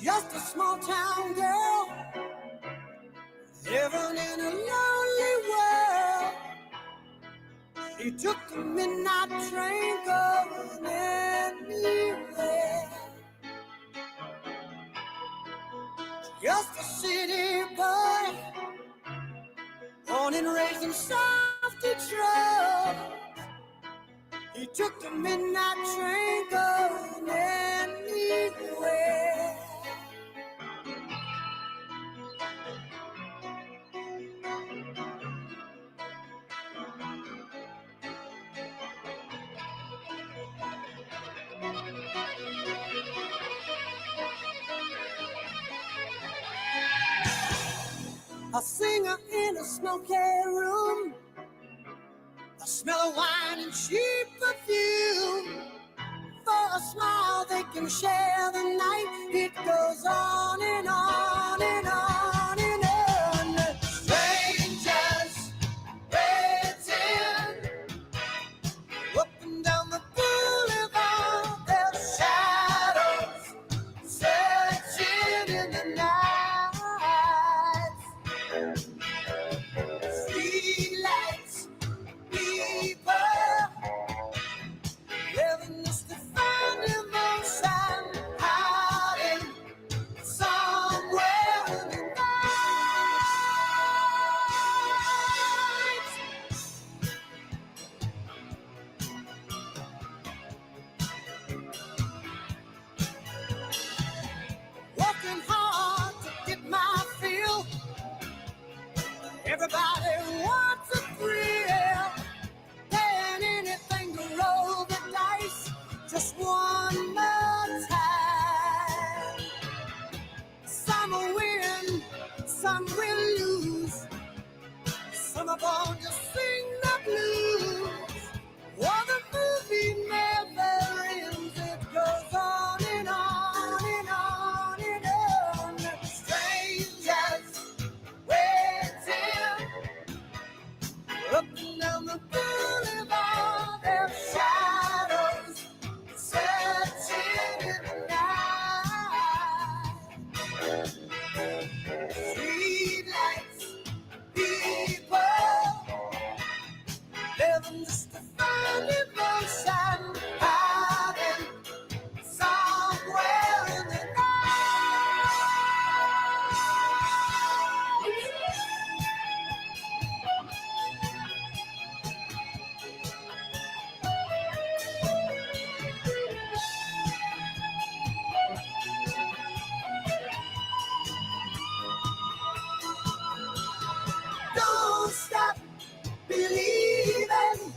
Just a small town girl living in a lonely world. She took the midnight train going anywhere. Just a city boy, born and raised in South Detroit. He took the midnight train going anywhere. A singer in a smoky room, the smell of wine and cheap perfume. For a smile they can share the night. It goes on and on and on and on. Strangers waiting up and down the boulevard. Their shadows searching in the night. Street lights, people living just to find emotion, hiding somewhere in the night. Working hard to get my fill. Everybody wants a thrill. Paying anything to roll the dice just one more time. Some will win, some will lose. Some are born to sing the blues. Oh, the movie never ends. It goes on and on and on and on. Strangers waiting up and down the boulevard. Their shadows searching in the night. Street lights, people living just to find emotion, hiding somewhere in the night. Don't stop believing.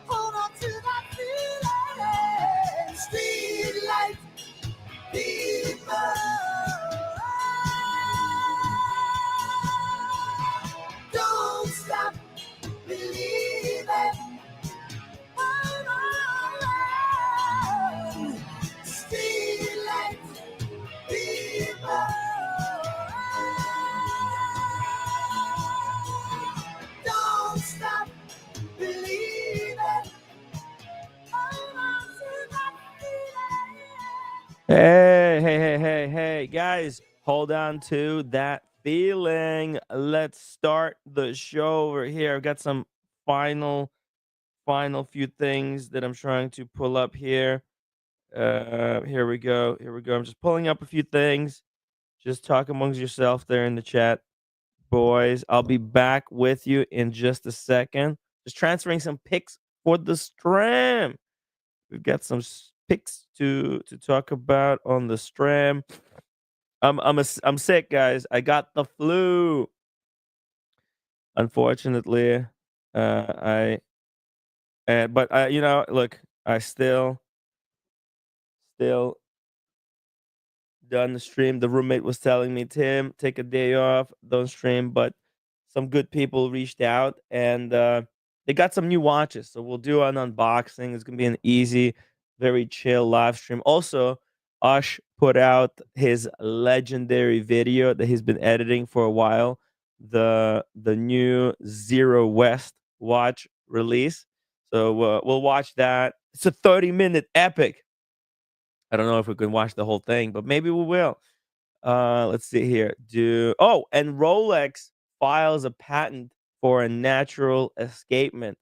Hold on to that feeling. Street light people. Don't stop believing. Hold on. Street light people. Don't stop believing. Hold on to that feeling. Hey, guys, hold on to that feeling. Let's start the show over here. I've got some final few things that I'm trying to pull up here. Here we go. I'm just pulling up a few things. Just talk amongst yourself there in the chat, boys. I'll be back with you in just a second. Just transferring some pics for the stream. We've got some pics to talk about on the stream. I'm sick, guys. I got the flu. Unfortunately, I but look, I still done the stream. The roommate was telling me, Tim, take a day off, don't stream. But some good people reached out and they got some new watches. So we'll do an unboxing. It's gonna be an easy, very chill live stream. Also, Ush put out his legendary video that he's been editing for a while. The new Zero West watch release. So we'll watch that. It's a 30-minute epic. I don't know if we can watch the whole thing, but maybe we will. Let's see here. And Rolex files a patent for a natural escapement.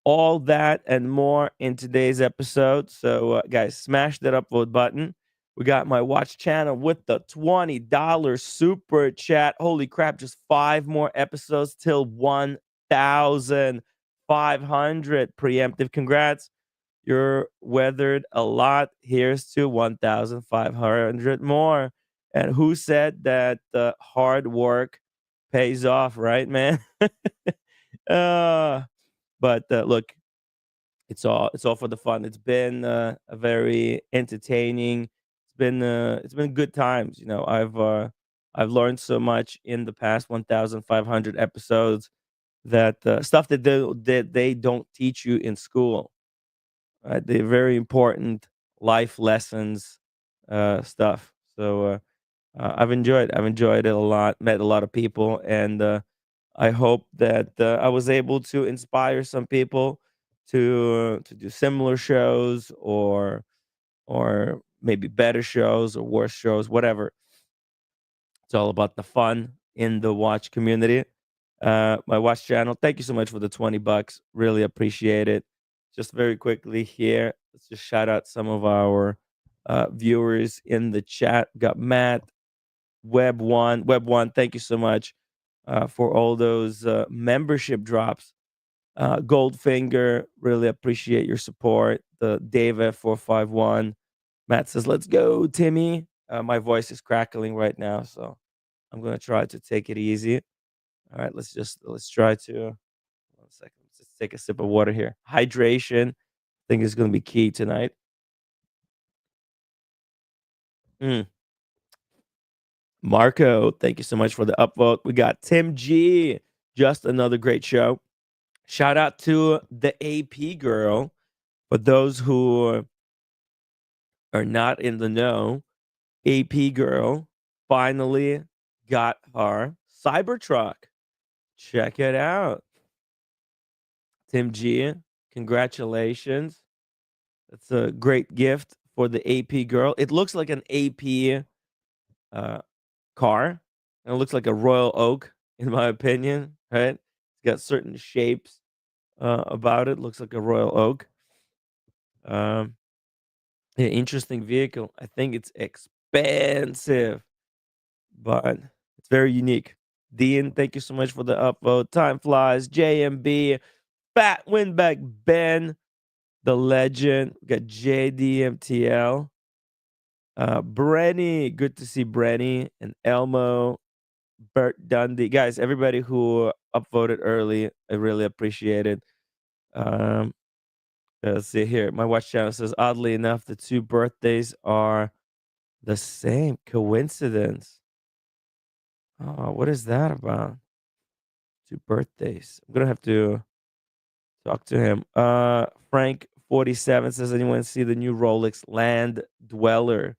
All that and more in today's episode. So, guys, smash that upvote button. We got my watch channel with the $20 super chat. Holy crap, just 5 more episodes till 1,500 preemptive. Congrats. You're weathered a lot. Here's to 1,500 more. And who said that hard work pays off, right, man? uh, but look, it's all for the fun. It's been a very entertaining. It's been good times. I've learned so much in the past 1,500 episodes that stuff that they don't teach you in school. Right, they're very important life lessons, stuff. So I've enjoyed it a lot. Met a lot of people, and I hope that I was able to inspire some people to do similar shows or maybe better shows or worse shows, whatever. It's all about the fun in the watch community. My watch channel. Thank you so much for the $20. Really appreciate it. Just very quickly here, let's just shout out some of our viewers in the chat. Got Matt, Web1. Thank you so much for all those membership drops. Goldfinger, really appreciate your support. The Dave F451. Matt says, "Let's go, Timmy." My voice is crackling right now, so I'm gonna try to take it easy. All right, let's try to 1 second. Let's just take a sip of water here. Hydration, I think is gonna be key tonight. Mm. Marco, thank you so much for the upvote. We got Tim G. Just another great show. Shout out to the AP girl. For those who are not in the know, AP girl finally got her Cybertruck. Check it out. Tim G, congratulations. That's a great gift for the AP girl. It looks like an AP uh, car, and it looks like a Royal Oak, in my opinion. Right? It's got certain shapes about it. Looks like a Royal Oak. Um, yeah, interesting vehicle. I think it's expensive, but it's very unique. Dean, thank you so much for the upvote. Time flies. JMB, Fat Winback Ben, the legend. We got JDMTL. Brenny, good to see Brenny and Elmo, Bert Dundee. Guys, everybody who upvoted early, I really appreciate it. Um, let's see here. My watch channel says, oddly enough, the two birthdays are the same. Coincidence. Oh, what is that about? Two birthdays. I'm gonna have to talk to him. Frank 47 says, anyone see the new Rolex Land Dweller?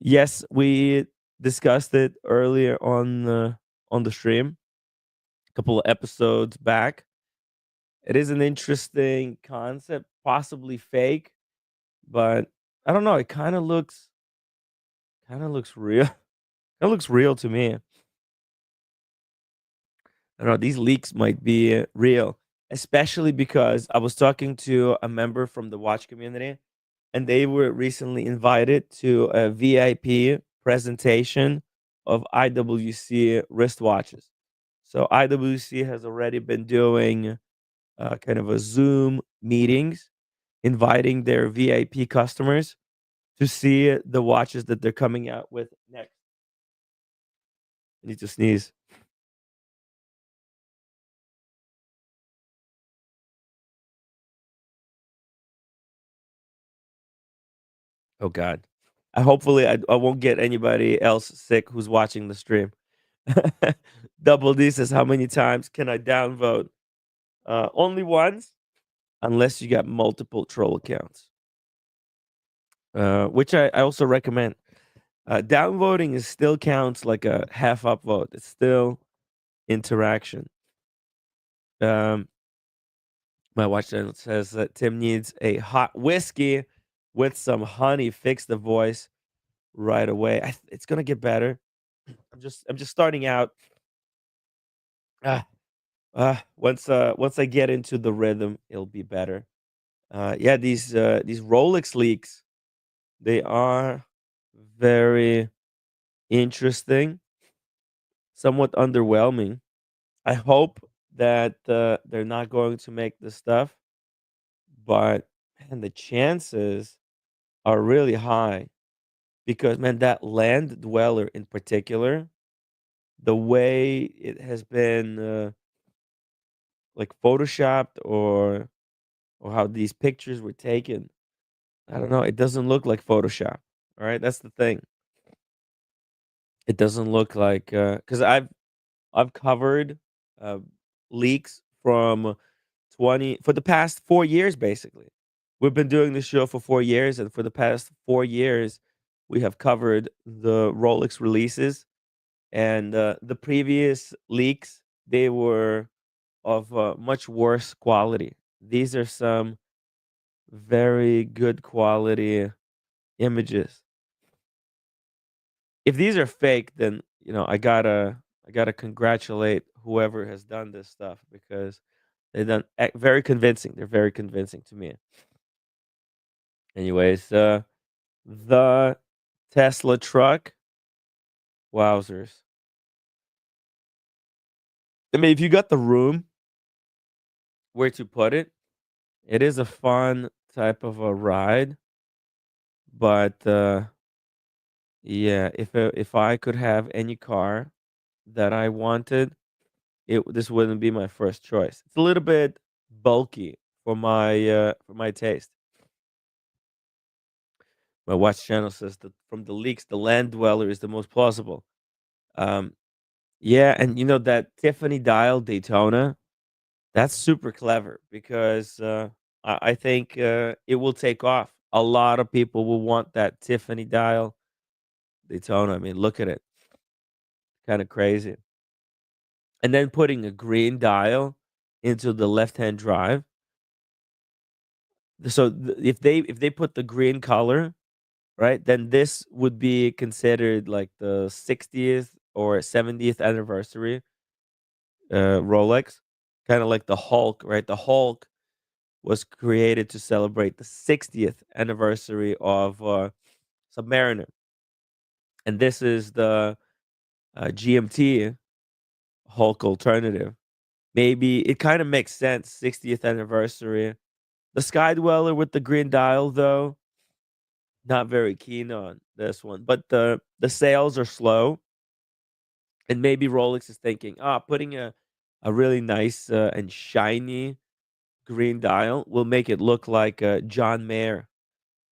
Yes, we discussed it earlier on the stream, a couple of episodes back. It is an interesting concept, possibly fake, but I don't know. It kind of looks real. It looks real to me. I don't know. These leaks might be real, especially because I was talking to a member from the watch community, and they were recently invited to a VIP presentation of IWC wristwatches. So IWC has already been doing kind of a Zoom meetings, inviting their VIP customers to see the watches that they're coming out with next. I need to sneeze. Oh God. I won't get anybody else sick who's watching the stream. Double D says, how many times can I downvote? Only once, unless you got multiple troll accounts, which I also recommend. Downvoting is still counts like a half upvote. It's still interaction. Um, my watch channel says that Tim needs a hot whiskey. with some honey, fix the voice right away. It's gonna get better. I'm just starting out. Ah, once I get into the rhythm, it'll be better. Yeah, these Rolex leaks, they are very interesting, somewhat underwhelming. I hope that they're not going to make this stuff, but man, the chances are really high because man, that land dweller in particular, the way it has been like photoshopped or how these pictures were taken, I don't know. It doesn't look like Photoshop. All right, that's the thing. It doesn't look like because I've covered uh, leaks from 20 for the past 4 years. Basically, we've been doing this show for 4 years, and for the past 4 years, we have covered the Rolex releases and the previous leaks. They were of much worse quality. These are some very good quality images. If these are fake, then I gotta congratulate whoever has done this stuff because they've done very convincing. They're very convincing to me. Anyways, the Tesla truck, wowzers! I mean, if you got the room where to put it, it is a fun type of a ride. But yeah, if I could have any car that I wanted, this wouldn't be my first choice. It's a little bit bulky for my taste. My watch channel says that from the leaks, the land dweller is the most plausible. Um, yeah, and you know that Tiffany dial Daytona, that's super clever because I think it will take off. A lot of people will want that Tiffany dial Daytona. I mean, look at it, kind of crazy. And then putting a green dial into the left-hand drive. So if they put the green color, right, then this would be considered like the 60th or 70th anniversary Rolex, kind of like the Hulk, right? The Hulk was created to celebrate the 60th anniversary of Submariner, and this is the GMT Hulk alternative. Maybe it kind of makes sense. 60th anniversary. The Sky Dweller with the green dial, though, not very keen on this one. But the sales are slow, and maybe Rolex is thinking, putting a really nice and shiny green dial will make it look like John Mayer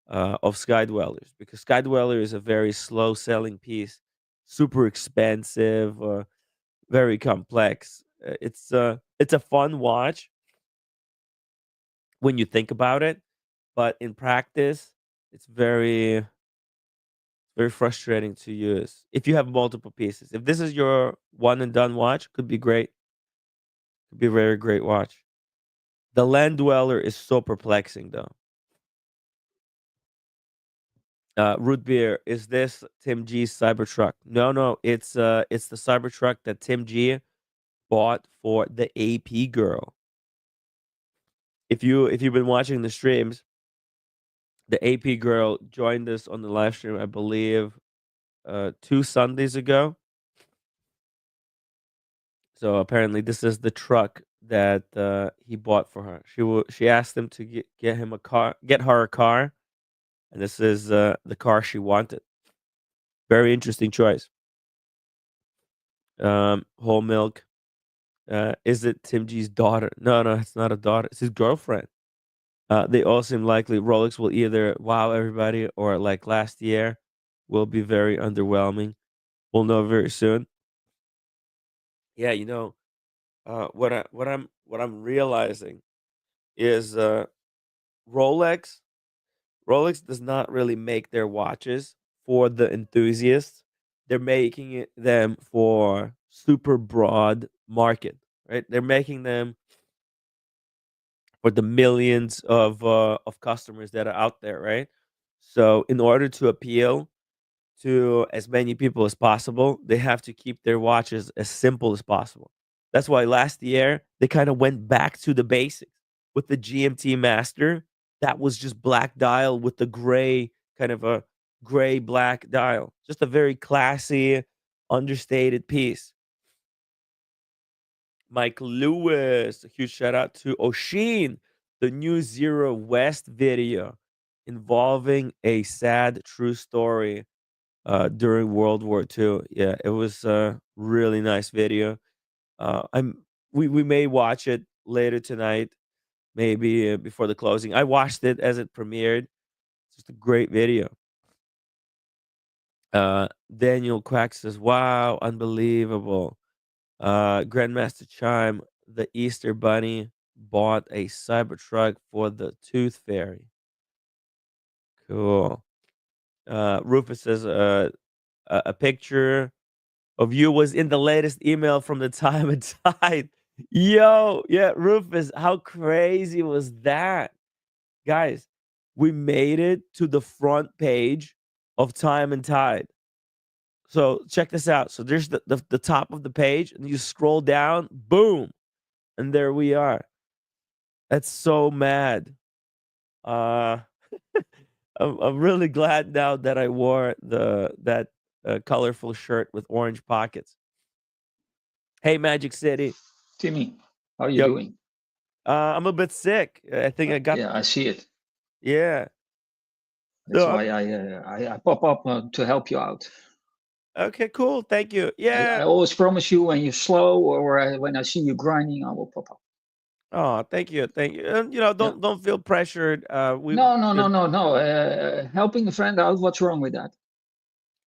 of Sky Dwellers, because Sky Dweller is a very slow selling piece, super expensive, very complex. It's a fun watch when you think about it, but in practice, it's very frustrating to use if you have multiple pieces. If this is your one and done watch, could be great. Could be a very great watch. The Land Dweller is so perplexing, though. Root beer, is this Tim G's Cybertruck? No, no, it's the Cybertruck that Tim G bought for the AP girl. If you've been watching the streams, the AP girl joined us on the live stream, I believe, 2 Sundays ago. So apparently, this is the truck that he bought for her. She asked him to get her a car, and this is the car she wanted. Very interesting choice. Whole milk. Is it Tim G's daughter? No, no, it's not a daughter. It's his girlfriend. They all seem likely. Rolex will either wow everybody or, like last year, will be very underwhelming. We'll know very soon. Yeah, what I'm realizing is Rolex Rolex does not really make their watches for the enthusiasts. They're making them for super broad market, right? They're making them for the millions of customers that are out there, right? So in order to appeal to as many people as possible, they have to keep their watches as simple as possible. That's why last year they kind of went back to the basics with the GMT Master. That was just black dial with the gray, kind of a gray black dial. Just a very classy, understated piece. Mike Lewis, a huge shout out to Oshin, the new Zero West video involving a sad true story during World War II. Yeah, it was a really nice video. I'm we may watch it later tonight, maybe before the closing. I watched it as it premiered. It's just a great video. Daniel Quack says, "Wow, unbelievable." Grandmaster Chime, the Easter Bunny bought a Cybertruck for the Tooth Fairy. Cool. Rufus says, a picture of you was in the latest email from the Time and Tide. Yo, yeah, Rufus, how crazy was that? Guys, we made it to the front page of Time and Tide. So check this out. So there's the top of the page, and you scroll down, boom, and there we are. That's so mad. Uh I'm really glad now that I wore that colorful shirt with orange pockets. Hey, Magic City. Timmy, how are you Yep. doing? I'm a bit sick. I think I got Yeah, I see it. yeah. That's So why I pop up to help you out. okay, cool. Thank you. I Yeah. always promise you when you're slow or when I see you grinding, I will pop up. Oh, thank you. Thank you. And Yeah. don't feel pressured. We No, no, no, there's no, no. Helping a friend out. What's wrong with that?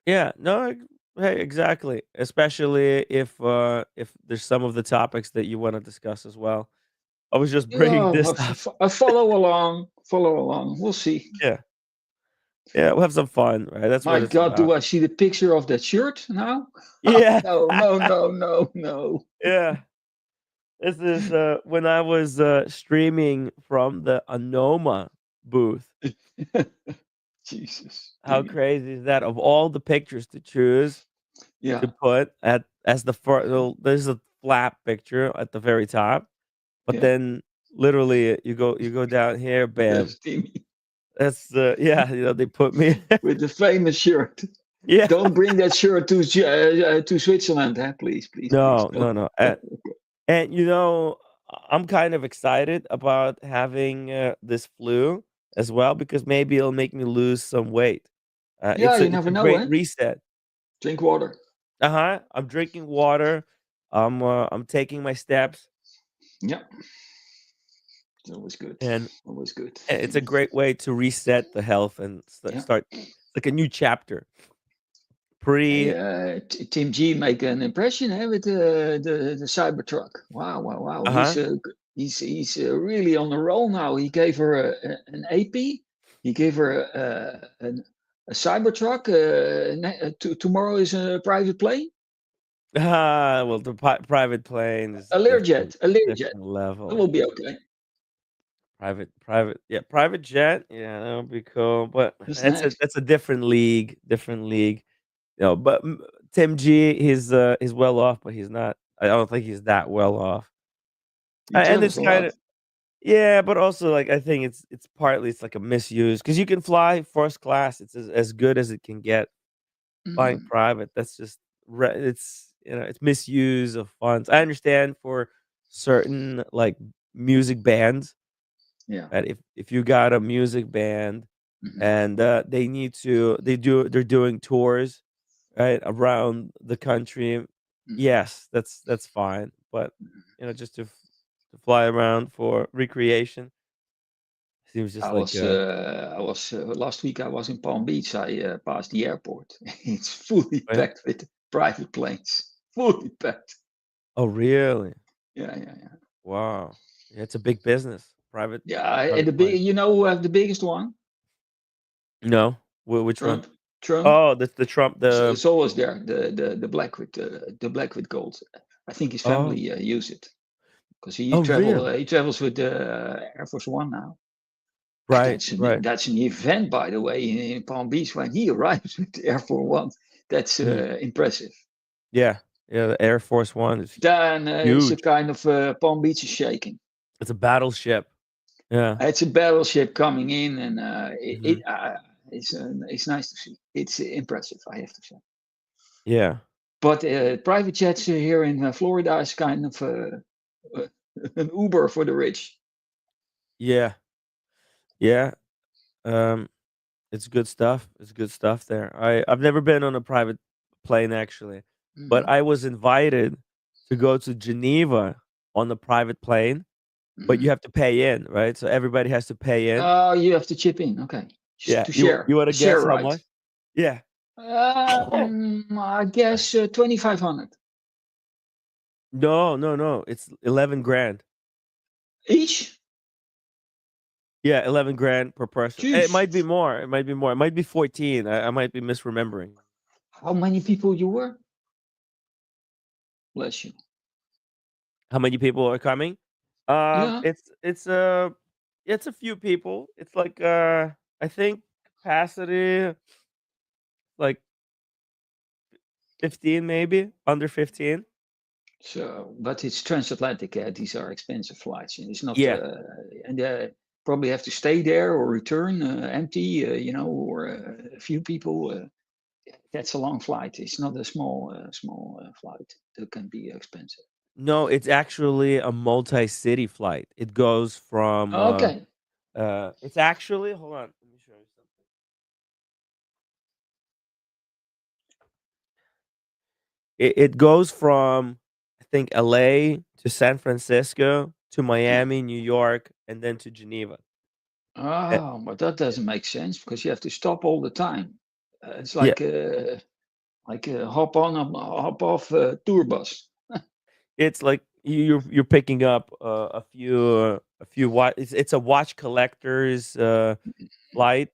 yeah, no, hey, exactly. Especially if there's some of the topics that you want to discuss as well. I was just bringing Yeah, this up. I follow along. Follow along. We'll see. Yeah. Yeah, we'll have some fun, right? That's My what it's God, do about. I see the picture of that shirt now? Yeah. No, no, no, no, no. Yeah. This is when I was streaming from the Anoma booth. Jesus, How Timmy. crazy is that? Of all the pictures to choose to Yeah, put at as the first, well, there's a flap picture at the very top, but yeah. then literally you go down here, bam. That's Timmy That's yeah, they put me. with the famous shirt. Yeah. Don't bring that shirt to Switzerland, huh? Please, please, please. No, no, no. And I'm kind of excited about having this flu as well because maybe it'll make me lose some weight. Yeah, you It's never a know, great eh? reset. Drink water. Uh-huh. I'm drinking water. I'm taking my steps, Yeah, it's always good. and Always good, it's a Timmy. great way to reset the health and Yeah. start. It's like a new chapter. Pre. Hey, Tim G make an impression, eh, with the Cybertruck. Wow, wow, wow. Uh-huh. He's really on the roll now. He gave her an AP. He gave her a Cybertruck. Tomorrow is a private plane. Ah, well, the private plane is A Learjet. A Learjet. different That level. will be okay. Yeah, private jet, yeah, that would be cool, but What's next? that's a different league, but Tim G, he's well off, but he's not I don't think he's that well off, He and travels it's a lot. kinda yeah, but also, like, I think it's partly it's like a misuse because you can fly first class, it's as good as it can get. Flying Mhm. private, that's just it's, it's misuse of funds. I understand for certain, like, music bands. Yeah. That if you got a music band Mhm. and, they're doing tours, right, around the country, Mhm. yes, that's fine, but, just to fly around for recreation seems just like, I was last week. I was in Palm Beach. I passed the airport. It's fully right? packed with private planes. Fully packed. Oh, really? Yeah, yeah, yeah. Wow. Yeah, it's a big business. Yeah, and Private the plane. big. You know who have the biggest one? No? Which one? Trump. Trump. Oh, that's the Trump, the It's always there. The black with the black with gold. I think his oh. family use it because Oh, really? he travels with the Air Force One now. Right, right. That's an event, by the way, in Palm Beach when he arrives with the Air Force One. That's Mhm. impressive. Yeah, yeah. The Air Force One is Then it's a huge. kind of Palm Beach is shaking. It's a battleship. Yeah. It's a battleship coming in, and Hmm. it's nice to see. It's impressive, I have to say. Yeah. But private jets here in Florida is kind of uh, an Uber for the rich. Yeah. Yeah. Um, it's good stuff. It's good stuff there. I've never been on a private plane actually, but Hmm. I was invited to go to Geneva on the private plane, but you Hmm. have to pay in, right? So everybody has to pay in. Oh, you have to chip in. Okay, Yeah. to You share want a to share guess how right. much? Yeah. I guess 2,500 No, no, no. It's 11 grand. each. Yeah, 11 grand per person. It Jeez, might be more. It might be more. It might be 14. I might be misremembering. how many people you were? Bless you. How many people are coming? Yeah. It's a few people. It's like I think capacity like 15 maybe, under 15. So, but it's transatlantic. These are expensive flights, and it's not. Yeah. And probably have to stay there or return empty. Or a few people. That's a long flight. It's not a small flight. That can be expensive. No, it's actually a multi-city flight. It goes from Okay. it's actually hold on, let me show you something. It goes from I think LA to San Francisco to Yeah. Miami, New York, and then to Geneva. Uh, Oh, but that doesn't make sense because you have to stop all the time. It's yeah, like a hop on, hop off tour bus. it's like you're picking up a few watch. It's a watch collector's flight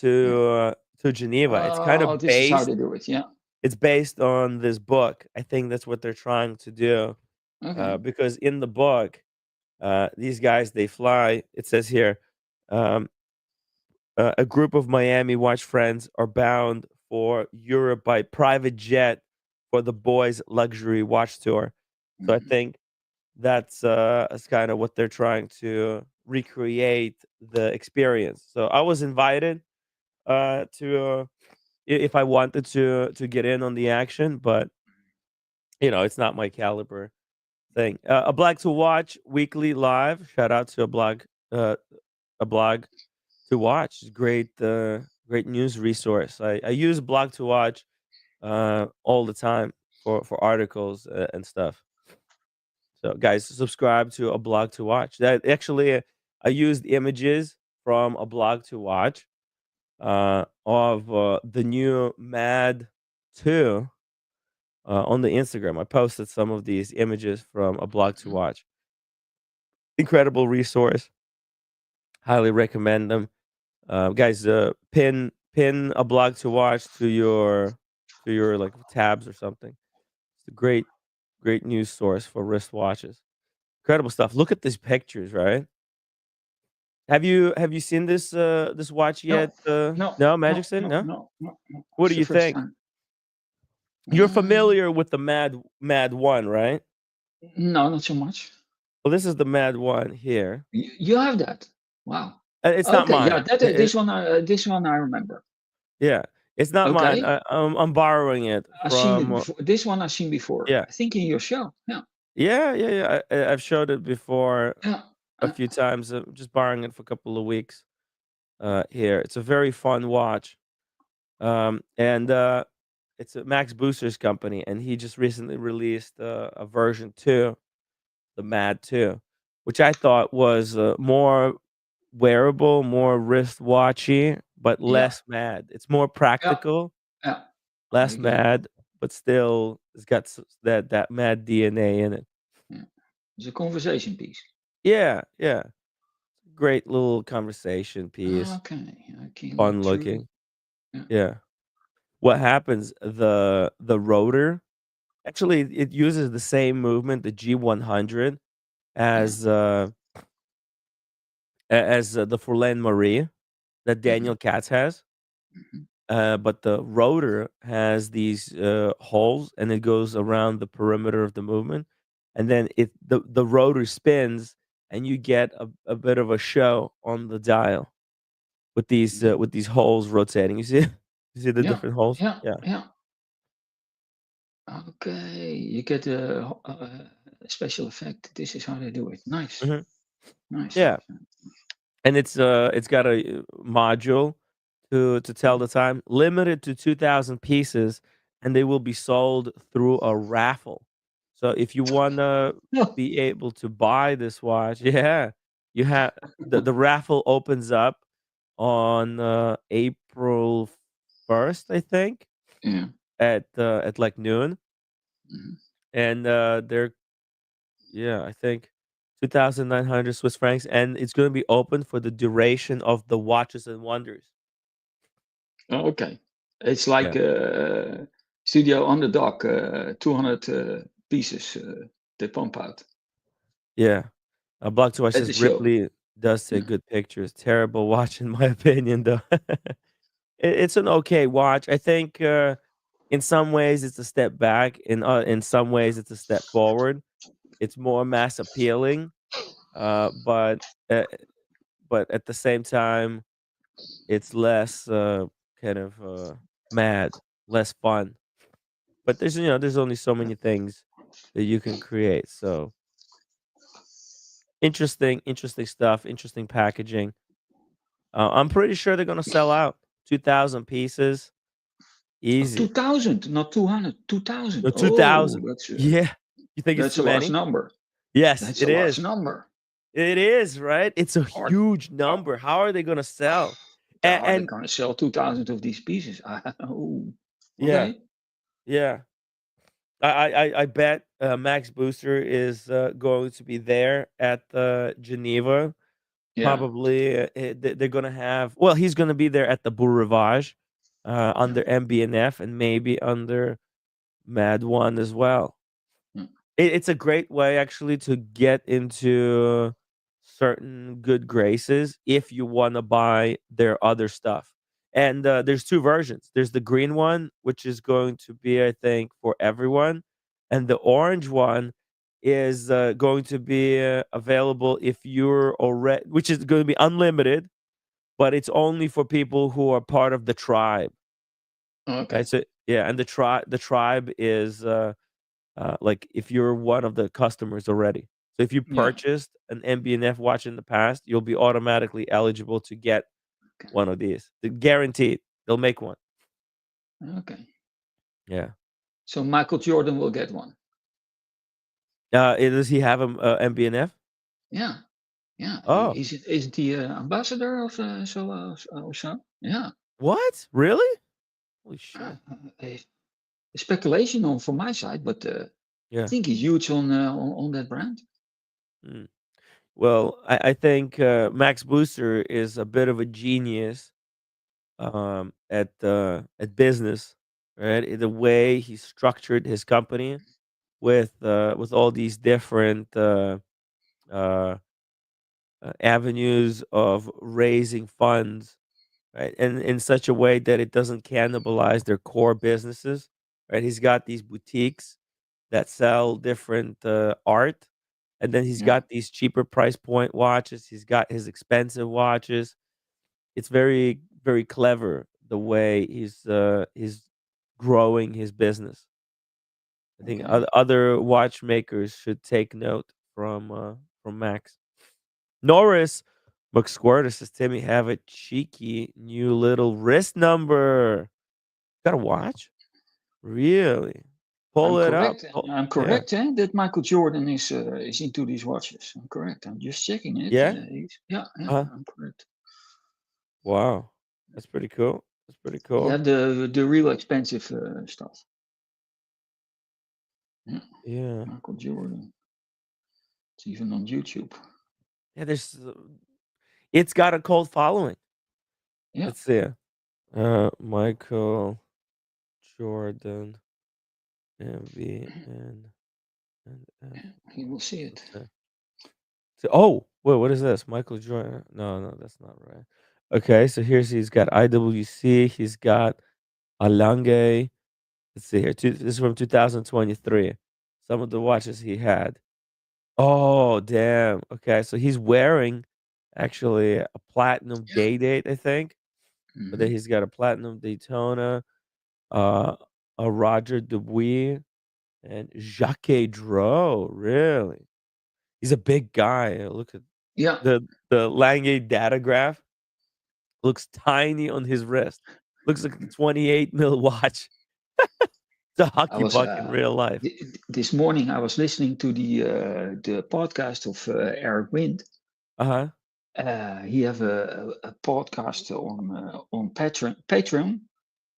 Yeah. to Geneva. It's kind Oh, of this is how based. they do it. Yeah. It's based on this book. I think that's what they're trying to do. Okay. Because in the book, these guys they fly. It says here, um, a group of Miami watch friends are bound for Europe by private jet for the boys' luxury watch tour. So I Mhm. think that's kind of what they're trying to recreate the experience. So I was invited to if I wanted to get in on the action, but it's not my caliber thing. A blog to watch weekly live. Shout out to uh, a blog to watch. Great, great news resource. I use blog to watch all the time for articles and stuff. So, guys, subscribe to a blog to watch. That actually, I used images from a blog to watch of the new Mad 2 on the Instagram. I posted some of these images from a blog to watch. Incredible resource. Highly recommend them. Guys, pin a blog to watch to your like tabs or something. It's a great news source for wristwatches. Incredible stuff. Look at these pictures, right? Have you seen this watch No, yet? no, No, Magic no, Sin? no, No. no, no, no. What It's do the you first think? time. You're Um, familiar with the Mad One, right? no, not so much. Well, this is the Mad One here. You have that. Wow. It's not Okay. mine. Yeah. That this one I remember. Yeah, it's not mine. Okay. I'm borrowing it I've seen it from. before. This one I've seen before. Yeah, I think in your show. Yeah. yeah, yeah, yeah. I've showed it before Yeah. a few times. I'm just borrowing it for a couple of weeks. Here, it's a very fun watch. And it's a Max Booster's company, and he just recently released a version 2, the Mad 2, which I thought was more wearable, more wristwatchy, but Yeah. less mad. It's more Yeah. practical, Yeah. I less agree. mad, but still it's got that mad DNA in it. Yeah. It's a conversation piece. Yeah, yeah. Great little conversation piece, Okay. I can look fun through. looking. Yeah. Yeah. What happens? The rotor actually it uses the same movement, the G100, Yeah. as as the Fourlaine Marie that Hmm. Daniel Katz has. Hmm. But the rotor has these holes, and it goes around the perimeter of the movement, and then the rotor spins, and you get a bit of a show on the dial with these holes rotating. You see, you see the Yeah, different holes. yeah, Yeah. yeah. Okay, you get a special effect. This is how they do it. Nice, Hmm. nice. Yeah. And it's got a module to tell the time, limited to 2,000 pieces, and they will be sold through a raffle. So if you wanna No. be able to buy this watch, yeah, you have the raffle opens up on April 1st, I think, Yeah. at like noon, Mhm. and they're yeah, I think 2,900 Swiss francs, and it's gonna be open for the duration of the Watches and Wonders. Oh, okay. It's like Yeah, Studio Underdog, 200 pieces they pump out yeah. Block to Watch at says the show. Ripley does take Yeah. good pictures. Terrible watch in my opinion, though. It's an okay watch. I think in some ways it's a step back. In some ways it's a step forward. It's more mass appealing, uh, but uh, but at the same time, it's less kind of mad, less fun. But there's only so many things that you can create. So interesting stuff, interesting packaging. I'm pretty sure they're gonna sell out 2,000 pieces Oh, easy. 2000, not 200, 2000. No, Oh, 2,000. Yeah. You think it's that's too a large many? number. Yes, That's it a large is. number. It is, right? It's a Are, huge are, number. How are they gonna sell? are they And going to sell 2000 of these pieces? Oh, yeah, okay. yeah. I bet Max Booster is going to be there at Geneva. Yeah, Probably they're gonna have. Well, he's gonna be there at the Beau Rivage, yeah, under MBNF and maybe under Mad One as well. yeah. It's a great way actually to get into certain good graces if you want to buy their other stuff. And there's two versions. There's the green one, which is going to be, I think, for everyone, and the orange one is going to be available if you're already, which is going to be unlimited, but it's only for people who are part of the tribe, right? Okay. So yeah, and the tribe is like if you're one of the customers already. So if you Yeah. purchased an MBNF watch in the past, you'll be automatically eligible to get Okay. one of these. They're guaranteed. They'll make one. Okay. Yeah. So Michael Jordan will get one. Does he have a MBNF? Yeah. Yeah. Oh, Isn't he ambassador of or so? Yeah. what? Really? Holy Uh, shit. uh, speculation on from my side, but I Yeah. think he's huge on that brand. Mm. Well, I think Max Booster is a bit of a genius at business, right? The way he structured his company with all these different uh, avenues of raising funds, right? And in such a way that it doesn't cannibalize their core businesses, right? He's got these boutiques that sell different art, and then he's Yeah. got these cheaper price point watches. He's got his expensive watches. It's very clever the way he's growing his business. I think Okay. other watchmakers should take note from Max. Norris McSquirter says, Timmy, have a cheeky new little wrist number. Got a watch? Really? Pull it up. Oh, I'm yeah. correct, that Michael Jordan is into these watches. I'm correct. I'm just checking it. Yeah? Yeah, yeah, Uh-huh. I'm correct. Wow. That's pretty cool. That's pretty You cool. have the real expensive stuff. Yeah, Yeah. Michael Jordan. It's even on YouTube. Yeah, it's got a cult following. Yeah, Let's see. Michael Jordan MVN and F. you will see it. Let's see. Oh, wait, what is this? Michael Jordan? No, no, that's not right. Okay, so he's got IWC. He's got Alange. Let's see here. This is from 2023. Some of the watches he had. Oh, damn. Okay, so he's wearing actually a platinum Yeah. day date, I think. But then Hmm. he's got a platinum Daytona, uh, a Roger Dubuis, and Jacques Dro. Really? He's a big guy. Look at Yeah. the Lange datograph. Looks tiny on his wrist. Looks like a 28 mil watch. It's a I hockey was puck in real life. this morning. I was listening to the podcast of Eric Wind. Uh huh. He have a podcast on Patreon,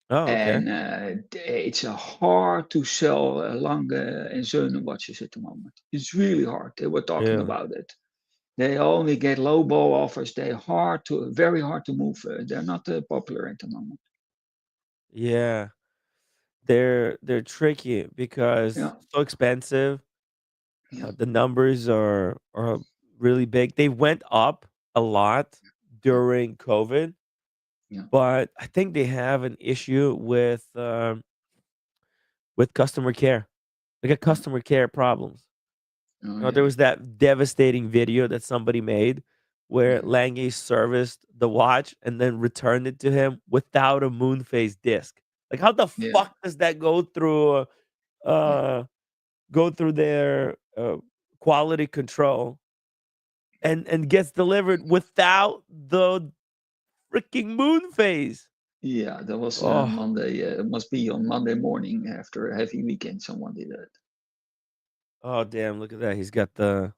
Oh, okay. and it's hard to sell Lange and Söhne watches at the moment. It's really hard. They were talking Really? about it. They only get low ball offers. Very hard to move. They're not popular at the moment. Yeah. They're tricky because Yeah, so expensive. yeah, The numbers are really big. They went up a lot yeah, during COVID, yeah. but I think they have an issue with customer care. They got Yeah. customer care problems. Oh There yeah, was that devastating video that somebody made where yeah, Lange serviced the watch and then returned it to him without a moon phase disc. Like, how the yeah, fuck does that yeah, uh go through their quality control and gets delivered without the freaking moon phase? yeah. That was Oh, Monday. It must be on Monday morning after a heavy weekend. Someone did that. oh, damn! Look at that. He's got the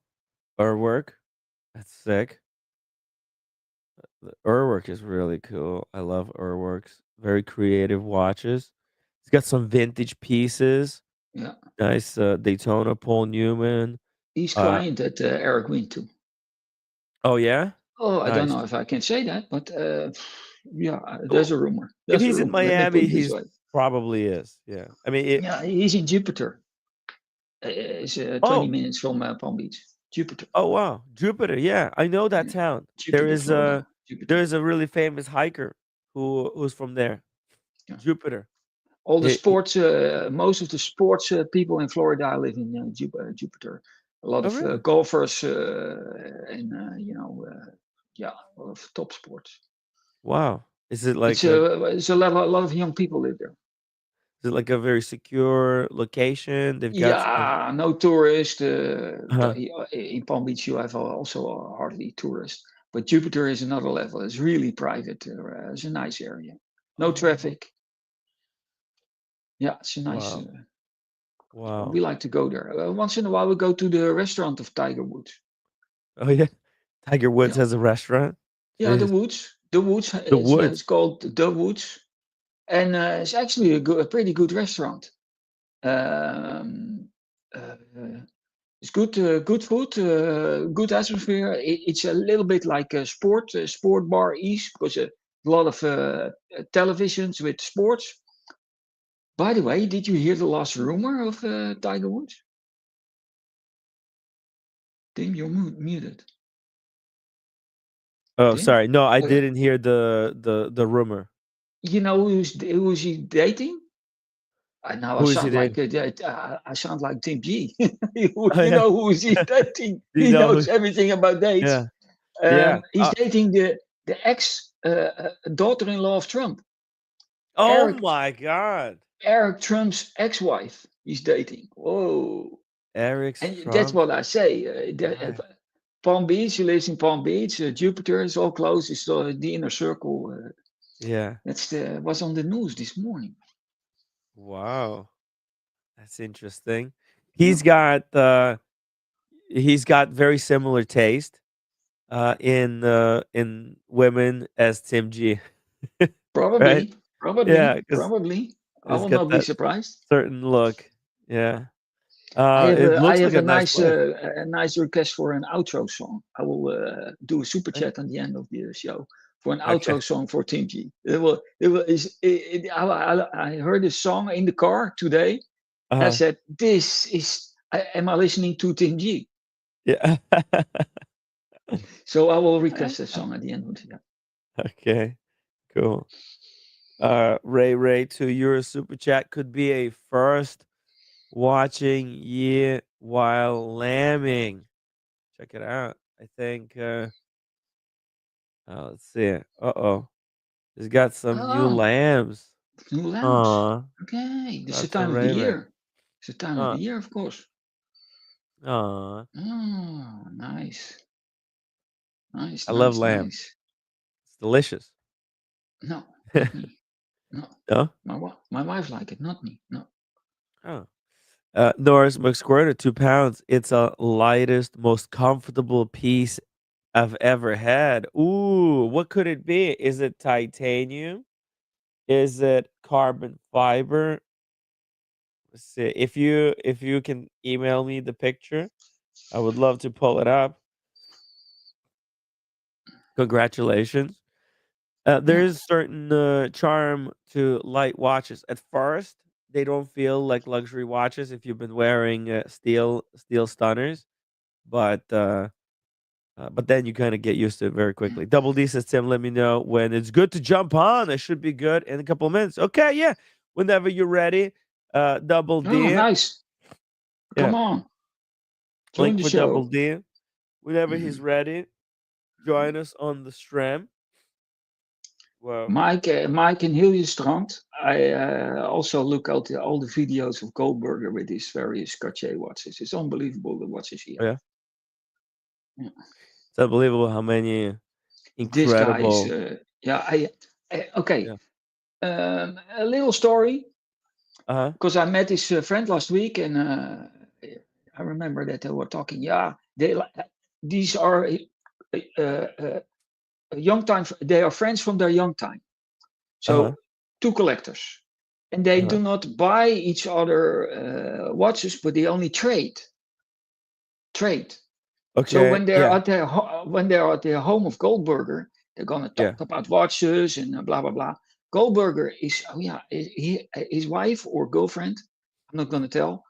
work. That's sick. The Urwerk is really cool. I love Urwerks. Very creative watches. He's got some vintage pieces. Yeah, Nice Daytona Paul Newman. he's Uh client at Eric Wynn too. oh yeah? Oh, I don't Nice. know if I can say that, but yeah, there's Well, a rumor. if There's a he's in rumor. Let me put Miami, it this he's way. probably is. Yeah. I mean it Yeah, he's in Jupiter. It's 20 oh, minutes from Palm Beach. Jupiter, oh wow. Jupiter. Yeah, I know that yeah. town. Jupiter, There Jupiter. is a really famous hiker who's from there. Yeah. Jupiter. All the He- sports, most of the sports people in Florida live in Jupiter. A lot oh of really? golfers and yeah, a lot of top sports. Wow. It's a lot of young people live there. is it like a very secure location? They've got some Yeah, no tourists. uh In Palm Beach, you have also hardly tourists. But Jupiter is another level. It's really private. It's a nice area. No oh traffic. Yeah, it's a nice. wow. We Wow. like to go there. Once in a while, we go to the restaurant of Tiger Woods. Oh yeah. Tiger Woods Yeah, has a restaurant. yeah, the Jeez. Woods. The Woods. The It's Woods. called the Woods, and it's actually a pretty good restaurant. Um, uh, it's good food, good atmosphere. It's a little bit like a sport bar east because a lot of televisions with sports. By the way, did you hear the last rumor of Tiger Woods? Tim, you're muted. Oh, Tim, sorry. No, I oh, yeah. didn't hear the rumor. You know who's he dating? Now I Who is he sound like dating? I sound like Tim G. Oh You yeah. know who is he dating? Do you He know who? knows everything about dates. Yeah. Yeah. He's dating the ex daughter-in-law of Trump, Oh Eric my god. Eric Trump's ex-wife. He's dating. Whoa, Eric's and that's Trump. what I say. Why? Palm Beach. He lives in Palm Beach. Jupiter is all close. It's the inner circle. Yeah. That's the was on the news this morning. Wow. That's interesting. Yeah, He's got he's got very similar taste in women as Tim G. Right? probably, Yeah, probably, because probably. I he's will got not be that surprised. certain look. Yeah. It I looks have like a nice place. a nice request for an outro song. I will do a super Eh, chat on the end of the show for an Okay. outro song for Team G. I heard this song in the car today. I Uh-huh. said, "This is. Am I listening to Team G?" Yeah. So I will request that song at the end. Yeah. Okay, cool. Ray, to your super chat could be a first watching year while lambing. Check it out. I think. Let's see. Uh-oh. He's got some new Oh, lambs. new lamps. Aw, Okay, this is the that's a time of the Ray. year. It's the time of Uh, the year, of course. aw. Oh, nice, nice, I love nice, lamb. nice. It's delicious. No, not me. No, No? my wife like it, not me. No. Oh. Norris McSquirter, 2 pounds. It's a lightest, most comfortable piece I've ever had. Ooh, what could it be? Is it titanium? Is it carbon fiber? Let's see. If you can email me the picture, I would love to pull it up. Congratulations. There Yeah. is certain charm to light watches. At first, they don't feel like luxury watches if you've been wearing steel stunners, but then you kind of get used to it very quickly. Double D says, Tim, let me know when it's good to jump on. It should be good in a couple of minutes. Okay, yeah, whenever you're ready. Double Oh, D, nice. yeah, Come on, join link the for Double show. D. Whenever he's Mhm. ready, join us on the stream. Well, Mike in Hiljestrand. I also look at all the videos of Goldberger with his various Cartier watches. It's unbelievable the watches he oh has. yeah, Yeah. it's unbelievable how many This guy is, incredible. yeah. Okay. Yeah. A little story Uh huh. because I met this friend last week, and I remember that they were talking. Yeah, these are a young time. They are friends from their young time. Uh huh. So two collectors, and they Uh huh. do not buy each other watches, but they only trade. So Okay. Yeah. when they're at their home of Goldberger, they're gonna Yeah. talk about watches and blah blah blah. Goldberger is, oh yeah, his wife or girlfriend, I'm not gonna tell,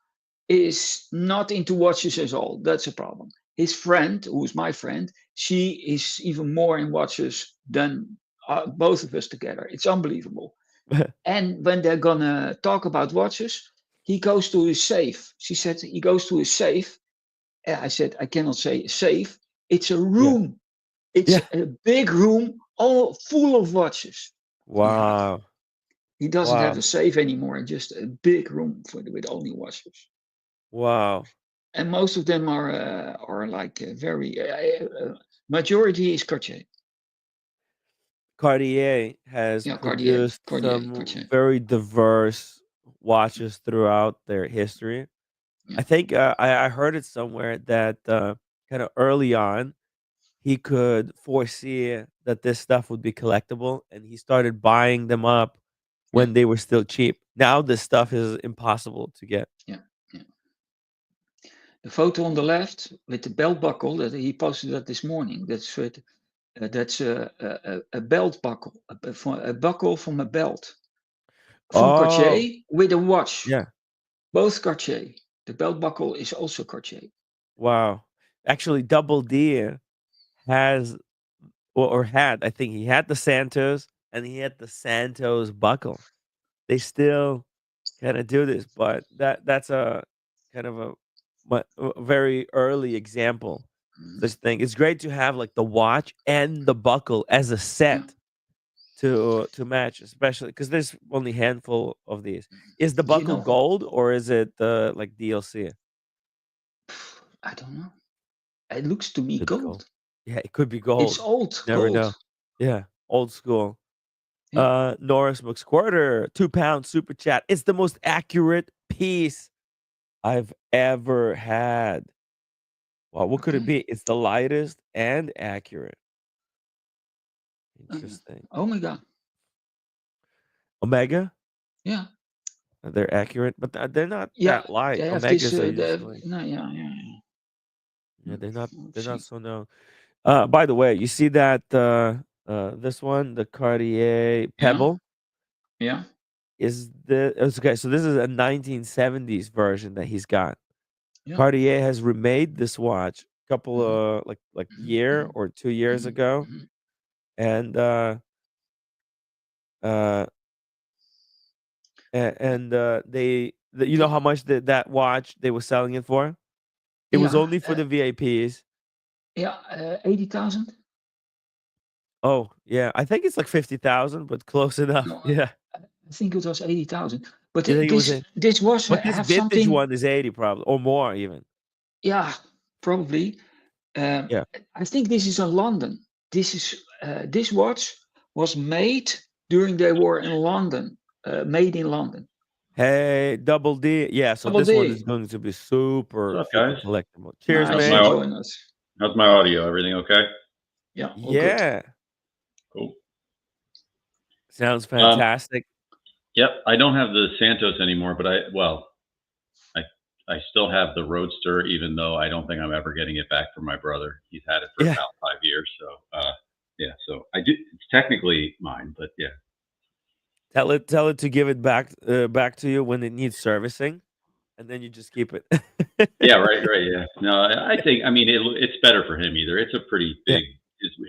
is not into watches at all. That's a problem. His friend, who is my friend, she is even more in watches than both of us together. It's unbelievable. And when they're gonna talk about watches, he goes to his safe. She said he goes to his safe. And I said, I cannot say safe. It's a Yeah. room. It's Yeah. a big room, all full of watches. Yeah, Wow. he doesn't have Wow. a safe anymore. Just a big room with only watches. Wow. And most of them are like very majority is Cartier. Cartier has Yeah, Cartier, produced Cartier, some Cartier. very diverse watches throughout their history. Yeah, I think I heard it somewhere that kind of early on he could foresee that this stuff would be collectible, and he started buying them up yeah, when they were still cheap. Now this stuff is impossible to get. yeah, yeah. The photo on the left with the belt buckle that he posted that this morning. That's a belt buckle, a buckle from a belt from Oh, Cartier with a watch. yeah. Both Cartier. The belt buckle is also Cartier. Wow. Actually, Double D has or had, I think he had the Santos and he had the Santos buckle. They still kind of do this, but that's a kind of a very early example of Mhm. this thing. It's great to have like the watch and the buckle as a Yeah. set to match, especially because there's only handful of these. Is the You buckle know, gold or is it like DLC? I don't know. It looks to me Could be gold. gold. Yeah, it could be It's gold. old Never know. gold. Yeah, old school. Yeah. Norris McSquarter, 2 pound super chat. It's the most accurate piece I've ever had. Wow, what could it Okay. be? It's the lightest and accurate. Uh, Interesting. oh my God. Omega, Yeah. they're accurate, but they're not Yeah. that light. They have this. Omegas are They have, usually no. Yeah. Yeah. Yeah. yeah, they're Let's not see. so known. By the way, you see that this one, the Cartier Yeah. Pebble Yeah. is the it's okay. So this is a 1970s version that he's got. Yeah. Cartier has remade this watch couple Mhm, like mhm, year mhm, or 2 years mhm, ago, mhm. and uh you know K- how much that watch they were selling it for? It was Yeah, only for the VIPs. yeah, 80,000. Oh yeah, I think it's like 50,000, but close enough. No, Yeah, I think it was 80,000. But you think it was a? this was But this have vintage something. one is 80 probably or more even. Yeah, probably. Um, Yeah. I think this is in London. This watch was made during they were in London. Made in London. Hey, double D. Yeah, so Double this one is D. going to be super, What's up, super guys? collectible. Cheers, Nice How's to mate. my join us. how's my audio? Everything okay? Yeah, all good. Yeah, Cool. sounds Um, fantastic. yep. I don't have the Santos anymore, but I I still have the Roadster, even though I don't think I'm ever getting it back from my brother. He's had it for Yeah, about 5 years, so yeah. So I do. It's technically mine, but yeah. tell it to give it back to you when it needs servicing, and then you just keep it. Yeah, right, right, yeah. No, I think I mean it's better for him either. It's a pretty Yeah, big.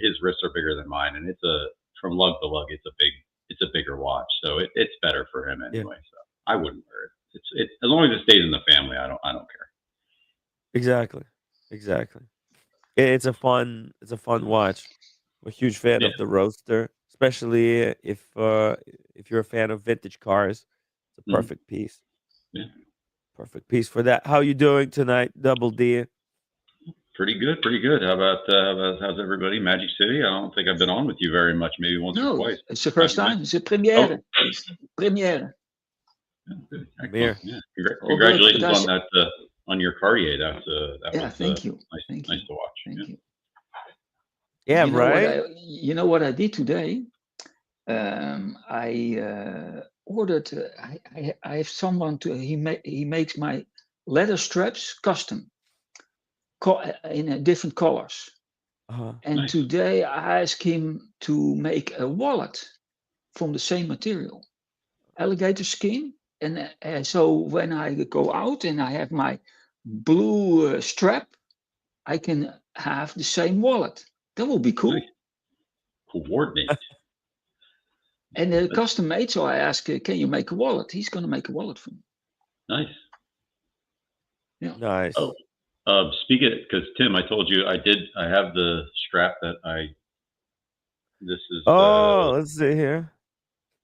His wrists are bigger than mine, and it's a from lug to lug. It's a bigger watch, so it's better for him yeah, anyway. So I wouldn't wear it. It's as long as it stays in the family. I don't care. exactly, exactly. It's a fun watch. I'm a huge fan Yeah, of the Roadster, especially if you're a fan of vintage cars. It's a mhm, perfect piece. yeah, Perfect piece for that. How you doing tonight, Double D? pretty good, pretty good. How's everybody? Magic City. I don't think I've been on with you very much. Maybe once or No, twice. it's the How'd first you been? time. It's a Oh, premiere. It's premiere. yeah, good, excellent. Amir. Yeah, All good. But congratulations on that on your Cartier. That yeah, was thank you. nice Thank nice you. to watch. Yeah. Thank you. Yeah, right? You know what I did today? I ordered. I have someone to. He makes my leather straps custom in different colors. Uh-huh. And Nice. today I asked him to make a wallet from the same material, alligator skin. And so when I go out and I have my blue strap, I can have the same wallet. That will be Nice. cool. Coordinate. And That's custom made. So I asked, can you make a wallet? He's going to make a wallet for me. nice. Yeah. Oh, Nice. speak it because Tim, I told you I have the strap that I. This is Oh, let's see here.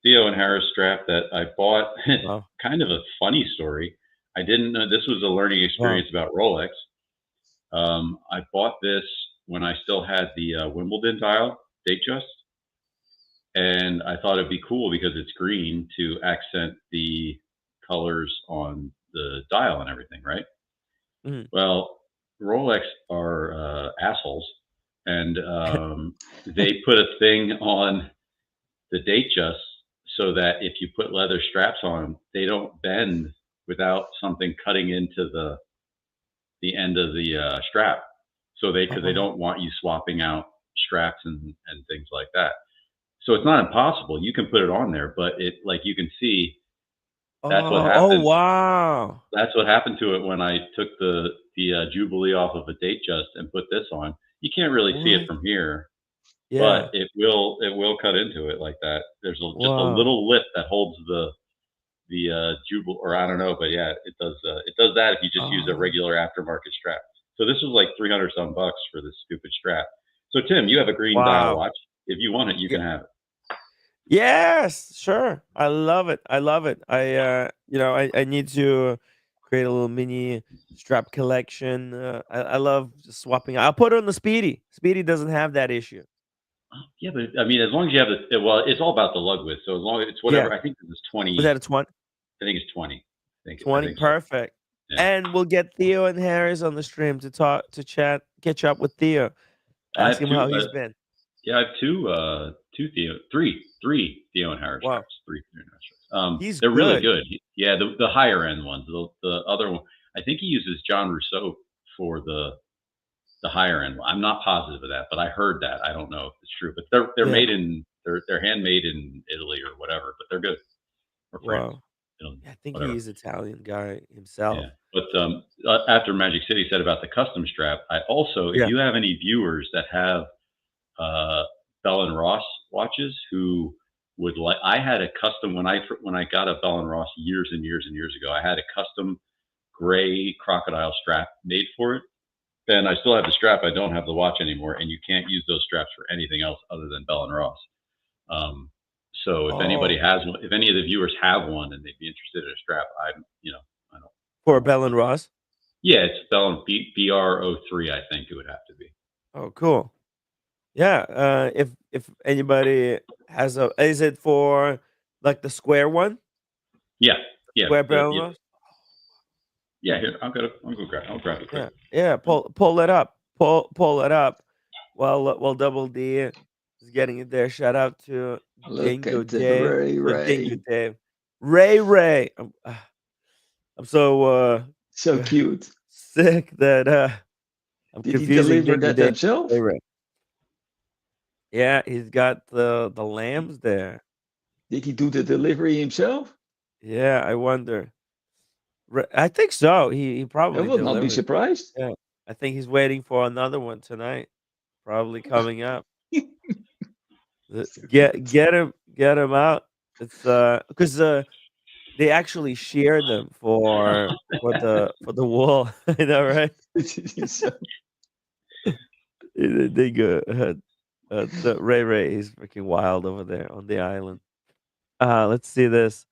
Theo and Harris strap that I bought. It's Wow. kind of a funny story. I didn't know this was a learning Wow. experience about Rolex. I bought this when I still had the Wimbledon dial Datejust, and I thought it'd be cool because it's green to accent the colors on the dial and everything, right? Mhm. Well, Rolex are assholes, and they put a thing on the Datejust so that if you put leather straps on them, they don't bend without something cutting into the end of the strap. So because they Uh-huh. don't want you swapping out straps and things like that. So it's not impossible. You can put it on there, but it like you can see that's what Oh, happened. wow. That's what happened to it when I took the Jubilee off of a Datejust and put this on. You can't really see it What? from here, but Yeah. it will cut into it like that. There's just a Wow. little lip that holds the Jubilee, or I don't know, but yeah, it does that if you just use a Oh, regular aftermarket strap. So this was like 300 some bucks for this stupid strap. So Tim, you have a green dial wow. watch. If you want it, you Yeah. can have it. Yes, sure. I love it. I love it. I need to create a little mini strap collection. I love just swapping. I'll put it on the Speedy. Speedy doesn't have that issue. Yeah, but I mean, as long as you have the well, it's all about the lug width. So as long as it's Yeah. whatever, I think it's Was that 20. a 20? I think it's 20. I 20? think so. Perfect. Yeah. And we'll get Theo and Harris on the stream to chat, catch up with Theo. I Ask have him two. how he's been. Yeah, I have two three Theo and Harris Wow. straps. Three Theo and Harris straps. He's They're really good. good. Yeah, the higher end ones. The other one, I think he uses John Rousseau for the higher end. I'm not positive of that, but I heard that. I don't know if it's true, but they're Yeah. made in they're handmade in Italy or whatever, but they're good, or France. Wow. I think Whatever. he's Italian guy Yeah. himself. But after Magic City said about the custom strap, I also, if Yeah. you have any viewers that have uh, Bell and Ross watches who would like, I had a custom when I got a Bell and Ross years and years and years ago. I had a custom gray crocodile strap made for it, and I still have the strap. I don't have the watch anymore, and you can't use those straps for anything else other than Bell and Ross. Um, so if anybody Oh, has one, if any of the viewers have one and they'd be interested in a strap, I for don't. Bell and Ross. Yeah, it's Bell and BR03. I think it would have to be. Oh, cool. Yeah. If anybody has a, is it for like the square one? Yeah, yeah, Square Bell and Ross. yeah. Here, I'll grab it quick. Yeah. Yeah. Pull it up. Pull it up. While Double D is getting it there. Shout out to Look Dingo at the Dave. Ray Dingo Ray. Dave. Ray. I'm so So cute. sick that I'm Did he confusing deliver Dingo that Dave. himself? Ray Ray. Yeah, he's got the lambs there. Did he do the delivery himself? Yeah, I wonder. I think so. He I probably would not be delivered. surprised. Yeah, I think he's waiting for another one tonight. Probably coming up. So cute. Get him out. It's because they actually share them for the wall. I know, right? So, They go. The Ray is freaking wild over there on the island. Let's see this.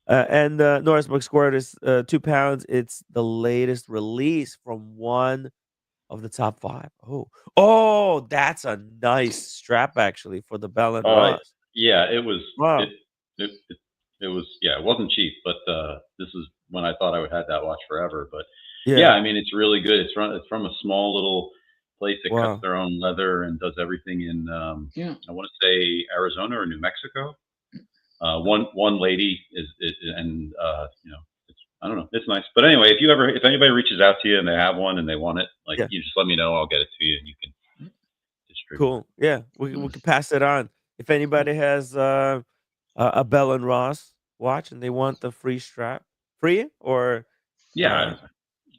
And Norris McSquirt is 2 pounds. It's the latest release from one of the top five. Oh, that's a nice strap actually for the Bell and Uh, Ross. yeah, it was Wow. it was yeah, it wasn't cheap, but this is when I thought I would have that watch forever. But yeah, Yeah. I mean, it's really good. It's from a small little place that cuts Wow. their own leather and does everything in yeah. I want to say Arizona or New Mexico. One lady is and it's, I don't know, it's nice. But anyway, if anybody reaches out to you and they have one and they want it, like Yeah. you just let me know. I'll get it to you and you can distribute it. Cool. Yeah. We can pass it on. If anybody has a Bell and Ross watch and they want the free strap, free or Yeah, uh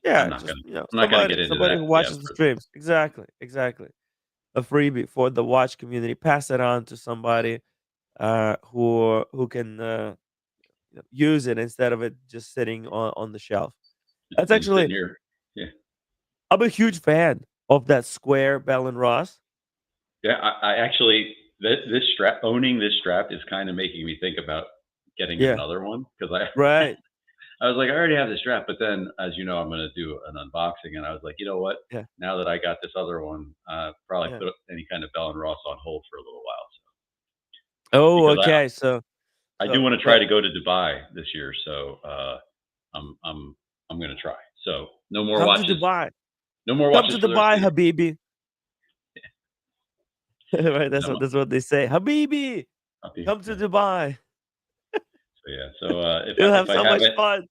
yeah, I'm not just gonna I'm not gonna get into somebody that. who Yeah, watches the streams. Exactly. A freebie for the watch community. Pass it on to somebody who can use it instead of it just sitting on the shelf. it's That's been sitting actually here. Yeah. I'm a huge fan of that square Bell and Ross. Yeah, I actually this strap owning this strap is kind of making me think about getting Yeah. another one because I Right. I was like I already have the strap, but then as you know I'm going to do an unboxing and I was like you know what, Yeah. now that I got this other one, probably Yeah. put any kind of Bell and Ross on hold for a little while Oh, because okay. I do want to try but to go to Dubai this year, so I'm I'm I'm going to try. So no more come to watches, Dubai. no more Come to watches for the rest Dubai, of the year. Habibi. Right, that's No, what they say. Habibi, I'll be, come to yeah. Dubai. So yeah, so You'll if have I so have much it, fun.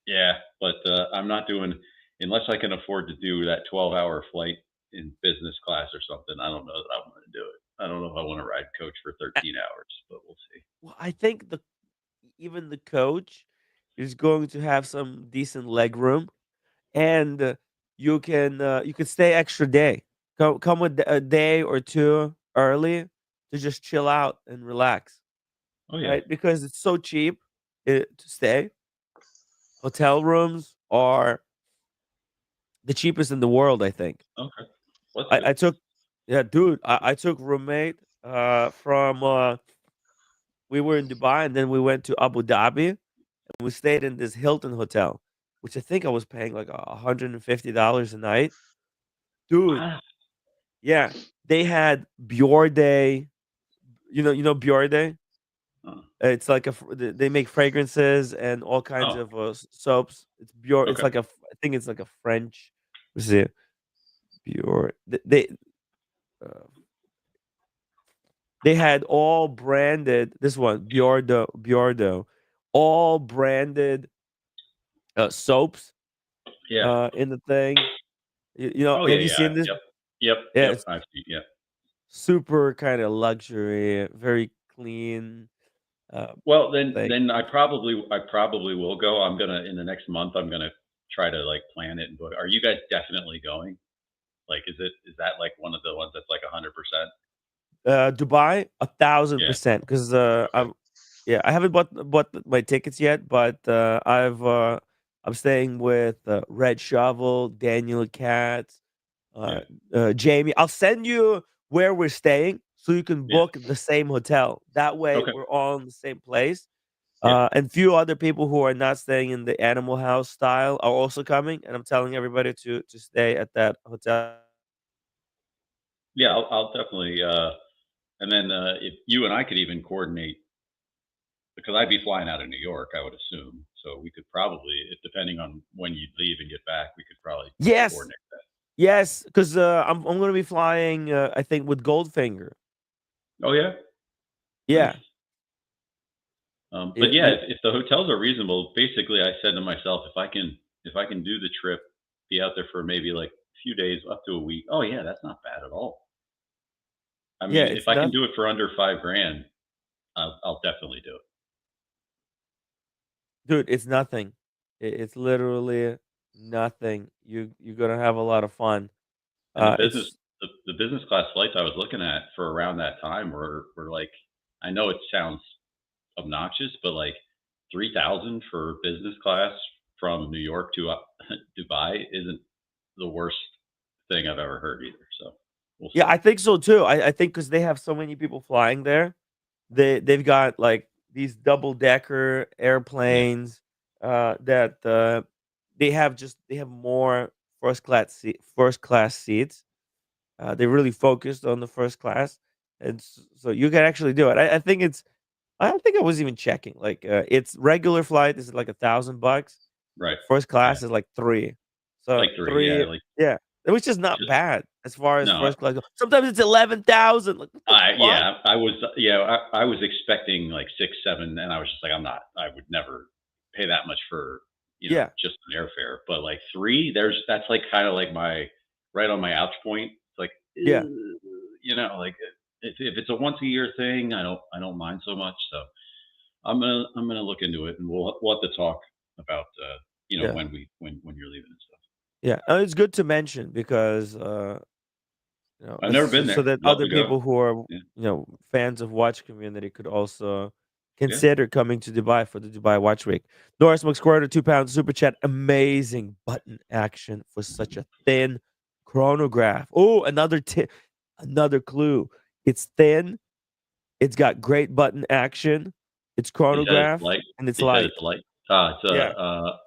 yeah, but I'm not doing unless I can afford to do that 12-hour flight in business class or something. I don't know that I want to do it. I don't know if I want to ride coach for Uh, 13 hours, but we'll see. Well, I think even the coach is going to have some decent leg room, and you can stay extra day. Come with a day or two early to just chill out and relax, Oh yeah, right? Because it's so cheap to stay. Hotel rooms are the cheapest in the world, I think. okay, well, that's good. I took yeah, dude, I took roommate from we were in Dubai and then we went to Abu Dhabi and we stayed in this Hilton hotel, which I think I was paying like $150 a night. Dude, Wow. yeah, they had Bjorde, you know Bjorde? Oh, It's like they make fragrances and all kinds oh, of soaps. It's Bjorde. It's okay. like I think it's like a French. Let's see, Bjorde. Uh, They had all branded this one, Bjordo, all branded soaps Yeah. in the thing. Oh yeah, Have you yeah. seen this? Yeah, Yep. it's I've seen. Yeah. super kind of luxury, very clean. Well, then thing. then I probably will go. I'm gonna in the next month. I'm gonna try to like plan it and book. Are you guys definitely going? Like, is that like one of the ones that's like 100%? Dubai, Yeah. 1,000%. Because Okay. I haven't bought my tickets yet, but I'm staying with Red Shovel, Daniel Katz, uh, Yeah. Jamie. I'll send you where we're staying so you can Yeah. book the same hotel. That way, Okay. we're all in the same place. Yeah. And few other people who are not staying in the Animal House style are also coming, and I'm telling everybody to stay at that hotel. Yeah. I'll definitely. And then if you and I could even coordinate, because I'd be flying out of New York, I would assume. So we could probably, if depending on when you'd leave and get back, we could probably Yes, coordinate that. yes, because I'm gonna be flying. I think with Goldfinger. Oh yeah, nice. Yeah, But yeah, yeah, yeah. if the hotels are reasonable, basically, I said to myself, if I can do the trip, be out there for maybe like a few days, up to a week. Oh yeah, that's not bad at all. I Yeah, mean, if it's I can not, do it for under 5 grand, I'll definitely do it. dude. It's nothing. It's literally nothing. You're gonna have a lot of fun. And It's the business class flights I was looking at for around that time were like, I know it sounds obnoxious, but like 3,000 for business class from New York to Dubai isn't the worst thing I've ever heard either. So we'll Yeah, see. I think so too. I think because they have so many people flying there, they've got like these double decker Yeah, airplanes that they have more first class seats. They really focused on the first class, and so you can actually do it. I think it's. I think I was even checking. Like, its regular flight is like $1,000. right. First Yeah, class is like 3. So like three. Yeah, 3, like yeah, which is not just bad as far as no. first class goes. Sometimes it's 11,000. Like, what the I fuck? yeah, I was yeah, I was expecting like 6, 7, and I was just like, I'm not. I would never pay that much for Yeah, just an airfare. But like three, that's like kind of like my right on my ouch point. It's like yeah, like if it's a once a year thing, I don't mind so much. So I'm gonna look into it, and we'll have to talk about yeah, when you're leaving and stuff. yeah. It's good to mention because I've never been so there. that Love other to go. people who are Yeah, fans of watch community could also yeah. consider coming to Dubai for the Dubai Watch Week. Doris McSquirter, £2 super chat. Amazing button action for such a thin chronograph. Oh, another clue. It's thin. It's got great button action. It's He said it's chronograph light. and it's He said light. it's light. It's Yeah.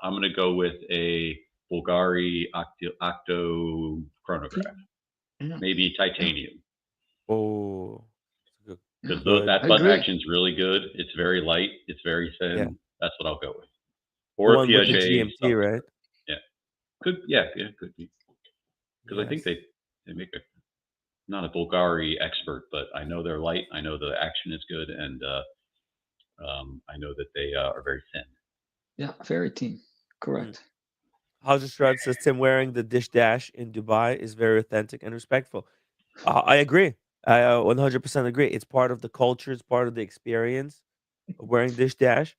I'm gonna go with a Bulgari octo chronograph, Yeah, maybe yeah, titanium, Oh, good. yeah. because Good. that I button agree. action's really good. It's very light. It's very Yeah. thin. That's what I'll go with. The Or a one with the Piaget GMT, stuff like right? that. Yeah, yeah, could be. Because I think Yes. they make a not a Bulgari expert, but I know they're light. I know the action is good, and I know that they are very thin. Yeah, very team. Mm. Correct. House of Strut says Tim wearing the dish dash in Dubai is very authentic and respectful. I agree. I 100% agree. It's part of the culture. It's part of the experience of wearing dish dash,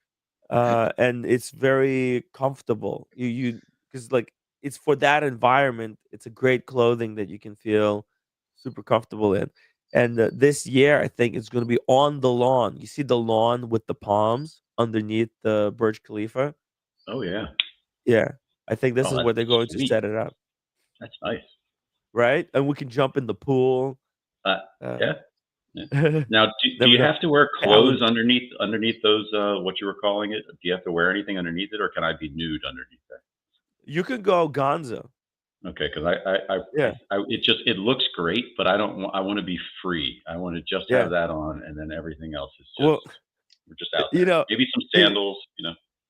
and it's very comfortable. You because like it's for that environment. It's a great clothing that you can feel super comfortable in. And this year, I think it's going to be on the lawn. You see the lawn with the palms underneath the Burj Khalifa. Oh yeah. Yeah, I think this Oh, is that's where they're going to sweet. set it up, That's nice. right? And we can jump in the pool. Uh, Uh, yeah. Yeah. Now, do never you know. have to wear I clothes would. underneath those what you were calling it? Do you have to wear anything underneath it, or can I be nude underneath that? You can go Gonzo. Okay, because Yeah, it just it looks great, but I don't want I want to be free. I want to just yeah. have that on, and then everything else is just Well, we're just out you there. know, Maybe some it, sandals.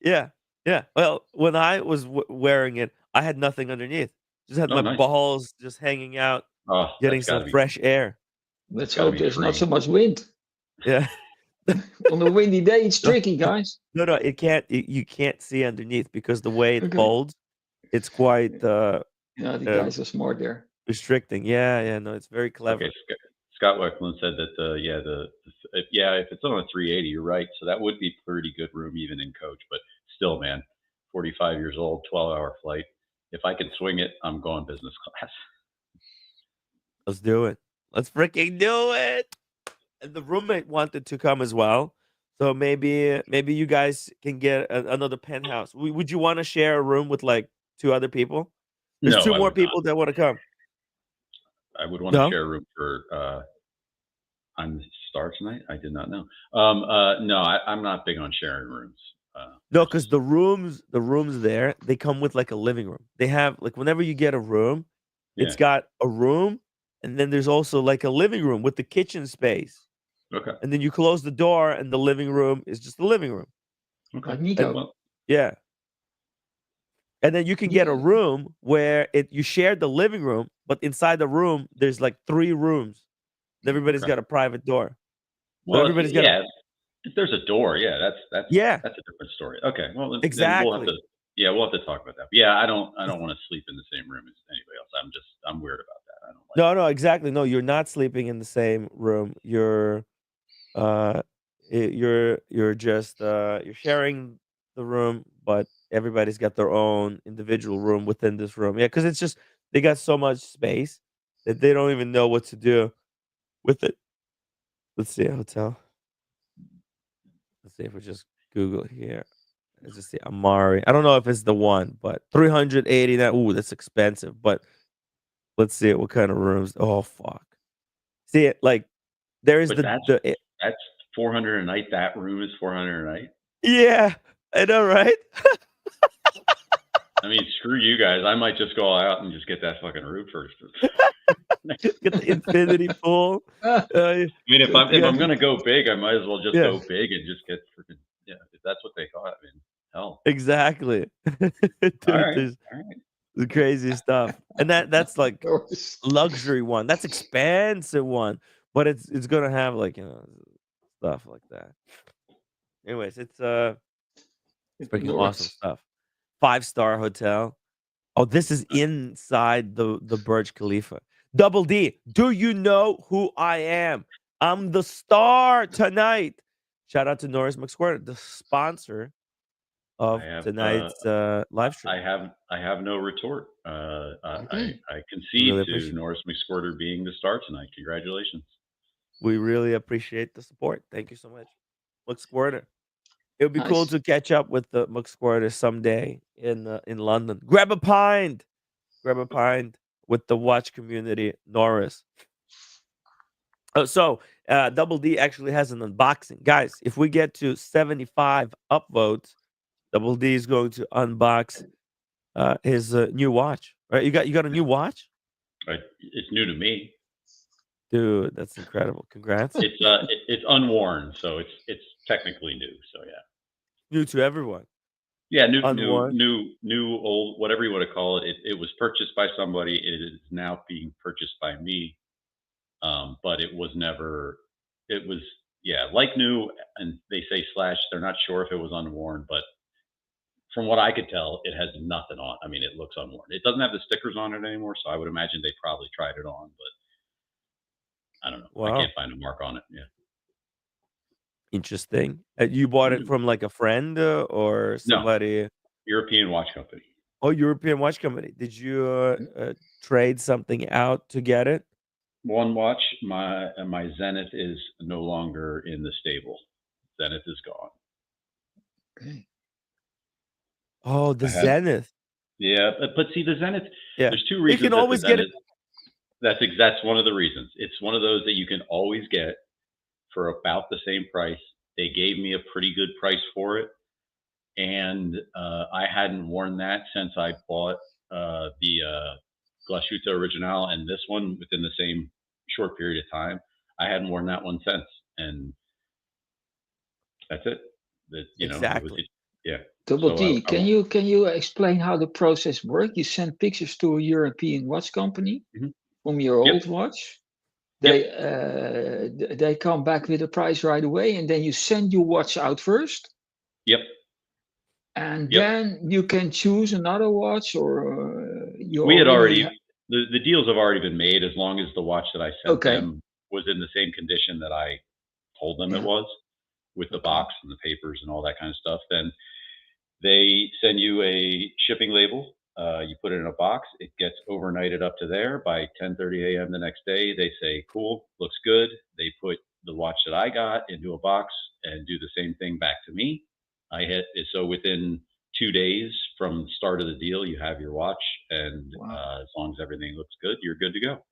yeah, yeah. Well, when I was wearing it, I had nothing underneath. Just had Oh, my nice. balls just hanging out, Oh, getting some fresh air. Let's that's got to hope be there's not so free. much wind. Yeah. On a windy day, it's No, tricky, guys. no, it can't. You can't see underneath because the way it Okay. folds, it's quite Yeah, the uh, guys are smart there. restricting. Yeah, yeah. No, it's very Okay, clever. Scott Weckland said that if it's on a 380, you're right. So that would be pretty good room even in coach, but still, man, 45 years old, 12-hour flight. If I can swing it, I'm going business class. Let's do it. Let's freaking do it. And the roommate wanted to come as well. So maybe you guys can get another penthouse. Would you want to share a room with like two other people? There's No, two I more would not. people that want to come. I would want to No? share a room for on Star tonight. I did not know. No, I'm not big on sharing rooms. No, because the rooms there, they come with like a living room. They have like whenever you get a room, Yeah. it's got a room, and then there's also like a living room with the kitchen space. Okay. And then you close the door, and the living room is just the living room. Okay. Like Nico. Well, Yeah. And then you can get a Yeah. room where you share the living room, but inside the room there's like 3 rooms. Everybody's Okay. got a private door. well, everybody's got a- yeah. If there's a door, yeah, Yeah, that's a different story. Okay. Well, then we'll have exactly. to. Yeah, we'll have to talk about that. But yeah, I don't want to sleep in the same room as anybody else. I'm weird about that. I don't like. No, exactly. No, you're not sleeping in the same room. You're you're just you're sharing the room, but everybody's got their own individual room within this room. Yeah, because it's just they got so much space that they don't even know what to do with it. Let's see a hotel. Let's see if we just Google it here. Let's just see Amari. I don't know if it's the one, but 389. Ooh, that's expensive. But let's see what kind of rooms. Oh fuck. See it like there is But the that's 400 a night. That room is 400 a night. yeah, I know, right? I mean, screw you guys. I might just go out and just get that fucking room first. Get the infinity pool. I mean, if I'm Yeah. gonna go big, I might as well just Yeah. go big and just get freaking if that's what they call it. I mean, hell. Exactly. Dude, All right. there's the crazy stuff. And that's like luxury one. That's expensive one. But it's gonna have like, stuff like that. Anyways, it's freaking awesome stuff. 5-star hotel. Oh, this is inside the Burj Khalifa. Double D, do you know who I am? I'm the star tonight. Shout out to Norris McSquare, the sponsor of tonight's live stream. I have no retort. Okay. I concede Really to appreciate it. Norris McSquirter being the star tonight. Congratulations. We really appreciate the support. Thank you so much, McSquirter. It would be cool Nice. to catch up with the McSquirter someday in London. Grab a pint with the watch community, Norris. So Double D actually has an unboxing, guys. If we get to 75 upvotes, Double D is going to unbox his new watch. Right? You got a new watch, It's new to me. dude. That's incredible. Congrats. It's unworn, so it's technically new. So yeah. New to everyone. Yeah, Unworn. new, old, whatever you want to call it. It was purchased by somebody. It is now being purchased by me. But it was never. It was like new, and they say slash. They're not sure if it was unworn, but from what I could tell, it has nothing on. I mean, it looks unworn. It doesn't have the stickers on it anymore, so I would imagine they probably tried it on, but I don't know. Wow. I can't find a mark on it. Yeah. Interesting. You bought it from like a friend or somebody? European watch company. Oh, European watch company. Did you trade something out to get it? One watch, my Zenith is no longer in the stable. Zenith is gone. Okay. Oh, the Zenith. Yeah, but see the Zenith. Yeah. There's two reasons. You can always get it. That's one of the reasons. It's one of those that you can always get for about the same price. They gave me a pretty good price for it, and I hadn't worn that since I bought the Glashütte Original and this one within the same short period of time. I hadn't worn that one since, and that's it. Exactly. Yeah. Double D, can you explain how the process works? You send pictures to a European watch company from your old watch. They come back with a price right away, and then you send your watch out first. Yep. And then you can choose another watch, or we had already the deals have already been made as long as the watch that I sent them was in the same condition that I told them it Yeah. was, with the Okay. box and the papers and all that kind of stuff, then they send you a shipping label. You put it in a box. It gets overnighted up to there by 10:30 a.m. the next day. They say, "Cool, looks good." They put the watch that I got into a box and do the same thing back to me. I hit so within 2 days from the start of the deal, you have your watch, and Wow. as long as everything looks good, you're good to go.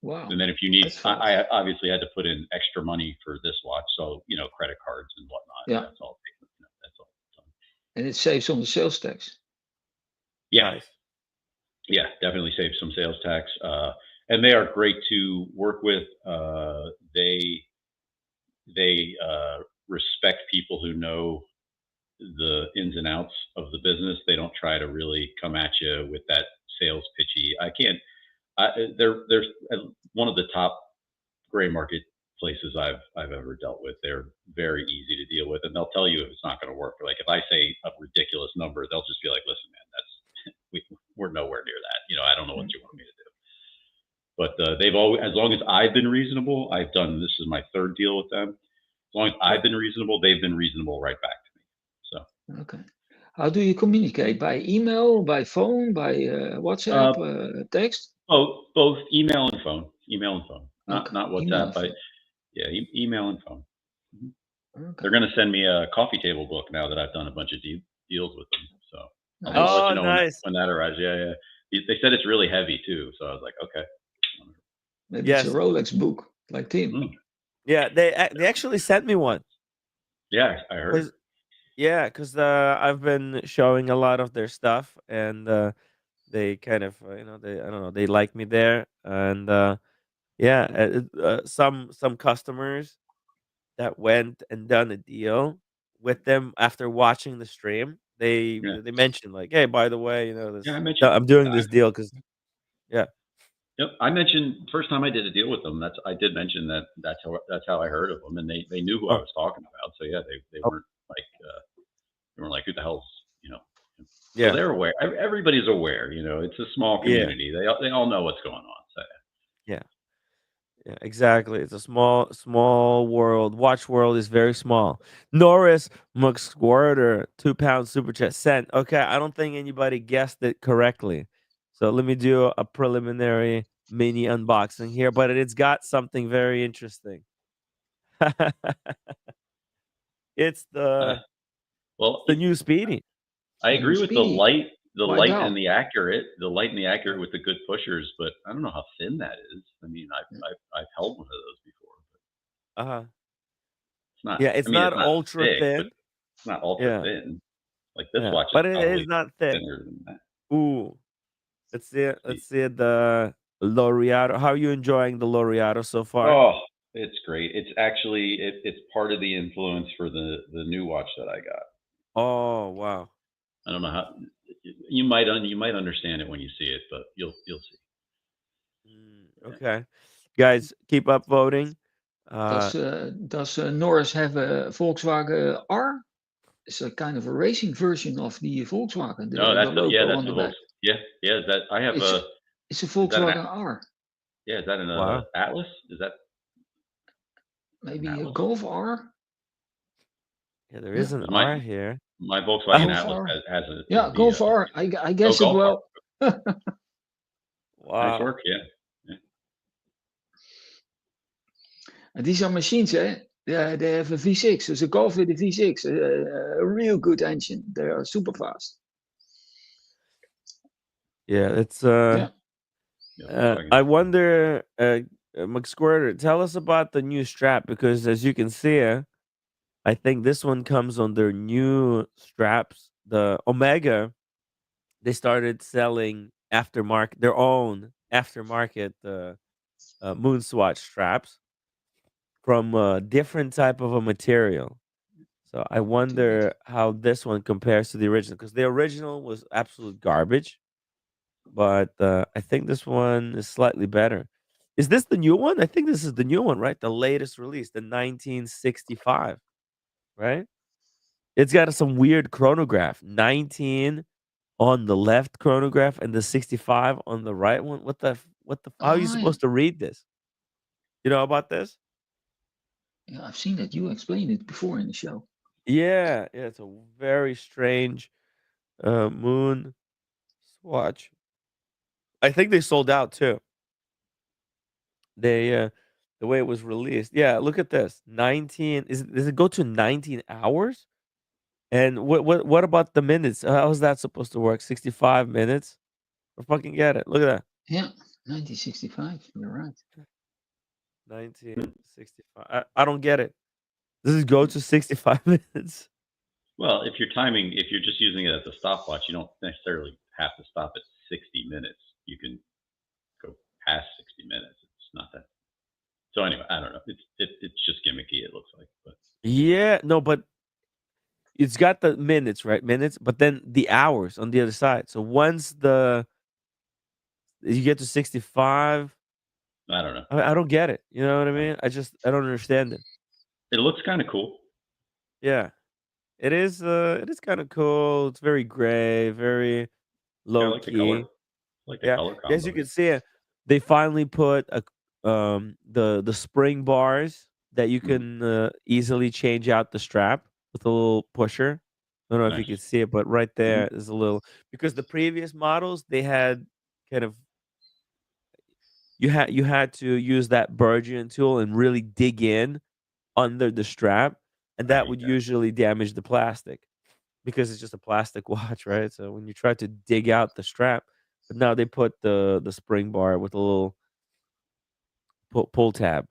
Wow. And then if you need, That's fast. I obviously had to put in extra money for this watch, so credit cards and whatnot. Yeah. That's all. That's all. So, And it saves on the sales tax. yeah, Nice. yeah, definitely save some sales tax. And they are great to work with. They respect people who know the ins and outs of the business. They don't try to really come at you with that sales pitchy. I can't. They're one of the top gray market places I've ever dealt with. They're very easy to deal with, and they'll tell you if it's not going to work. Like if I say a ridiculous number, they'll just be like, "Listen, man, we're nowhere near that. I don't know what you want me to do." But they've always, as long as I've been reasonable, I've done. This is my third deal with them. As long as Yeah. I've been reasonable, they've been reasonable right back to me. So Okay. How do you communicate? By email, by phone, by WhatsApp, text? both email and phone, not Okay. Email WhatsApp, and but phone. yeah, email and phone. Mhm. Okay. They're going to send me a coffee table book now that I've done a bunch of deals with them. So I'll let Nice. you Oh, know nice. when that arrives. Yeah, yeah. They said it's really heavy too, so I was like, okay. Maybe it's a Yes. Rolex book, like Tim. Mm, Yeah, they actually sent me one. yeah, I heard. 'Cause yeah, 'cause, I've been showing a lot of their stuff, and, they kind of, they I don't know, they like me there, and, yeah, some customers that went and done a deal with them after watching the stream, Yeah, they mentioned like, "Hey, by the way, yeah. I no, mentioned. I'm doing this deal because." Yeah. Yep, I mentioned first time I did a deal with them. I did mention that's how I heard of them, and they knew who I Oh, was talking about. So yeah, they oh, weren't like they weren't like who the hell's you know. So yeah, they're aware. Everybody's aware. It's a small yeah, community. They all know what's going on. So yeah. Yeah, exactly. It's a small world. Watch world is very small. Norris McSquirter, £2 super chat sent. Okay, I don't think anybody guessed it correctly. So let me do a preliminary mini unboxing here, but it's got something very interesting. it's uh, the well, new Speedy. I The new agree with the Speedy. light, White dial. the light and the accurate with the good pushers, but I don't know how thin that is. I mean, I've held one of those before, but Uh-huh. it's not. Yeah, I it's mean, not it's not ultra thick, but thin. it's not ultra Yeah, thin. Like this yeah, watch is but it is probably not thick. thinner than that. Ooh. Let's see it. See. Let's see it. The Laureato. How are you enjoying the Laureato so far? Oh, it's great. It's actually it's part of the influence for the new watch that I got. Oh wow. I don't know how you might understand it when you see it, but you'll see. Okay, guys, keep up voting. Uh, Does Norris have a Volkswagen R? It's a kind of a racing version of the Volkswagen, No, the logo that's on a the Volks. back. Yeah, yeah. Is that I have It's a it's a is that Volkswagen R. is that an wow. Atlas? Is that an Maybe a Atlas? Golf R? Yeah, there is Yeah, an 'Cause R here. my Volkswagen Oh Golf Atlas R. has a is Yeah, the Golf R. I oh guess it golf cart. well. Nice wow. work. Yeah. Yeah. And these are machines, eh? They have a V6. It's a Golf with a V6, a real good engine. They are super fast. Yeah, it's Yeah. Yeah, Volkswagen. I wonder, McSquirter, tell us about the new strap because as you can see, I think this one comes on their new straps. The Omega, they started selling their own aftermarket Moonswatch straps from a different type of a material. So I Indeed. wonder how this one compares to the original because the original was absolute garbage, but I think this one is slightly better. Is this the new one? I think this is the new one, right? The latest release, the 1965, right? It's got some weird chronograph. 19 on the left chronograph and the 65 on the right one. What the how are you Ah, yeah. supposed to read this? You know about this? Yeah, I've seen it. You explained it before in the show. Yeah, yeah. It's a very strange moon watch. I think they sold out too. They the way it was released. Yeah, look at this. 19 does it go to 19 hours? And what about the minutes? How's that supposed to work? 65 minutes? I fucking get it. Look at that. Yeah, 1965. You're right. 1965. I don't get it. Does it go to 65 minutes? Well, if you're timing, if you're just using it as a stopwatch, you don't necessarily have to stop at 60 minutes. You can go past 60 minutes. It's not that. So anyway, I don't know. It's just gimmicky. It looks like, but Yeah, no, but it's got the minutes, right? Minutes, but then the hours on the other side. So once you get to 65, I don't know. I don't get it. You know what I mean? I don't understand it. It looks kind of cool. Yeah. It is kind of cool. It's very gray, very Yeah, I low like the color. key. I like the Yeah. color As combo. you can see, they finally put the spring bars that you can easily change out the strap with a little pusher. I don't know if you Nice. can see it, but right Mhm. there is a little, because the previous models they had kind of, you had to use that burgeon tool and really dig in under the strap, and I that hate would that. usually damage the plastic because it's just a plastic watch, right? So when you try to dig out the strap, but now they put the spring bar with a little pull tab,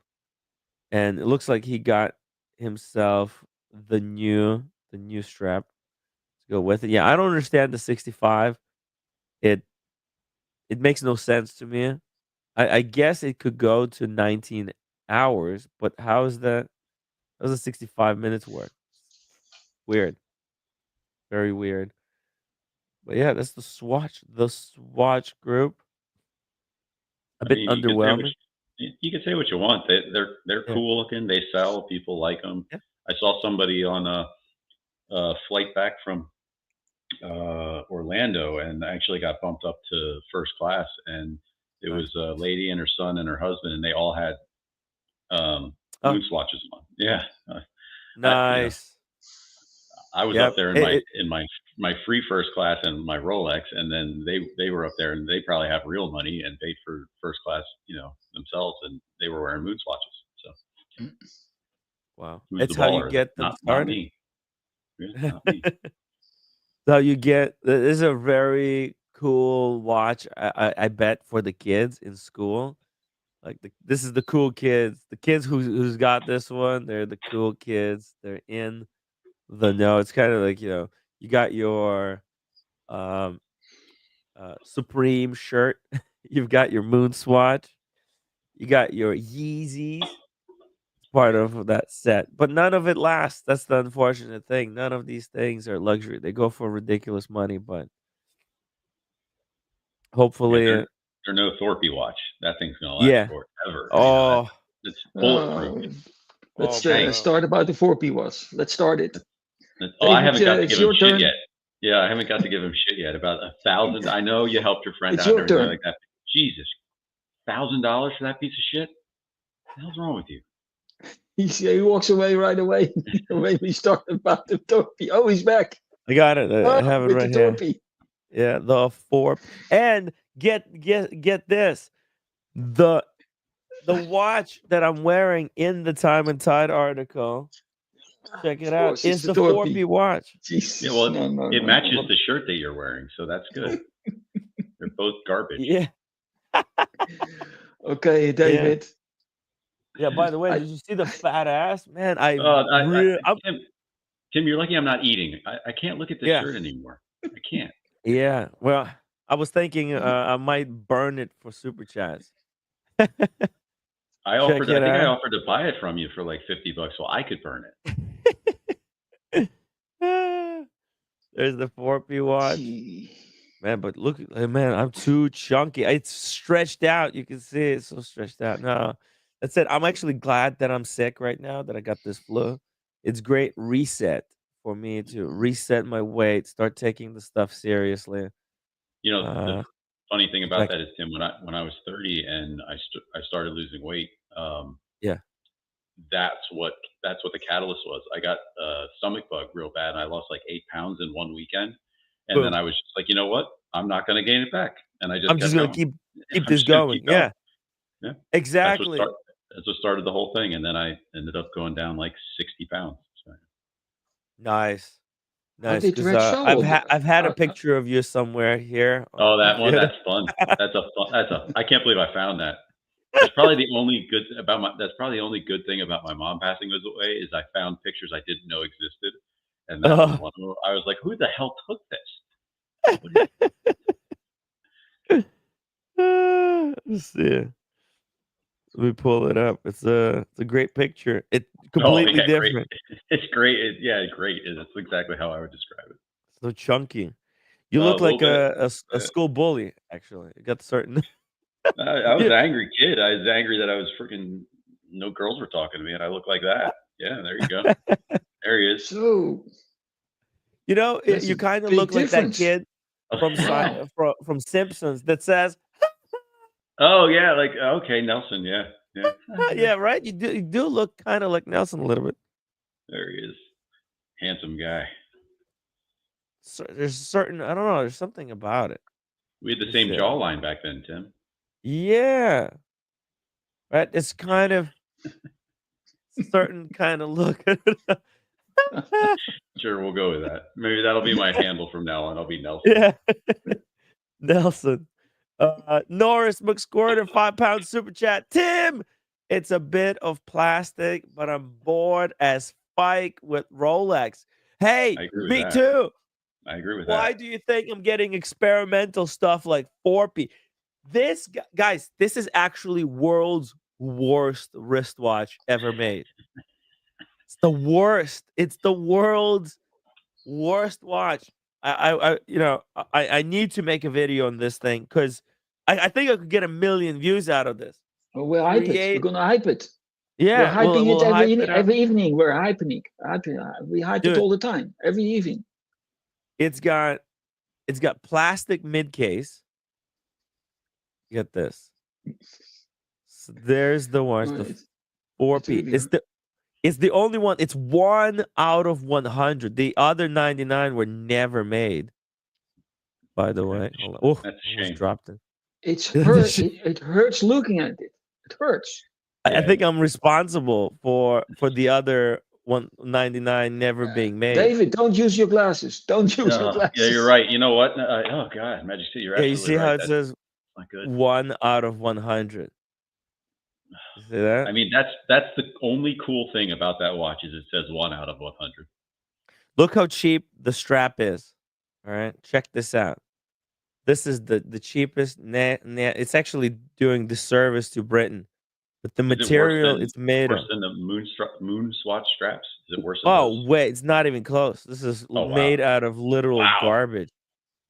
and it looks like he got himself the new strap to go with it. Yeah, I don't understand the 65. It it makes no sense to me. I guess it could go to 19 hours, but how does the 65 minutes work? Weird. Very weird. But yeah, that's the Swatch group. A I bit mean, underwhelming. you can say what you want. They're Yeah. cool looking. They sell. People like them. Yeah. I saw somebody on a flight back from Orlando and actually got bumped up to first class, and it Nice. was a lady and her son and her husband, and they all had Oh, moon swatches on. Yeah, I nice. I was up Yep. there in It, my it, free first class and my Rolex, and then they were up there and they probably have real money and paid for first class, themselves, and they were wearing moon swatches. So Mm. wow. who's the It's how you baller? get them Not started. me. Yeah, not me. So you get this is a very cool watch. I bet for the kids in school. Like this is the cool kids. The kids who's got this one, they're the cool kids. They're in the know. It's kind of like, you got your um Supreme shirt. You've got your Moon Swatch. You got your Yeezys. It's part of that set, but none of it lasts. That's the unfortunate thing. None of these things are luxury. They go for ridiculous money, but Yeah, hopefully, they're no Thorpe watch. That thing's gonna last yeah. forever. Oh, It's bulletproof. Uh, oh, let's Tank. bro. start about the 4P was. Let's start it. Oh, I David, haven't got to it's give him your shit turn. yet. Yeah, I haven't got to give him shit yet. About 1,000. I know you helped your friend It's out and your everything turn. like that. Jesus, $1,000 for that piece of shit? What the hell's wrong with you? He walks away right away when we start about the Torpy. Oh, he's back. I got it. Oh, I have it with the right here. Torpy. Yeah, the four. And get this. The watch that I'm wearing in the Time and Tide article, check it Of out, course, it's is the the Torpy. 4P watch. Yeah, Jesus. well, No. it matches the shirt that you're wearing, so that's good. They're both garbage. Yeah. Okay, Yeah. David. Yeah, by the way, I, did you see the fat ass? Man, Tim, you're lucky I'm not eating. I can't look at this yeah. shirt anymore. I can't. Yeah. Well, I was thinking I might burn it for super chats. I Check it think I out. offered to buy it from you for like $50 so I could burn it. There's the 4P watch. gee. Man, but look, man, I'm too chunky. It's stretched out. You can see it's so stretched out. No, that's it. I'm actually glad that I'm sick right now, that I got this flu. It's great reset for me to reset my weight, start taking the stuff seriously. The funny thing about Like, that is, Tim, when I was 30 and I started losing weight, Yeah. that's what the catalyst was. I got a stomach bug real bad, and I lost like 8 pounds in one weekend. And then Boom. I was just like, you know what? I'm not going to gain it back, and I just I'm just kept gonna going. keep I'm this just going to going. keep going. Yeah, Yeah, that's what exactly. started. That's what started the whole thing, and then I ended up going down like 60 pounds. So, Nice, How nice. did Because Red Shovel? I've had a How, picture of you somewhere here on the oh, that one, computer. that's fun. I can't believe I found that. That's probably the only good about my. That's probably the only good thing about my mom passing away is I found pictures I didn't know existed, and that was Oh. one of them. I was like, who the hell took this? What is, Let's see. Let me pull it up. It's a great picture. It's oh completely yeah, great. different. It's great. Yeah, great. That's exactly how I would describe it. So chunky. You A look little like bit. a school bully. Actually, you got certain. I was Yeah. an angry kid. I was angry that I was freaking no girls were talking to me, and I look like that. Yeah, there you go. There he is. so You know, that's you a kind of big look like that difference. kid from Wow. from Simpsons that says, Oh yeah, like okay, Nelson. Yeah, yeah, yeah. "Yeah, right." You do look kind of like Nelson a little bit. There he is. Handsome guy. So there's a certain I don't know. There's something about it. We had the It's same jawline back then, Tim. yeah, right. It's kind of certain kind of look. Sure, we'll go with that. Maybe that'll be my handle from now on. I'll be Nelson. Yeah, Nelson. Norris McSquirter, 5 pound super chat. Tim, it's a bit of plastic, but I'm bored as Spike with Rolex. Hey, I agree with me that. too. I agree with Why that. do you think I'm getting experimental stuff like 4P? Guys, this is actually world's worst wristwatch ever made. It's the worst. It's the world's worst watch. I need to make a video on this thing because I think I could get 1 million views out of this. Well, we'll hype it. We're Create, gonna hype it. We're yeah, hyping it we'll hype it up, every evening. We're hyping it. We hype it dude. all the time, every evening. It's got plastic mid case. Get this. So there's the one. It's Oh, the it's 4P. really, It's the only one. It's 1 out of 100. The other 99 were never made. By the way, hold on. Oh, That's a almost shame. dropped it. it's The hurt. It hurts looking at it. It hurts. I Yeah. think I'm responsible for the other 199 never being made. David, don't use your glasses. Don't use your glasses. Yeah, you're right. You know what? Oh God, Majesty, you're Yeah, you absolutely see right. how it That's says not good. 1 out of 100. You see that? I mean, that's the only cool thing about that watch is it says 1 out of 100. Look how cheap the strap is. All right, check this out. This is the cheapest. It's actually doing disservice to Britain, but the Is it worse material than it's made of. the moon swatch straps? Is it worse than Oh those? wait, it's not even close. This is Oh wow, made out of literal wow. garbage.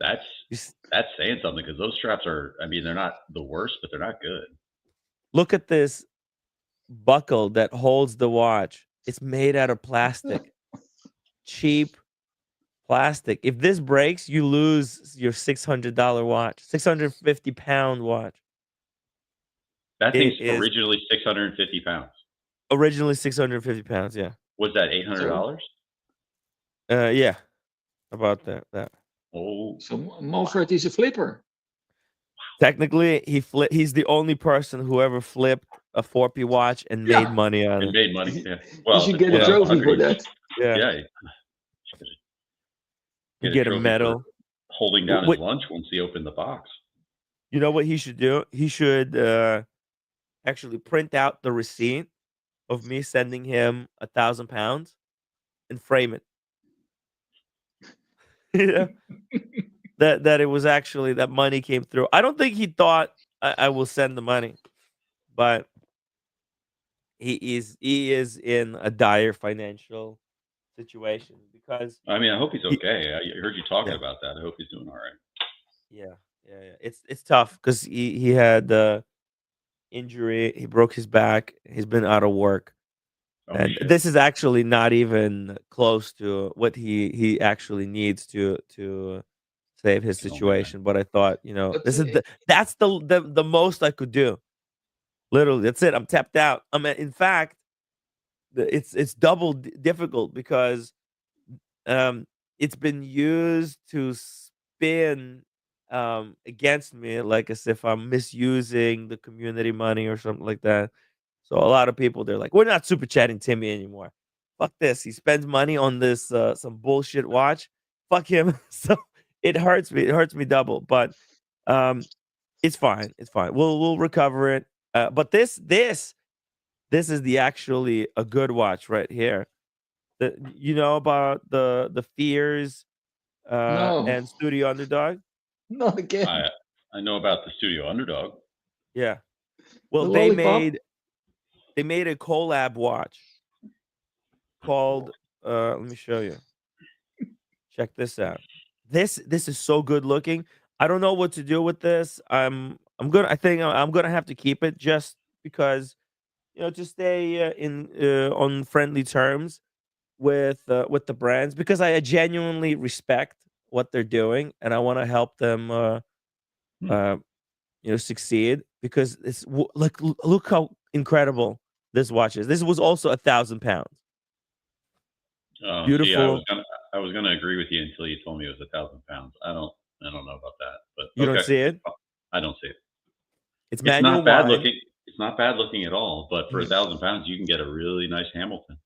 That's You s- saying something because those straps are. I mean, they're not the worst, but they're not good. Look at this buckle that holds the watch. It's made out of plastic. Cheap plastic. If this breaks, you lose your $600 watch, 650-pound watch. That It thing's is originally 650 pounds. originally 650 pounds. Yeah. Was that $800? Yeah. About that. Oh, So Moffat is a flipper. Technically, he's the only person who ever flipped a 4P watch and made money on and it. made money. Yeah. You Well, should it's get a 1 out of trophy for 100. that. Yeah. Yeah. You get a trophy medal. for holding down What- his lunch once he opened the box. You know what he should do? He should actually print out the receipt of me sending him 1,000 pounds and frame it. Yeah. That it was actually that money came through. I don't think he thought I will send the money, but he is in a dire financial situation because I mean, I hope he's he- okay. I heard you talking Yeah. about that. I hope he's doing all right. yeah. It's tough because he had injury. He broke his back. He's been out of work. Oh, And shit. this is actually not even close to what he actually needs to save his Oh, man. situation. But I thought, But this is that's the most I could do. Literally, that's it. I'm tapped out. In fact, it's double difficult because um, it's been used to spin against me, like as if I'm misusing the community money or something like that. So a lot of people they're like, "We're not super chatting Timmy anymore. Fuck this. He spends money on this some bullshit watch. Fuck him." So it hurts me. It hurts me double. But um, it's fine. It's fine. We'll recover it. But this is the actually a good watch right here. You know about the fears No, and Studio Underdog? not I again. I know about the Studio Underdog. Yeah. Well, The lollipop. they made a collab watch called let me show you. Check this out. This is so good looking. I don't know what to do with this. I think I'm gonna have to keep it just because to stay in on friendly terms with the brands because I genuinely respect what they're doing and I want to help them Hmm. uh succeed because like look how incredible this watch is. This was also 1,000 pounds. See, Beautiful. I was gonna agree with you until you told me it was 1,000 pounds. I don't know about that, but You don't okay. see it. I don't see it. It's It's manual not bad wind. looking. It's not bad looking at all. But for a Mhm. 1,000 pounds, you can get a really nice Hamilton.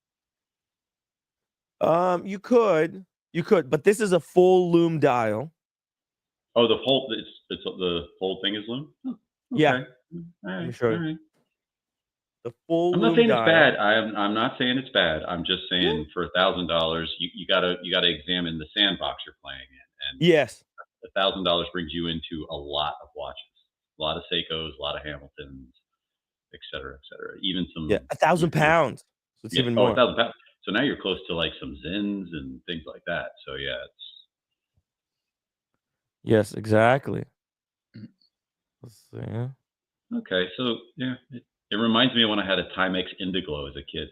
You could, but this is a full loom dial. Oh, it's the whole thing is loom. Oh, Yeah, okay. All let me right. show All you right. the full I'm not loom saying it's dial. bad. I'm not saying it's bad. I'm just Yeah. saying for $1,000, you gotta examine the sandbox you're playing in, and Yes. $1,000 brings you into a lot of watches, a lot of Seikos, a lot of Hamiltons, et cetera, et cetera. Even Yeah, some, a thousand you pounds. So it's yeah, even oh, a more. thousand pounds. So now you're close to like some Zins and things like that. So yeah, Yes, exactly. Let's see. Yeah. it's okay. So yeah, it reminds me of when I had a Timex Indiglo as a kid.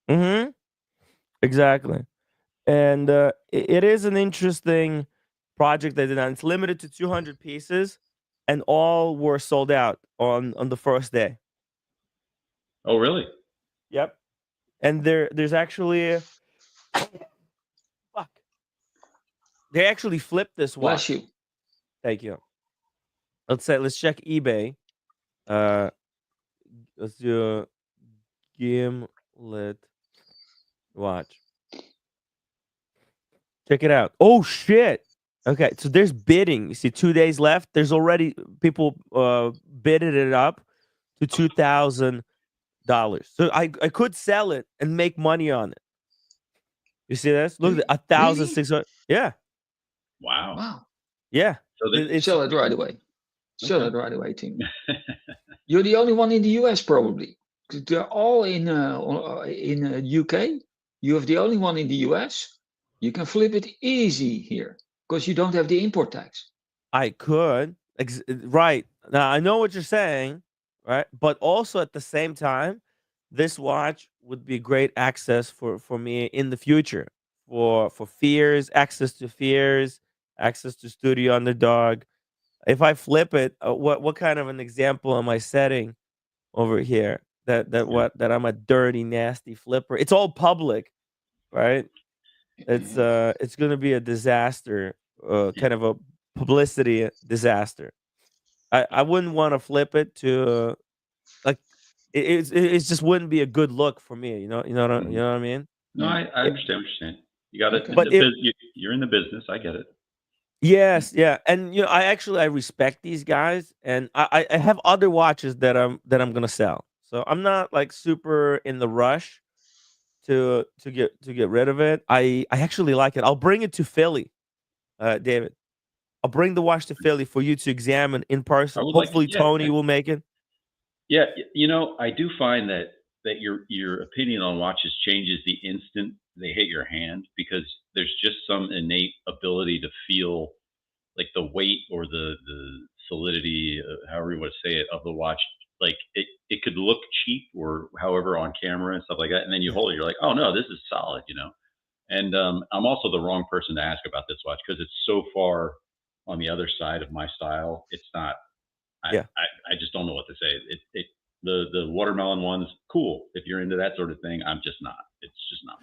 Mm-hmm. Exactly. And it is an interesting project they did. And it's limited to 200 pieces, and all were sold out on the first day. Oh, really? Yep. And there's actually fuck. They actually flipped this Bless watch. you. Thank you. Let's check eBay. Let's do a gimlet watch. Check it out. Oh shit. Okay, so there's bidding. You see 2 days left. There's already people bidded it up to $2,000. So I could sell it and make money on it. You see this? Look at a thousand Really? six hundred. Yeah, Wow. Wow. yeah. So that It's Sell it right away. Sell okay. it right away, Tim. You're the only one in the US, probably. 'Cause they're all in UK. You're the only one in the US. You can flip it easy here because you don't have the import tax. I could right now. I know what you're saying, right? But also at the same time, this watch would be great access for me in the future for fears, access to Studio Underdog. If I flip it, what kind of an example am I setting over here? Yeah. That I'm a dirty, nasty flipper. It's all public, right? Yeah. It's gonna be a disaster, kind of a publicity disaster. I wouldn't want to flip it to like it just wouldn't be a good look for me. You Mhm. know what I mean? No, Yeah. I It, understand what you're saying. You got it in Okay. the but it you're in the business. I get it. yes, yeah, and I respect these guys, and I have other watches that I'm gonna sell. So I'm not like super in the rush to get rid of it. I actually like it. I'll bring it to Philly, David. I'll bring the watch to Philly for you to examine in I person. would like to, Hopefully, yeah, Tony will make it. yeah. I do find that your opinion on watches changes the instant they hit your hand because there's just some innate ability to feel like the weight or the solidity, however you want to say it, of the watch. Like it could look cheap or however on camera and stuff like that, and then you Yeah, hold it, you're like, oh no, this is solid. And I'm also the wrong person to ask about this watch because it's so far on the other side of my style. It's not. I, yeah. I, I just don't know what to say. The watermelon ones, cool. If you're into that sort of thing, I'm just not. It's just not.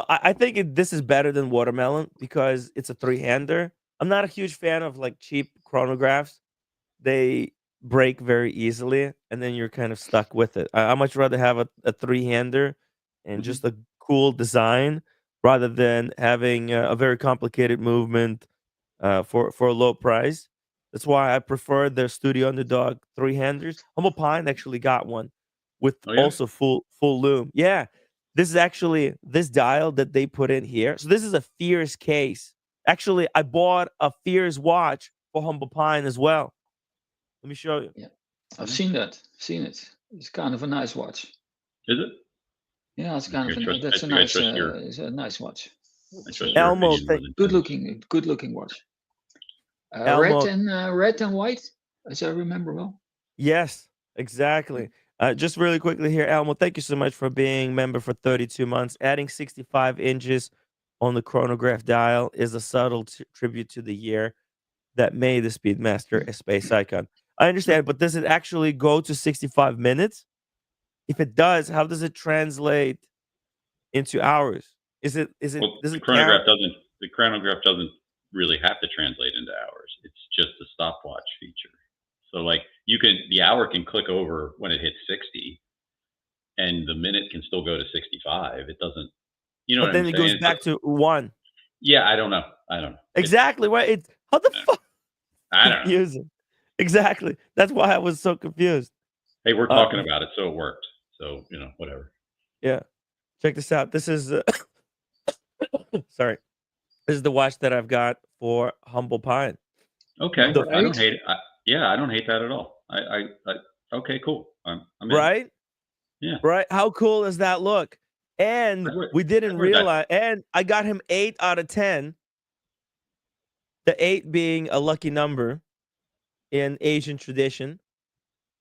I think this is better than watermelon because it's a three-hander. I'm not a huge fan of like cheap chronographs. They break very easily, and then you're kind of stuck with it. I much rather have a three-hander and Hmm. just a cool design rather than having a very complicated movement for a low price. That's why I prefer their Studio Underdog three-handers. Humble Pine actually got one with Oh yeah. also full loom. Yeah, this is actually this dial that they put in here. So this is a Fears case. Actually, I bought a Fears watch for Humble Pine as well. Let me show you. Yeah, I've Mhm. seen that. Seen it. It's kind of a nice watch. Is it? Yeah, it's I kind of think I trust. I that's a think I nice trust your. it's a nice watch. I It's trust a your Elmo, opinion more than Tim's. good looking watch. Elmo, Red and white, as I remember well. yes, exactly. Just really quickly here, Elmo, thank you so much for being member for 32 months. Adding 65 inches on the chronograph dial is a subtle tribute to the year that made the Speedmaster a space icon. I understand, but does it actually go to 65 minutes? If it does, how does it translate into hours? Is it Well, does it count? the chronograph doesn't really have to translate into hours. It's just a stopwatch feature. So like the hour can click over when it hits 60, and the minute can still go to 65. It doesn't. You know But what I'm then it goes saying? But back to 1. yeah, I don't know. I don't know. Exactly, right? It's how the fuck I don't know. confusing. Exactly. That's why I was so confused. Hey, we're Uh talking about it, so it worked. So whatever. yeah. Check this out. This is sorry. This is the watch that I've got for Humble Pine. Okay, The Number I don't 8. hate it. Yeah, I don't hate that at all. Okay, cool. I'm in. right? Yeah, Right? How cool does that look? And I'd wear, we didn't I'd wear that. realize and I got him 8 out of 10. The 8 being a lucky number in Asian tradition.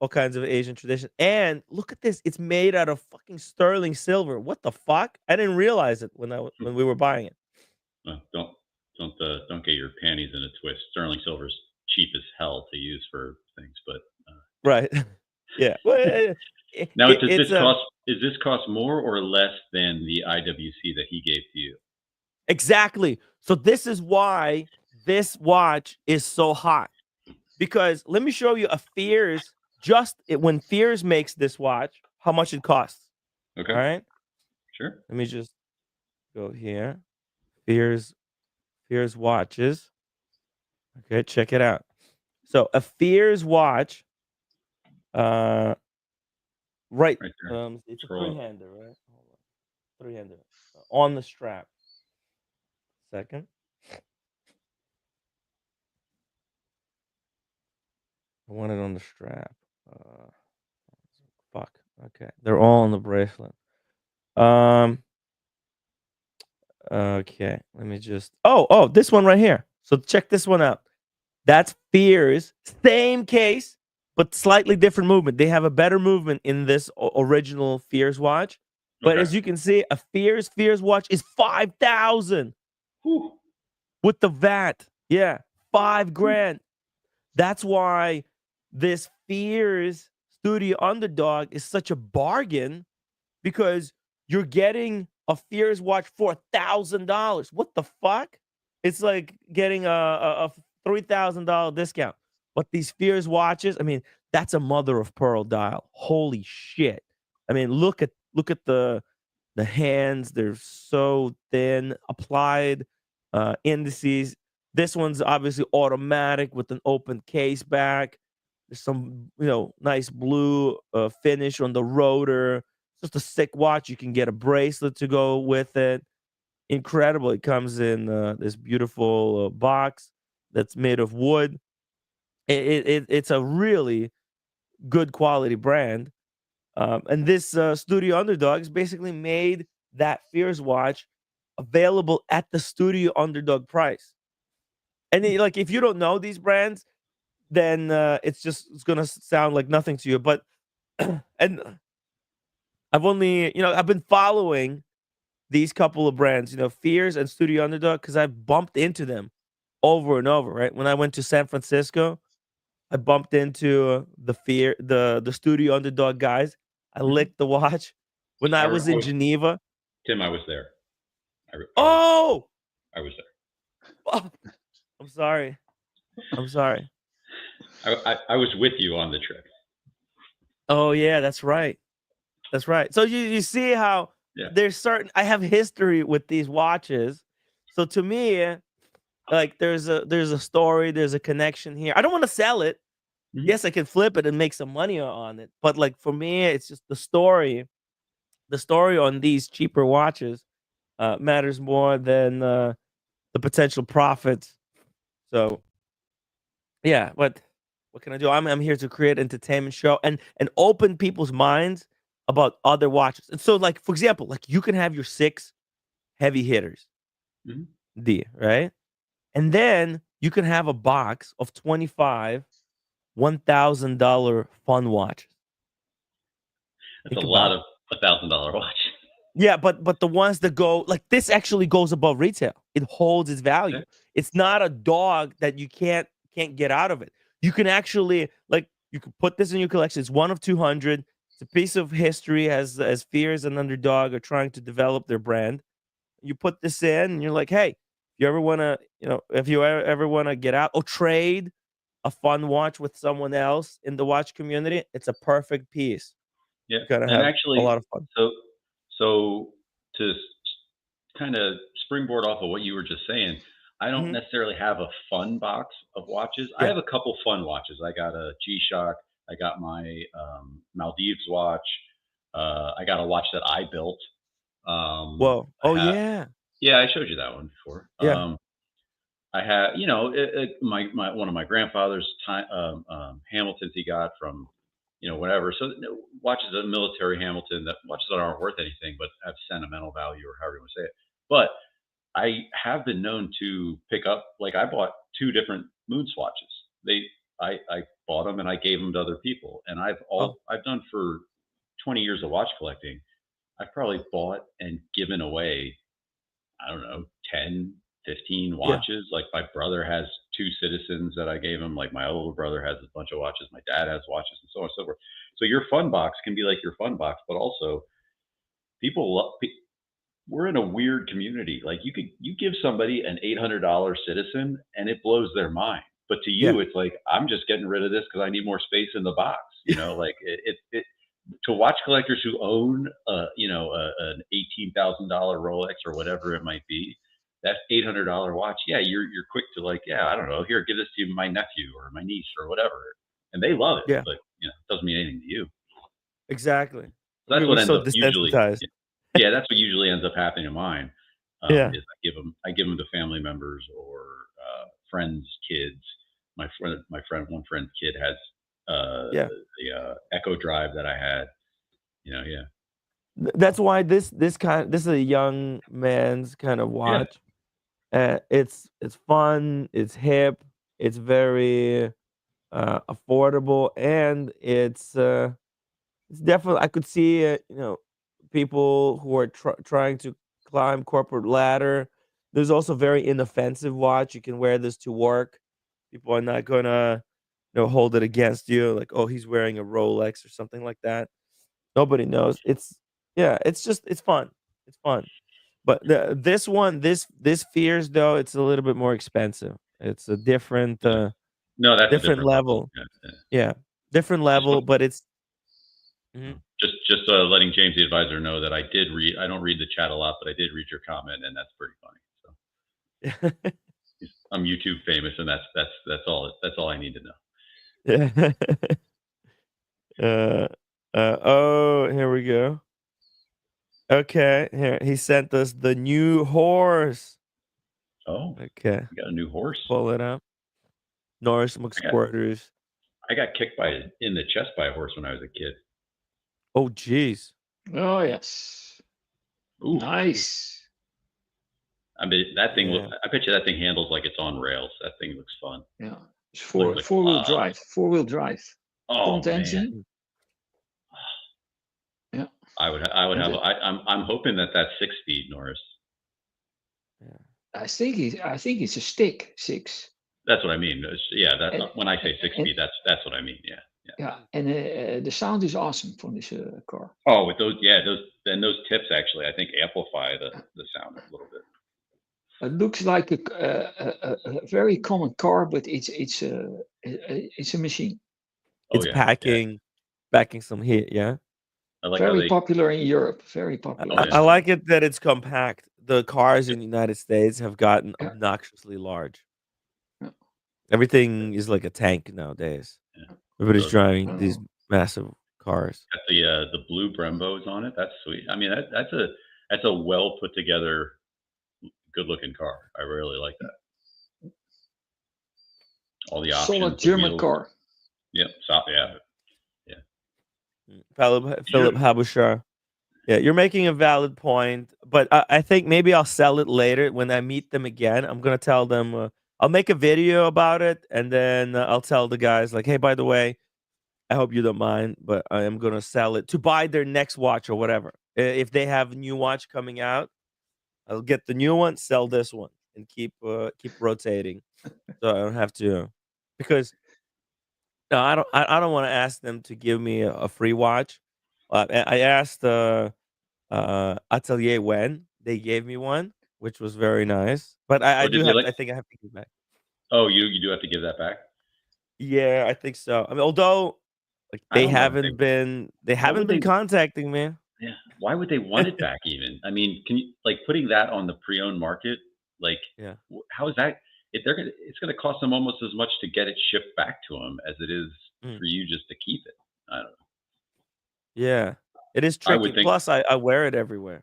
All kinds of Asian tradition. And look at this. It's made out of fucking sterling silver. What the fuck? I didn't realize it when we were buying it. Don't get your panties in a twist. Sterling silver's cheap as hell to use for things, but Right. Yeah. Well, now it's a does this cost more or less than the IWC that he gave to you? exactly. So this is why this watch is so hot. Because let me show you a Fears when Fears makes this watch, how much it costs. All Okay, right? sure. Let me just go here. Fears watches. Okay, check it out. So a Fears watch, uh, right? Right there. It's a Scroll up. three-hander, right? Hold on. Three-hander on the strap. Second, I want it on the strap. Uh, fuck. Okay, they're all on the bracelet. Um. Okay, let me just. Oh, this one right here. So check this one out. That's Fears, same case, but slightly different movement. They have a better movement in this original Fears watch. But Okay. as you can see, a Fears watch is 5,000 Whew. with the VAT. Yeah, 5 grand. That's why this Fears Studio Underdog is such a bargain because you're getting a Fears watch for $1,000. What the fuck? It's like getting a $3,000 discount. But these Fears watches, I mean, that's a mother of pearl dial. Holy shit! I mean, look at the hands. They're so thin. Applied indices. This one's obviously automatic with an open case back. There's some nice blue finish on the rotor. Just a sick watch. You can get a bracelet to go with it. Incredible. It comes in this beautiful box that's made of wood. It's a really good quality brand. And this Studio Underdog is basically made that Fears watch available at the Studio Underdog price. And like if you don't know these brands, then it's gonna sound like nothing to you. But and I've been following these couple of brands, Fears and Studio Underdog, because I've bumped into them over and over, right? When I went to San Francisco, I bumped into the studio underdog guys. I Mhm. licked the watch when I I, was I in was Geneva. Tim. I was there. I was Oh, I was there. oh, I'm sorry. I'm sorry. I was with you on the trip. Oh yeah, that's right. That's right. So you see how Yeah. there's certain I have history with these watches. So to me, like there's a story, there's a connection here. I don't want to sell it. Mhm. Yes, I can flip it and make some money on it. But like for me, it's just the story. The story on these cheaper watches matters more than the potential profits. So yeah, but what can I do? I'm here to create entertainment show and open people's minds about other watches. And so, like for example, like you can have your 6 heavy hitters, Mhm. right? And then you can have a box of 25 $1,000 fun watches. That's a Think lot about of it. $1,000 watch. Yeah, but the ones that go like this actually goes above retail. It holds its value. Okay. It's not a dog that you can't get out of it. You can actually like you can put this in your collection. It's one of 200. It's a piece of history as Fears and Underdog are trying to develop their brand. You put this in and you're like, "Hey, if you ever want to, if you ever want to get out or trade a fun watch with someone else in the watch community, it's a perfect piece. Yeah. You're going to And have a actually, lot of fun." so so to kind of springboard off of what you were just saying, I don't Mhm. necessarily have a fun box of watches. I Yeah. have a couple fun watches. I got a G-Shock. I got my Maldives watch. I got a watch that I built. Whoa. I Oh have, yeah. yeah, I showed you that one before. Yeah. I have, my one of my grandfather's time Hamiltons he got from, whatever. So watches a military Hamilton, that watches that aren't worth anything but have sentimental value or however you want to say it. But I have been known to pick up, like I bought two different moon swatches. I bought them and I gave them to other people, and Oh, I've done for 20 years of watch collecting. I've probably bought and given away, I don't know, 10, 15 yeah. watches. Like my brother has two Citizens that I gave him. Like my older brother has a bunch of watches. My dad has watches, and so on and so forth. So your fun box can be like your fun box, but also people love. We're in a weird community. Like you give somebody an $800 Citizen and it blows their mind. But to Yeah. you, it's like I'm just getting rid of this because I need more space in the box. Like it to watch collectors who own an $18,000 Rolex or whatever it might be, that $800 watch, yeah, you're quick to like, yeah, I don't know, here, give this to my nephew or my niece or whatever, and they love it, Yeah. but it doesn't mean anything to you. Exactly. So that's We're what ends so up usually, desensitized. yeah, that's what usually ends up happening to mine. Yeah. Is I give them to family members or friends' kids. One friend's kid has Yeah. the Echo Drive that I had. Yeah. That's why this is a young man's kind of Yeah, watch. It's fun, it's hip, it's very affordable, and it's definitely I could see people who are trying to climb corporate ladder. There's also very inoffensive watch. You can wear this to work. People are not gonna hold it against you like, oh, he's wearing a Rolex or something like that. Nobody knows. Yeah, it's just it's fun. It's fun. But this one, this Fears though, it's a little bit more expensive. It's a different yeah. No, that's a different different level. level. Yeah, yeah. Yeah. Different Just level, but it's mhm. letting James the advisor know that I did read. I don't read the chat a lot, but I did read your comment, and that's pretty funny. So I'm YouTube famous, and that's all. That's all I need to know. Yeah. uh, oh, here we go. Okay, here he sent us the new horse. Oh, Okay, you got a new horse. pull it up. Norris I got McSquirters. I got kicked in the chest by a horse when I was a kid. Oh, jeez. Oh yes, Ooh, nice. I mean that thing. Yeah. I bet you that thing handles like it's on rails. That thing looks fun. Yeah, it's Looks four like four wheel drive. Four wheel drive. oh Front man. engine. Yeah, I would and have. I'm hoping that that's 6 speed, Norris. Yeah. I think it's a stick 6. That's what I mean. Yeah, that And when I say and, 6 speed, that's what I mean. Yeah, yeah. yeah, Mm. and the sound is awesome from this car. Oh, with those, yeah, those tips actually, I think amplify the sound a little bit. It looks like a very common car, but it's a machine. Oh It's yeah, yeah. packing some heat. Yeah. I like how Very they. popular in Europe. Very popular Oh I in yeah, Europe. like it that it's compact. The cars yeah, in the United States have gotten Yeah, obnoxiously large. yeah. Everything is like a tank nowadays. yeah. Everybody's So driving these Oh, massive cars. got the blue Brembos on it. That's sweet. I mean, that's a well put together, good looking car. I really like that. All the solid options, the German wheels. car. Yep. Stop. Yeah. Yeah. Philip You're Habusha. Yeah, you're making a valid point, but I think maybe I'll sell it later when I meet them again. I'm gonna tell them I'll make a video about it, and then I'll tell the guys like, hey, by the way, I hope you don't mind, but I am gonna sell it to buy their next watch or whatever. If they have a new watch coming out, I'll get the new one, sell this one, and keep rotating, so I don't have to because no, I don't want to ask them to give me a free watch. I asked Atelier when they gave me one, which was very nice. But I Oh, do did they have like? to, I think I have to give back. Oh, you do have to give that back. Yeah, I think so. I mean, although like I don't know if they. they Why haven't would been they? contacting me. Yeah. Why would they want it back even? I mean, can you like putting that on the pre-owned market? Like, Yeah. how is that? If they're gonna, it's gonna cost them almost as much to get it shipped back to them as it is Mm, for you just to keep it. I don't know. yeah. It is I tricky. would think Plus I wear it everywhere.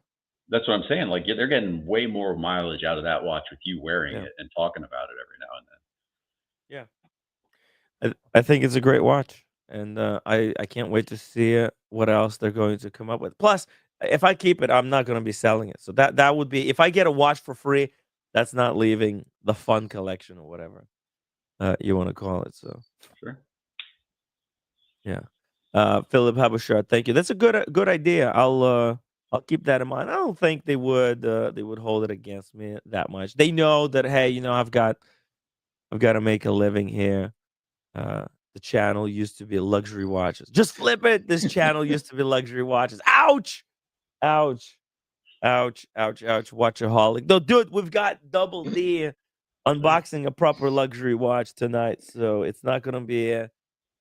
that's what I'm saying. Like, yeah, they're getting way more mileage out of that watch with you wearing Yeah. it and talking about it every now and Yeah. I think it's a great watch. And I can't wait to see what else they're going to come up with. Plus, if I keep it, I'm not going to be selling it. So that would be if I get a watch for free, that's not leaving the fun collection or whatever you want to call it. So then. Sure. yeah, Philip Habashar, thank you. That's a good idea. I'll keep that in mind. I don't think they would hold it against me that much. They know that hey, I've got to make a living here. Uh, the channel used to be luxury watches. Just flip it. This channel used to be luxury watches. Ouch! Ouch! Ouch! Ouch! Ouch! Watchaholic. No, dude, we've got Double D unboxing a proper luxury watch tonight, so it's not gonna be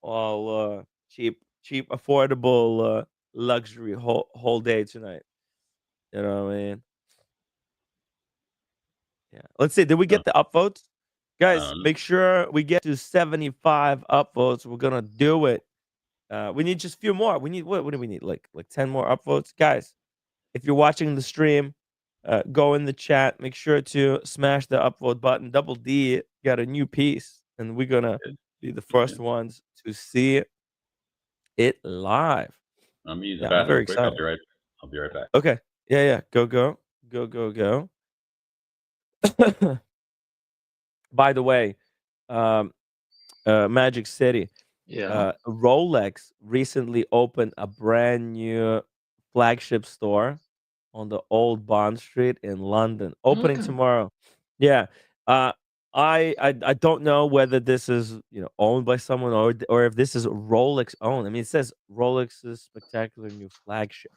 all cheap, affordable luxury whole day tonight. You know what I mean? Yeah. Let's see. Did we So, get the upvotes? Guys, um, make sure we get to 75 upvotes. We're gonna do it. We need just a few more. We need what do we need? Like 10 more upvotes. Guys, if you're watching the stream, go in the chat. Make sure to smash the upvote button. Double D got a new piece, and we're gonna good, be the first good. ones to see it live. I'm gonna use the Yeah, I'm very bathroom quick. I'll excited. be right. I'll be right back. Okay. Yeah, yeah. Go. By the way, um, Magic City, Yeah. Rolex recently opened a brand new flagship store on the Old Bond Street in London, opening Okay. tomorrow. Yeah, uh, I don't know whether this is owned by someone or if this is Rolex owned. I mean, it says Rolex's spectacular new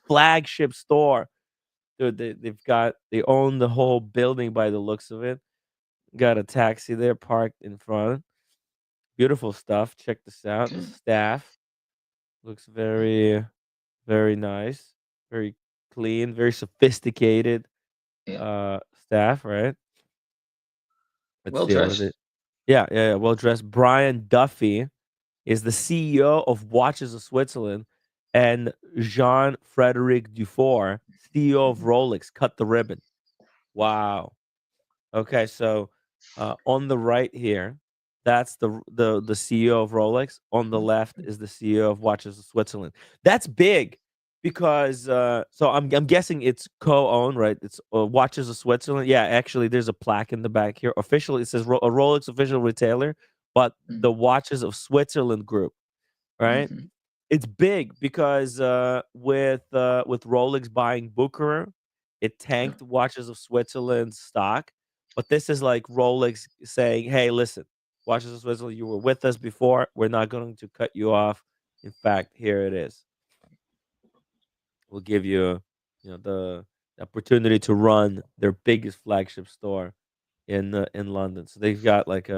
flagship store. Dude, they own the whole building by the looks of it. Got a taxi there parked in front. Beautiful stuff. Check this out. The Okay. staff looks very nice, very clean, very sophisticated Yeah. staff, right? Let's Well see what it. dressed. Yeah. Well dressed. Brian Duffy is the CEO of Watches of Switzerland, and Jean Frederic Dufour, CEO of Mhm. Rolex, cut the ribbon. Wow. Okay, so on the right here, that's the CEO of Rolex. On the left is the CEO of Watches of Switzerland. That's big because so I'm guessing it's co-owned, right? It's Watches of Switzerland. Yeah, actually, there's a plaque in the back here. Officially, it says a Rolex official retailer, but Mm. the Watches of Switzerland group, right? Mhm. It's big because with Rolex buying Bucherer, it Yeah. tanked Watches of Switzerland's stock. But this is like Rolex saying, "Hey, listen, Watches of Switzerland, you were with us before. We're not going to cut you off. In fact, here it is. We'll give you, the opportunity to run their biggest flagship store in London. So they've got like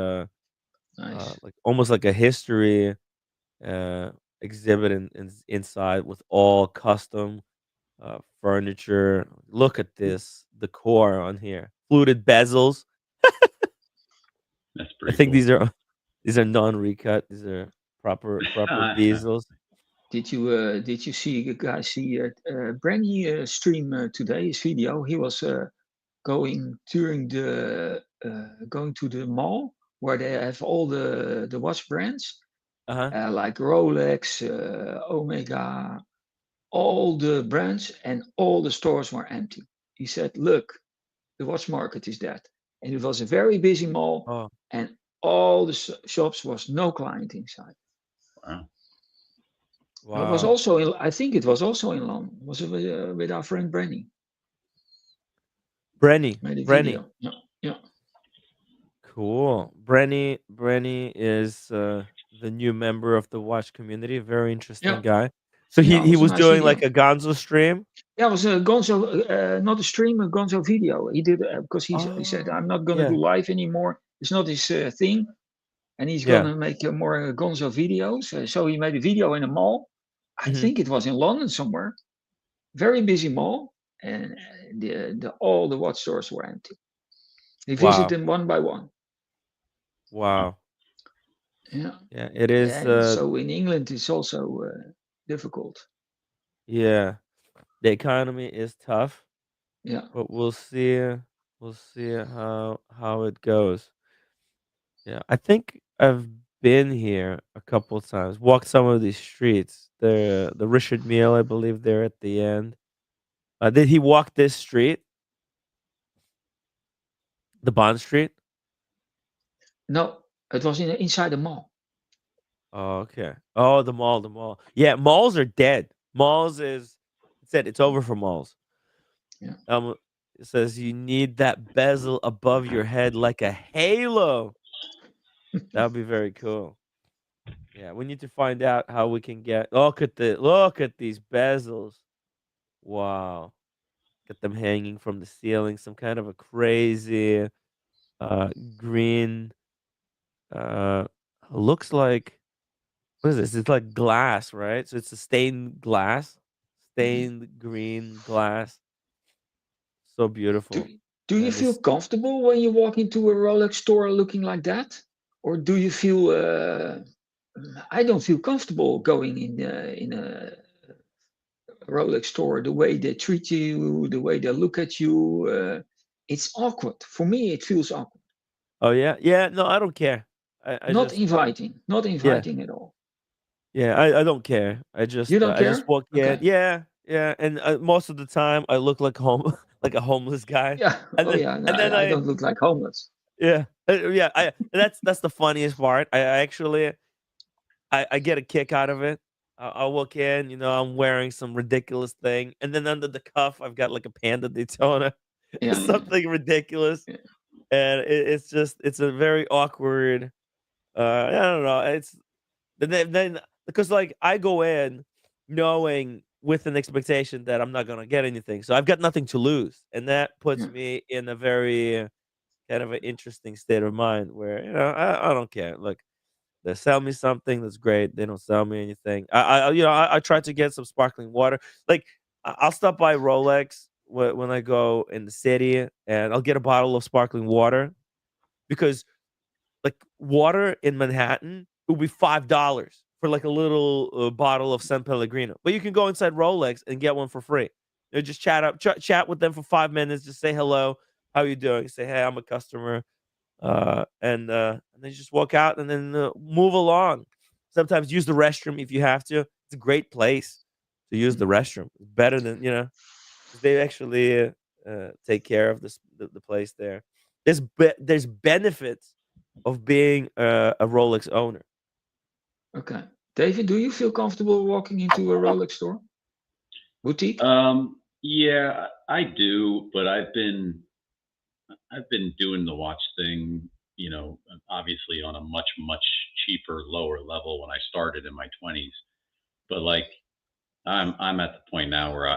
Nice. like almost like a history uh exhibit inside with all custom furniture. Look at this decor on here. Fluted bezels. That's I pretty think cool. these are non-recut. These are proper bezels. Did you see the guy see Brandy stream today? His video. He was going to the mall where they have all the watch brands Uh-huh. like Rolex, Omega, all the brands, and all the stores were empty. He said, "Look, the watch market is dead," and it was a very busy mall, Oh, and all the shops was no client inside. Wow. It was wow. also I think it was also in London. It was with our friend Brenny Brenny. made a Brenny. video. Yeah, yeah, Cool. Brenny is the new member of the watch community. Very interesting yeah, guy. So he yeah. It he was a was nice doing like video. a Gonzo stream. Yeah, it was a Gonzo, not a stream, a Gonzo video. He did because he said, "I'm Oh, not gonna do yeah, live anymore. It's not his thing, and he's yeah. gonna make more Gonzo videos." So he made a video in a mall. I Hmm. think it was in London somewhere. Very busy mall, and all the watch stores were empty. He visited Wow, them one by one. Wow. wow. Yeah, Yeah, it is. and so in England it's also difficult. Yeah, the economy is tough, Yeah. but we'll see. We'll see how it goes. Yeah, I think I've been here a couple of times. Walked some of these streets. The Richard Mille, I believe, they're at the end. Did he walk this street, the Bond Street? No, it was inside the mall. Oh, okay. Oh, the mall. Yeah, malls are dead. Malls is it said it's over for malls. Yeah. Um, it says you need that bezel above your head like a halo. That would be very cool. Yeah, we need to find out how we can get. Look at these bezels. Wow, get them hanging from the ceiling. Some kind of a crazy uh green. Uh, looks like what is this? It's like glass, right? So it's a stained glass, Mhm. stained green glass. So Do beautiful. Do you And feel it's comfortable when you walk into a Rolex store looking like that, or do you feel? I don't feel comfortable going in a Rolex store. The way they treat you, the way they look at you, it's awkward. For me, it feels awkward. oh yeah, yeah. No, I don't care. I Not just inviting. Not yeah, inviting at all. yeah. I don't care. You don't I just care? walk in. Okay. Yeah, yeah. And most of the time, I look like like a homeless guy. Yeah. And Oh then yeah. No, and then I I don't look like homeless. yeah yeah. That's the funniest part. I actually I get a kick out of it. I'll walk in, I'm wearing some ridiculous thing, and then under the cuff, I've got like a Panda Daytona, Yeah. Yeah. something ridiculous, Yeah. and it's a very awkward. I don't know. It's then because like I go in knowing with an expectation that I'm not gonna get anything, so I've got nothing to lose, and that puts Yeah. me in a very kind of an interesting state of mind where I don't care. Look, they sell me something, that's great. They don't sell me anything. I try to get some sparkling water. Like I'll stop by Rolex when I go in the city, and I'll get a bottle of sparkling water because like water in Manhattan it would be $5 for like a little bottle of San Pellegrino, but you can go inside Rolex and get one for free. Just chat with them for 5 minutes. Just say hello, how you doing? Say hey, I'm a customer and then just walk out and then move along. Sometimes use the restroom if you have to. It's a great place to use the Mhm. restroom. It's better than 'cause they actually take care of the place there. There's benefits of being a Rolex owner. Okay. David, do you feel comfortable walking into a Rolex store? Boutique? Yeah, I do, but I've been doing the watch thing. you know, obviously on a much, much cheaper, lower level when I started in my 20s. But like, I'm at the point now where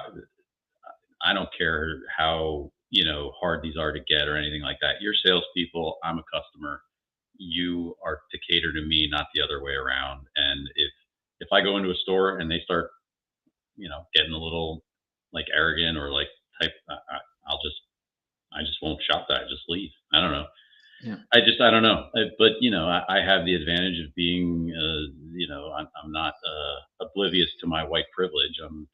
I don't care how, you know, hard these are to get or anything like that. You're salespeople. I'm a customer. You are to cater to me, not the other way around. And if I go into a store and they start, you know, getting a little like arrogant or like type, I'll just I just won't shop that. I just leave. I don't know. Yeah. I don't know. But you know, I have the advantage of being, you know, I'm not oblivious to my white privilege. I'm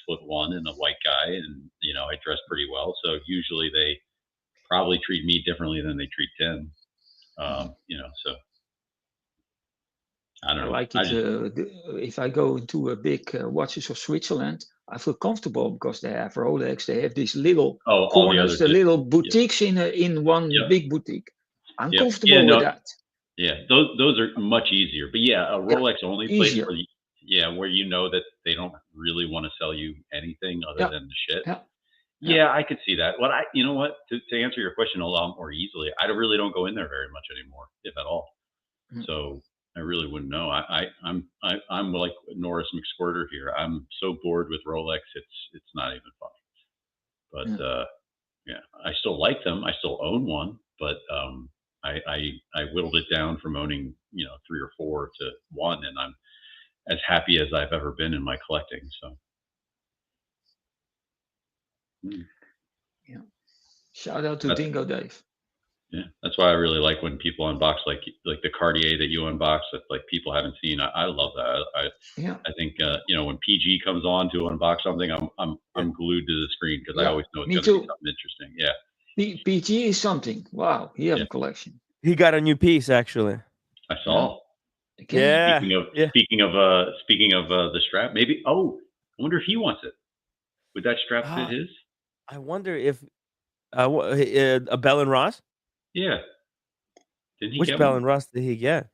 6'1" and a white guy, and you know, I dress pretty well. So usually they probably treat me differently than they treat Tim. You know, so I don't I know. like I it. just If I go into a big watches of Switzerland, I feel comfortable because they have Rolex. They have these little all the corners, others. the little Yeah, boutiques in one yeah, big boutique. I'm yeah, yeah. comfortable with No, that. yeah, those are much easier. But yeah, a Yeah, Rolex only place easier. where where you know that they don't really want to sell you anything other Yeah, than the shit. yeah, yeah. Yeah, I could see that. What you know what, to answer your question a lot more easily, I really don't go in there very much anymore, if at all. Mm. So I really wouldn't know. I'm like Norris McSquirter here. I'm so bored with Rolex, it's not even funny. But Yeah. yeah, I still like them. I still own one, but I whittled it down from owning, you know, 3 or 4 to 1, and I'm as happy as I've ever been in my collecting. So mm, Yeah. Shout out to that's Dingo Dave. yeah, that's why I really like when people unbox like the Cartier that you unbox that like people haven't seen. I love that. Yeah, I think you know, when PG comes on to unbox something, Yeah. I'm glued to the screen because I yeah. always know it's Me going to be too. something interesting. Yeah, PG is something. Wow, he have yeah. a collection. He got a new piece actually. I Yeah. saw. Okay. Yeah, yeah. Speaking of the strap, maybe. Oh, I wonder if he wants it. Would that strap fit Ah, his? I wonder if a Bell and Ross. Yeah. Didn't he Which get Bell one? and Ross did he get?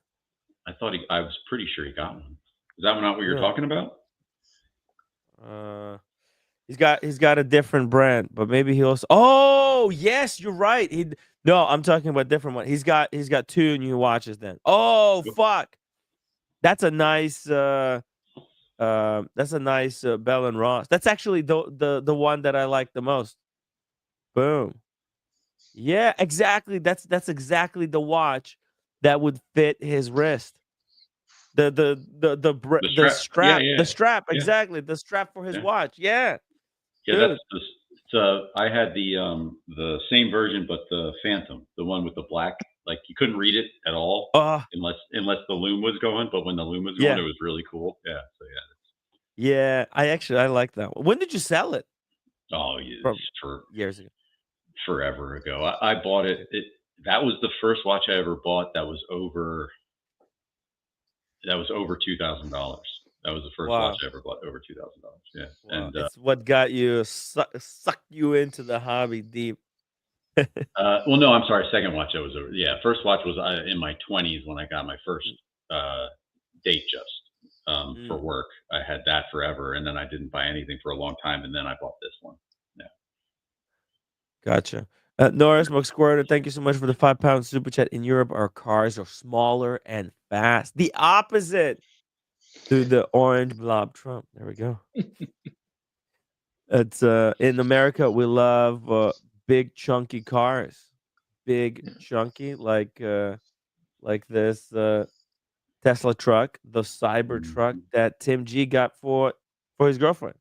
I was pretty sure he got one. Is that not what you're Really? talking about? Uh, he's got a different brand, but maybe he also. Oh yes, you're right. No, I'm talking about a different one. He's got 2 new watches then. Oh fuck, that's a nice Bell and Ross. That's actually the one that I like the most. Boom. Yeah, exactly. That's exactly the watch that would fit his wrist. The The strap. Yeah, strap, yeah, yeah, exactly, the strap for his yeah. watch. Yeah, Yeah, dude. I had the same version, but the Phantom, the one with the black. Like you couldn't read it at all unless the loom was going. But when the loom was going, Yeah, it was really cool. Yeah. So yeah. yeah. I like that one. When did you sell it? Oh, yeah, From for years ago. forever ago. I bought it. That was the first watch I ever bought. That was over $2,000. That was the first watch Wow, I ever bought over $2,000. Yeah, wow. and It's what got you sucked you into the hobby deep. well, no, I'm sorry. Second watch I was over. Yeah, first watch was in my 20s when I got my first uh, date just for Mm, work. I had that forever, and then I didn't buy anything for a long time, and then I bought this one. Yeah. gotcha. Norris McSquirter, thank you so much for the £5 super chat. In Europe, our cars are smaller and fast. The opposite to the orange blob Trump. There we go. It's in America we love big chunky cars. Big Yeah. chunky like this Tesla truck, the Cyber truck Mhm. that Tim G got for his girlfriend.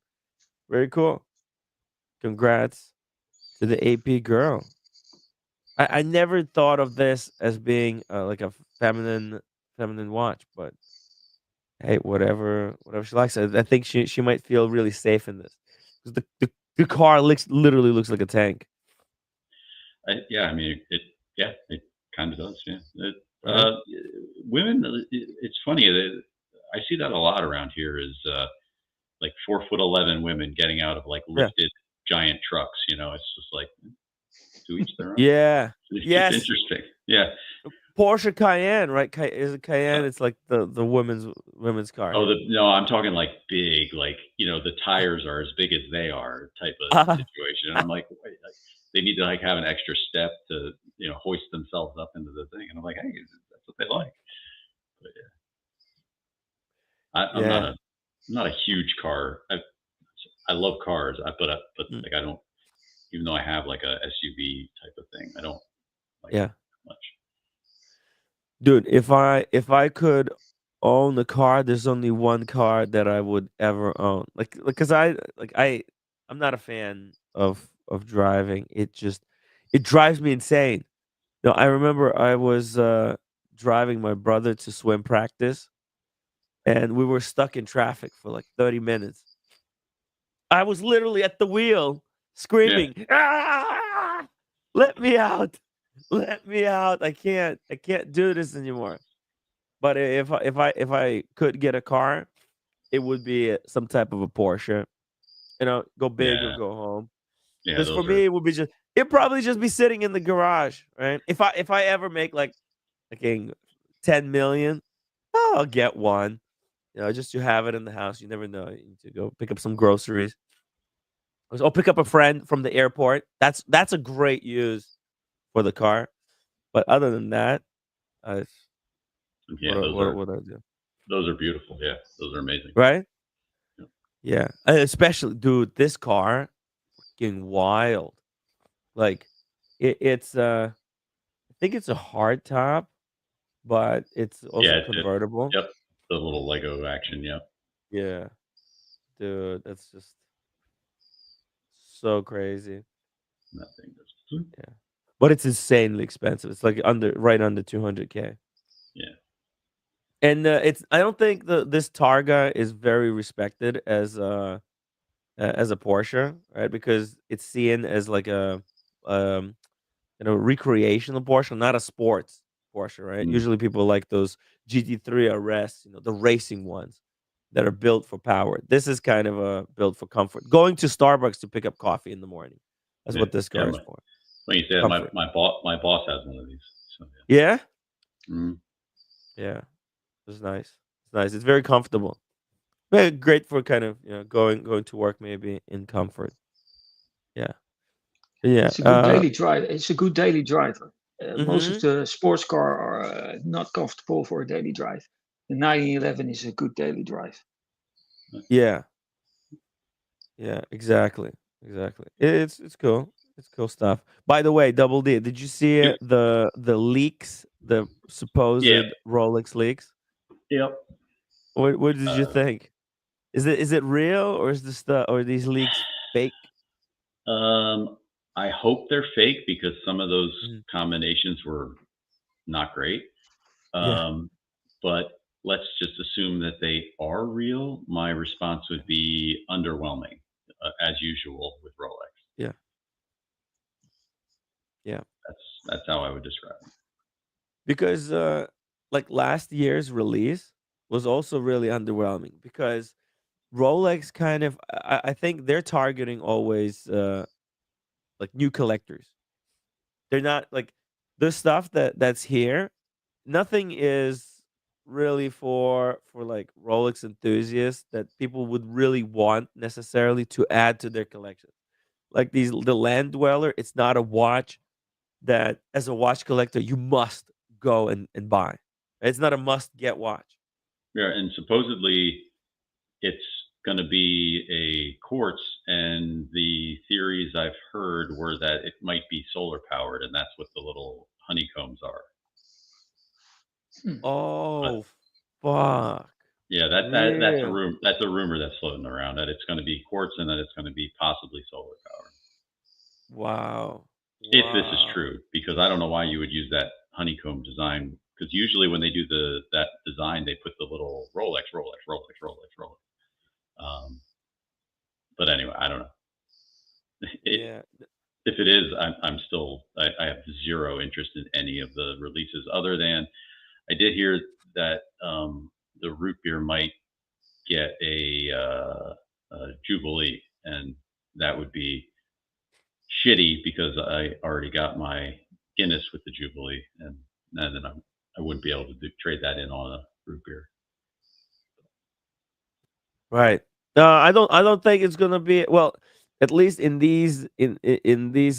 Very cool. Congrats to the AP girl. I never thought of this as being like a feminine watch, but hey, whatever she likes. I think she might feel really safe in this because the car literally looks like a tank, Yeah, I mean, yeah, it kind of does. Yeah. right? Women, it's funny that I see that a lot around here is like 4'11" women getting out of like Yeah. lifted giant trucks. You know, it's just like to each their own. Yeah. It's Yes. interesting. Yeah. Porsche Cayenne, right? Is it Cayenne? Uh, It's like the women's car oh, here. no, I'm talking like big, like you know, the tires are as big as they are type of Ah, situation. And I'm like, wait, like, they need to like have an extra step to hoist themselves up into the thing. And I'm like, hey, that's what they like. But yeah, Yeah. I'm not a huge car. I love cars. But Mm. like I don't, even though I have like a SUV type of thing, I don't like Yeah. much. Dude, if I could own a car, there's only one car that I would ever own. Cuz I'm not a fan of driving. It drives me insane. No, I remember I was driving my brother to swim practice and we were stuck in traffic for like 30 minutes. I was literally at the wheel Yeah, screaming, "Ah! Let me out. Let me out. I can't do this anymore." But if I could get a car, it would be some type of a Porsche. Go big or yeah, go home. yeah. Because for Those are me, it'd probably just be sitting in the garage, right? If I ever make like 10 million, I'll get one. Just to have it in the house. You never know. You need to go pick up some groceries. Or pick up a friend from the airport. That's a great use for the car. But other than that, I yeah. what I do, Those are beautiful. Yeah, those are amazing. right? Yeah. Yeah, especially, dude, this car, getting wild. Like, I think it's a hard top, but it's also Yeah, convertible. yep. The little Lego action. Yep. Yeah, dude, that's just so crazy. That thing does. Yeah, but it's insanely expensive. It's like right under 200K. Yeah. And I don't think this Targa is very respected as a Porsche, right? Because it's seen as like a um recreational Porsche, not a sports Porsche, right? Mm. Usually people like those GT3 RS, the racing ones that are built for power. This is kind of a built for comfort. Going to Starbucks to pick up coffee in the morning. That's Yeah. what this Yeah. car is for. When you say that, Comfort. my boss has one of these. So Yeah? yeah. Mm. Yeah. It's nice. It's nice. It's very comfortable. Very great for kind of, going to work maybe in comfort. Yeah. Yeah. It's a good daily drive. It's a good daily driver. Most of Mhm. the sports car are not comfortable for a daily drive. The 1911 is a good daily drive. Yeah. Yeah, exactly. Exactly. It's cool. It's cool stuff. By the way, Double D, did you see Yep. the leaks, the Yeah. supposed Rolex leaks? Yep. What did you Uh, think? Is it real, or is this the or are these leaks fake? um, I hope they're fake because some of those Mhm. combinations were not great. Yeah. Um, but let's just assume that they are real. My response would be underwhelming, as usual with Rolex. Yeah. Yeah. That's how I would describe it. Because like last year's release was also really underwhelming because Rolex kind of I think they're targeting always like new collectors. They're not like the stuff that's here. Nothing is really for like Rolex enthusiasts that people would really want necessarily to add to their collection. Like the Land Dweller, it's not a watch that as a watch collector you must go and buy. It's not a must get watch. Yeah, and supposedly it's going to be a quartz, and the theories I've heard were that it might be solar powered, and that's what the little honeycombs are. Hmm. But Oh fuck. yeah, that's a Real. room. That's a rumor that's floating around that it's going to be quartz and that it's going to be possibly solar powered. Wow. If this is Wow. true, because I don't know why you would use that honeycomb design. Because usually when they do that design, they put the little Rolex, Rolex, Rolex, Rolex, Rolex. But anyway, I don't know. It, Yeah. if it is, I'm still I have zero interest in any of the releases other than I did hear that the root beer might get a jubilee, and that would be shitty because I already got my Guinness with the jubilee, and then I wouldn't be able to trade that in on a root beer. Right. I don't think it's gonna be well. At least in these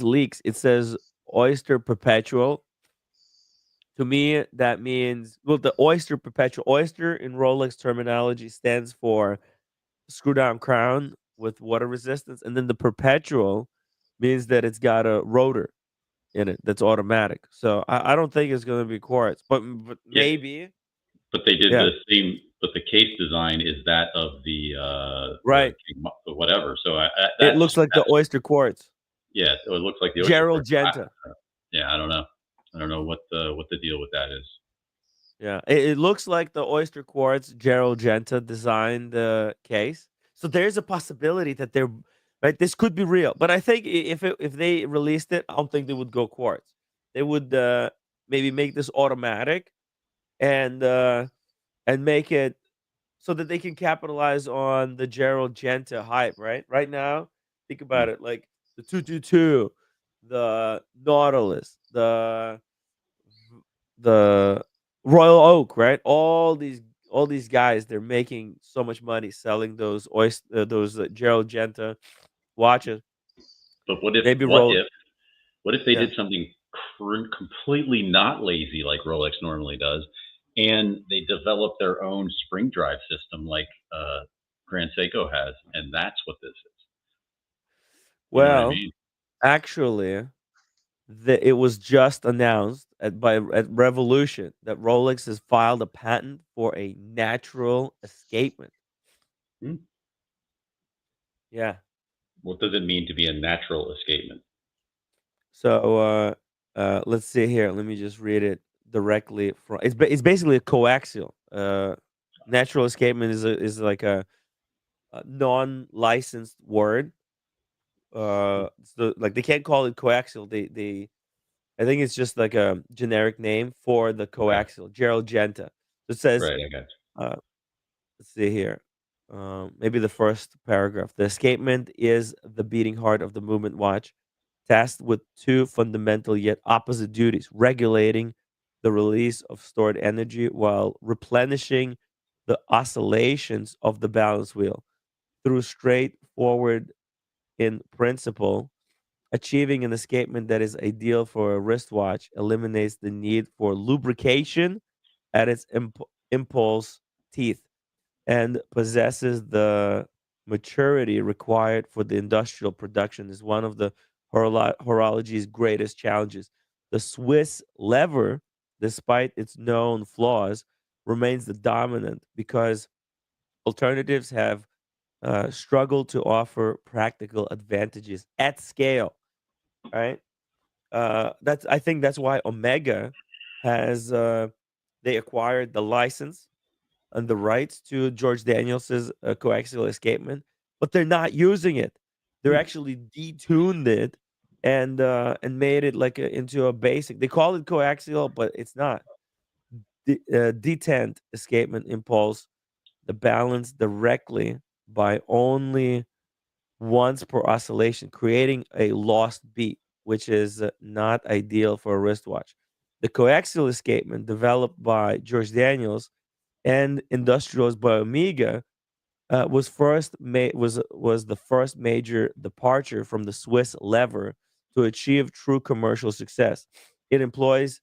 leaks, it says Oyster Perpetual. To me, that means, well, the Oyster Perpetual. Oyster in Rolex terminology stands for screw down crown with water resistance, and then the Perpetual means that it's got a rotor in it that's automatic. So I don't think it's going to be quartz, but Yeah, maybe. but they did Yeah, the same. But the case design is that of the right. whatever. So It looks like the that's oyster quartz. yeah. So it looks like the oyster Gerald port. Genta. Yeah, I don't know. I don't know what the deal with that is. Yeah, it looks like the oyster quartz. Gerald Genta designed the case, so there's a possibility that they're right. This could be real, but I think if they released it, I don't think they would go quartz. They would maybe make this automatic and make it so that they can capitalize on the Gerald Genta hype. Right now, think Hmm. about it, like the 222, the Nautilus, the Royal Oak, right? All these guys, they're making so much money selling those Gerald Genta watches. But what if Maybe what roll, if what if they yeah. did something completely not lazy like Rolex normally does, and they developed their own spring drive system like Grand Seiko has, and that's what this is. You know what I Well, mean? actually, it was just announced at Revolution that Rolex has filed a patent for a natural escapement. Hmm? Yeah. What does it mean to be a natural escapement? So let's see here. Let me just read it directly from. It's basically a coaxial. Natural escapement is like a non-licensed word. So like they can't call it coaxial. They I think it's just like a generic name for the Okay, coaxial. Gerald Genta. It says, right, I got uh, let's see here. Maybe the first paragraph. The escapement is the beating heart of the movement watch, tasked with two fundamental yet opposite duties: regulating the release of stored energy while replenishing the oscillations of the balance wheel. Through straightforward in principle, achieving an escapement that is ideal for a wristwatch eliminates the need for lubrication at its impulse teeth and possesses the maturity required for the industrial production is one of the horology's greatest challenges. The Swiss lever, despite its known flaws, remains the dominant because alternatives have struggled to offer practical advantages at scale. Right? That's I think that's why Omega has they acquired the license and the rights to George Daniels's coaxial escapement, but they're not using it. They're you. actually detuned it and made it like into a basic. They call it coaxial, but it's not. Detent escapement impulse the balance directly by only once per oscillation, creating a lost beat, which is not ideal for a wristwatch. The coaxial escapement, developed by George Daniels and industrials by Omega, was the first major departure from the Swiss lever to achieve true commercial success. It employs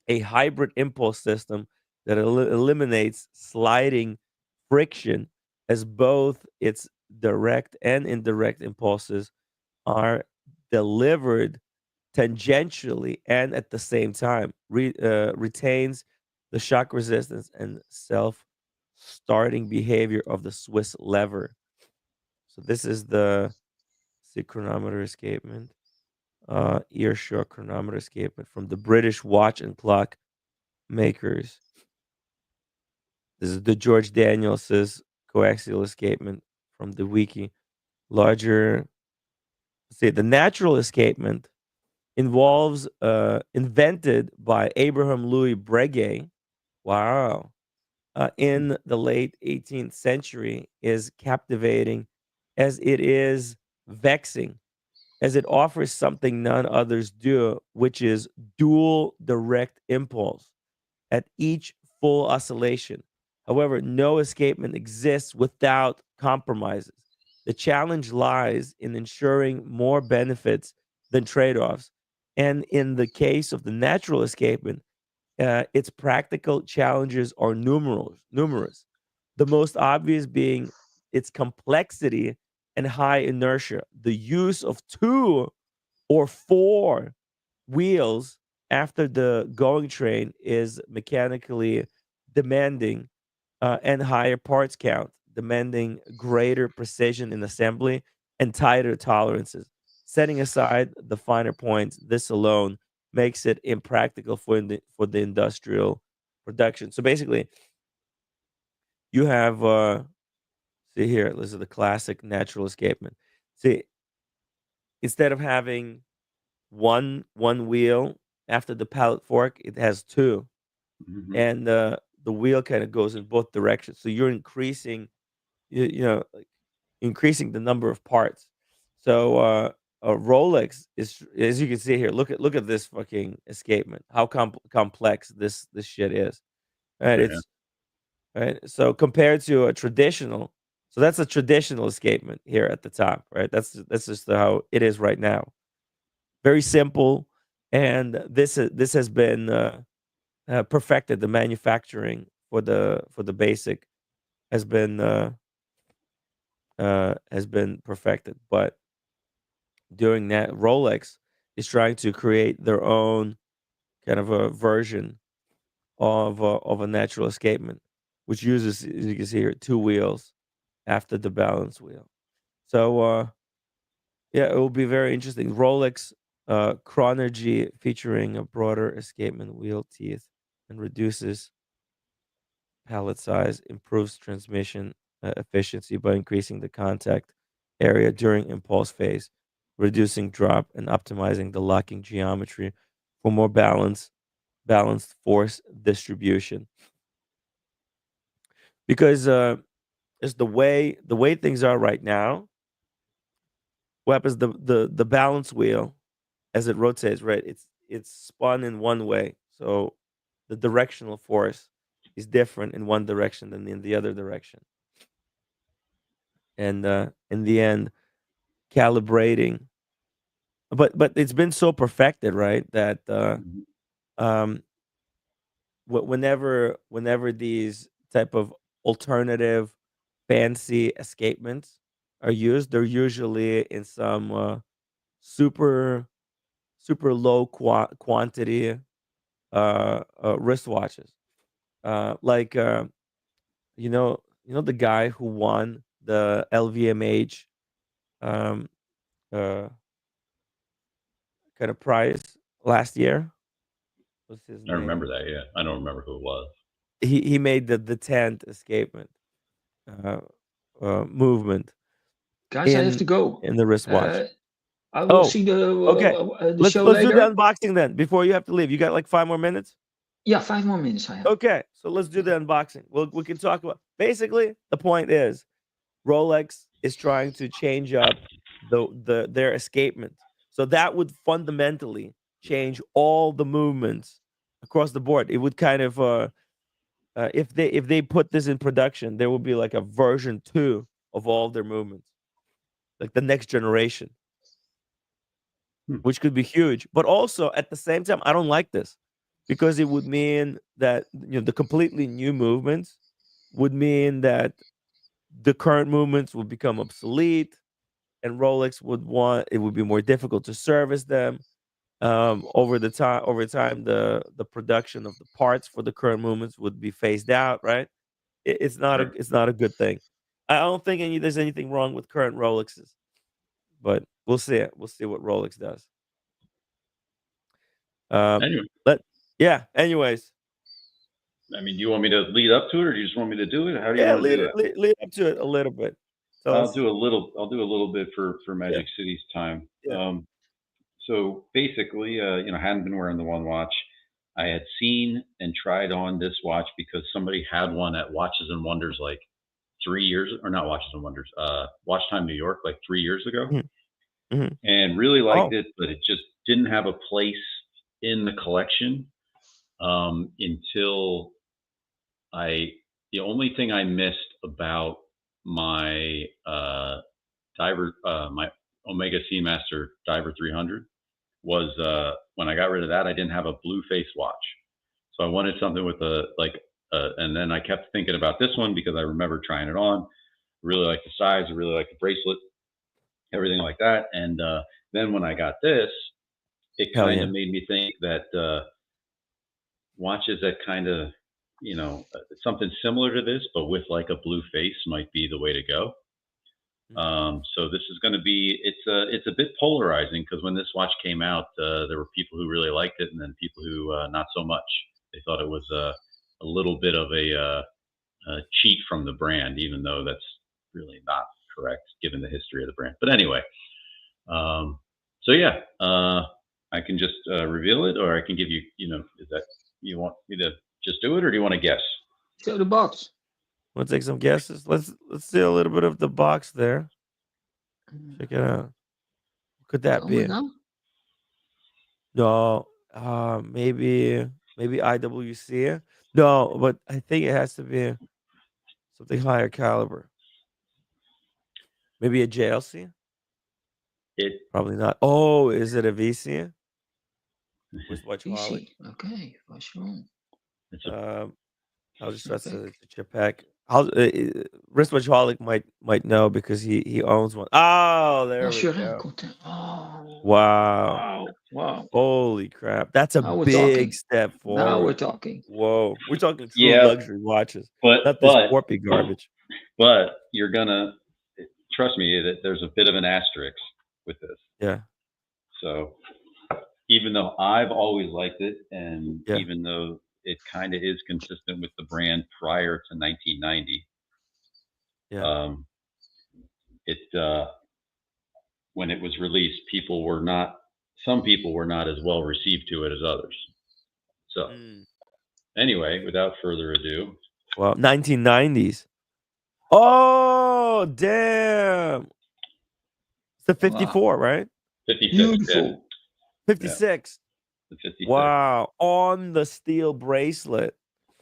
a hybrid impulse system that eliminates sliding friction, as both its direct and indirect impulses are delivered tangentially and at the same time, retains the shock resistance and self starting behavior of the Swiss lever. So this is the chronometer escapement, earshot chronometer escapement from the British watch and clock makers. This is the George Daniels's coaxial escapement from the wiki. Larger, say the natural escapement involves invented by Abraham Louis Breguet. Wow. In the late 18th century is captivating as it is vexing, as it offers something none others do, which is dual direct impulse at each full oscillation. However, no escapement exists without compromises. The challenge lies in ensuring more benefits than trade offs. And in the case of the natural escapement, its practical challenges are numerous. The most obvious being its complexity and high inertia. The use of two or four wheels after the going train is mechanically demanding, and higher parts count, demanding greater precision in assembly and tighter tolerances. Setting aside the finer points, this alone makes it impractical for the industrial production. So basically, you have see here, this is the classic natural escapement. See, instead of having one wheel after the pallet fork, it has two, Hmm. and the wheel kind of goes in both directions. So you're increasing, like increasing the number of parts. So a Rolex is, as you can see here. Look at this fucking escapement. How complex this shit is. Right? Okay. Yeah. It's right. So compared to a traditional, so that's a traditional escapement here at the top. Right. That's just how it is right now. Very simple, and this has been perfected. The manufacturing for the basic has been perfected, but doing that, Rolex is trying to create their own kind of a version of a natural escapement, which uses, as you can see here, two wheels after the balance wheel. So yeah, it will be very interesting. Rolex Chronergy, featuring a broader escapement wheel teeth and reduces pallet size, improves transmission efficiency by increasing the contact area during impulse phase, reducing drop and optimizing the locking geometry for more balanced force distribution. Because it's the way things are right now. What happens? The balance wheel, as it rotates, right? It's spun in one way, so the directional force is different in one direction than in the other direction. And in the end, calibrating, but it's been so perfected, right, that Mhm. um whenever these type of alternative fancy escapements are used, they're usually in some super super low quantity wristwatches, like the guy who won the LVMH um uh kind of prize last year. What's his I remember name? that. Yeah, I don't remember who it was. He made the 10th escapement uh, movement Guys, I have in to go. the wristwatch. Uh, I will Oh, see okay. the Let's show let's do the later. unboxing then before you have to leave. You got like 5 more minutes. Yeah, 5 more minutes I have. Okay, so let's do the unboxing. We can talk about, basically, the point is Rolex is trying to change up their escapement. So that would fundamentally change all the movements across the board. It would kind of if they put this in production, there will be like a version 2 of all their movements, like the next generation, Hmm. which could be huge. But also at the same time, I don't like this, because it would mean that the completely new movements would mean that the current movements would become obsolete, and Rolex would want it would be more difficult to service them. Over time, the production of the parts for the current movements would be phased out, right? Sure. It's not a good thing. I don't think there's anything wrong with current Rolexes, but we'll see it. We'll see what Rolex does. Um, Anyway, but yeah. Anyways, I mean, do you want me to lead up to it, or do you just want me to do it? How do you yeah. want to Lead do it. it? Lead up to it a little bit. Tell I'll us. do a little. I'll do a little bit for Yeah. Magic City's time. Yeah. So basically, I hadn't been wearing the one watch. I had seen and tried on this watch because somebody had one at Watches and Wonders like 3 years, or not Watches and Wonders, Watch Time New York, like 3 years ago, Mhm, mhm. and really liked Oh. it, but it just didn't have a place in the collection until I. The only thing I missed about my my Omega Seamaster Diver 300 was when I got rid of that, I didn't have a blue face watch. So I wanted something with and then I kept thinking about this one because I remember trying it on. Really like the size, I really like the bracelet, everything like that. And then when I got this, it Hell kind yeah. of made me think that watches that kind of, something similar to this, but with like a blue face might be the way to go. So this is going to be, it's a bit polarizing because when this watch came out, there were people who really liked it and then people who not so much. They thought it was a little bit of a cheat from the brand, even though that's really not correct given the history of the brand. But anyway, so yeah, I can just reveal it, or I can give you, is that you want me to just do it, or do you want to guess? Show the box. We'll take some guesses. Let's see a little bit of the box there. Check it out. What could that Come on be? now. No, maybe IWC. No, but I think it has to be something higher caliber. Maybe a JLC. It Probably not. Oh, is it a VC? Wristwatchaholic. PC. Okay, Vacheron. it's a I'll just trust Epic. it's a Chapek. Wristwatchaholic might know because he owns one. Oh, there we Vacheron. go. Content. Oh, Wow. wow. Holy crap. That's a Now we're big talking. step Now we're forward. talking. Whoa. We're talking true Yeah, luxury watches. but Not this warpy garbage. but you're gonna trust me that there's a bit of an asterisk with this. Yeah. So even though I've always liked it, and Yeah. even though it kind of is consistent with the brand prior to 1990, Yeah. it when it was released, some people were not as well received to it as others. So anyway, without further ado, Well, 1990s. Oh, damn. It's the 54, right? 56. Beautiful. Yeah, 56. the 56. Wow. On the steel bracelet.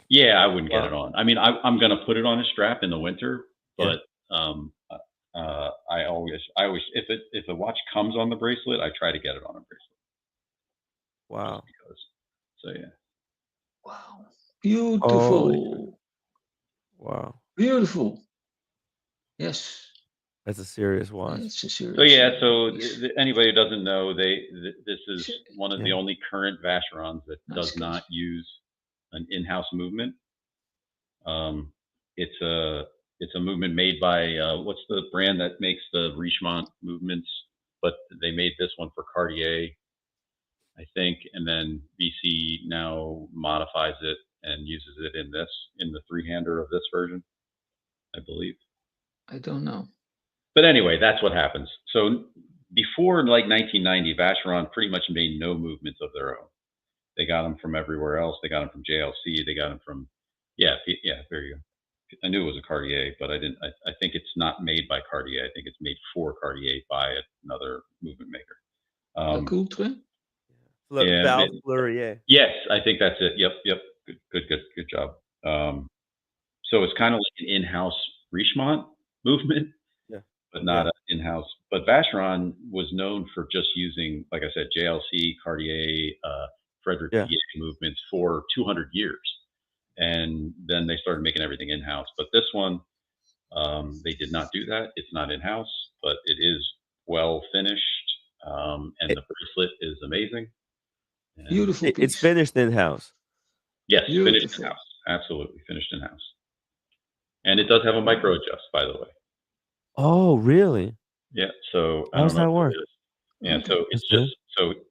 Yeah, I wouldn't get it on. I mean, I'm gonna put it on a strap in the winter, Yeah. but I always if a watch comes on the bracelet, I try to get it on a bracelet. Wow. So yeah. Wow. Holy Beautiful. Wow. Beautiful. Yes. That's a serious watch. It's a serious. So yeah, piece. Anybody who doesn't know, this is one of the Yeah. only current Vacherons that Nice does case. not use an in-house movement. It's a movement made by what's the brand that makes the Richemont movements? But they made this one for Cartier, I think, and then VC now modifies it and uses it in the three-hander of this version, I believe. I don't know. But anyway, that's what happens. So before like 1990, Vacheron pretty much made no movements of their own. They got them from everywhere else. They got them from JLC. They got them from, yeah, there you go. I knew it was a Cartier, but I didn't. I think it's not made by Cartier. I think it's made for Cartier by another movement maker. Coultre? Yeah, Val Fleurier. Yes, I think that's it. Yep. Good job. So it's kind of like an in-house Richemont movement, Yeah. but not an in-house. But Vacheron was known for just using, like I said, JLC, Cartier, Frederick Piguet movements for 200 years. And then they started making everything in-house. But this one, they did not do that. It's not in-house, but it is well finished. And the bracelet is amazing. And Beautiful piece. It's finished in-house. yes, Beautiful. finished in-house. Absolutely finished in-house. And it does have a micro adjust, by the way. Oh, really? Yeah. So How does that work? Yeah. Okay. So it's just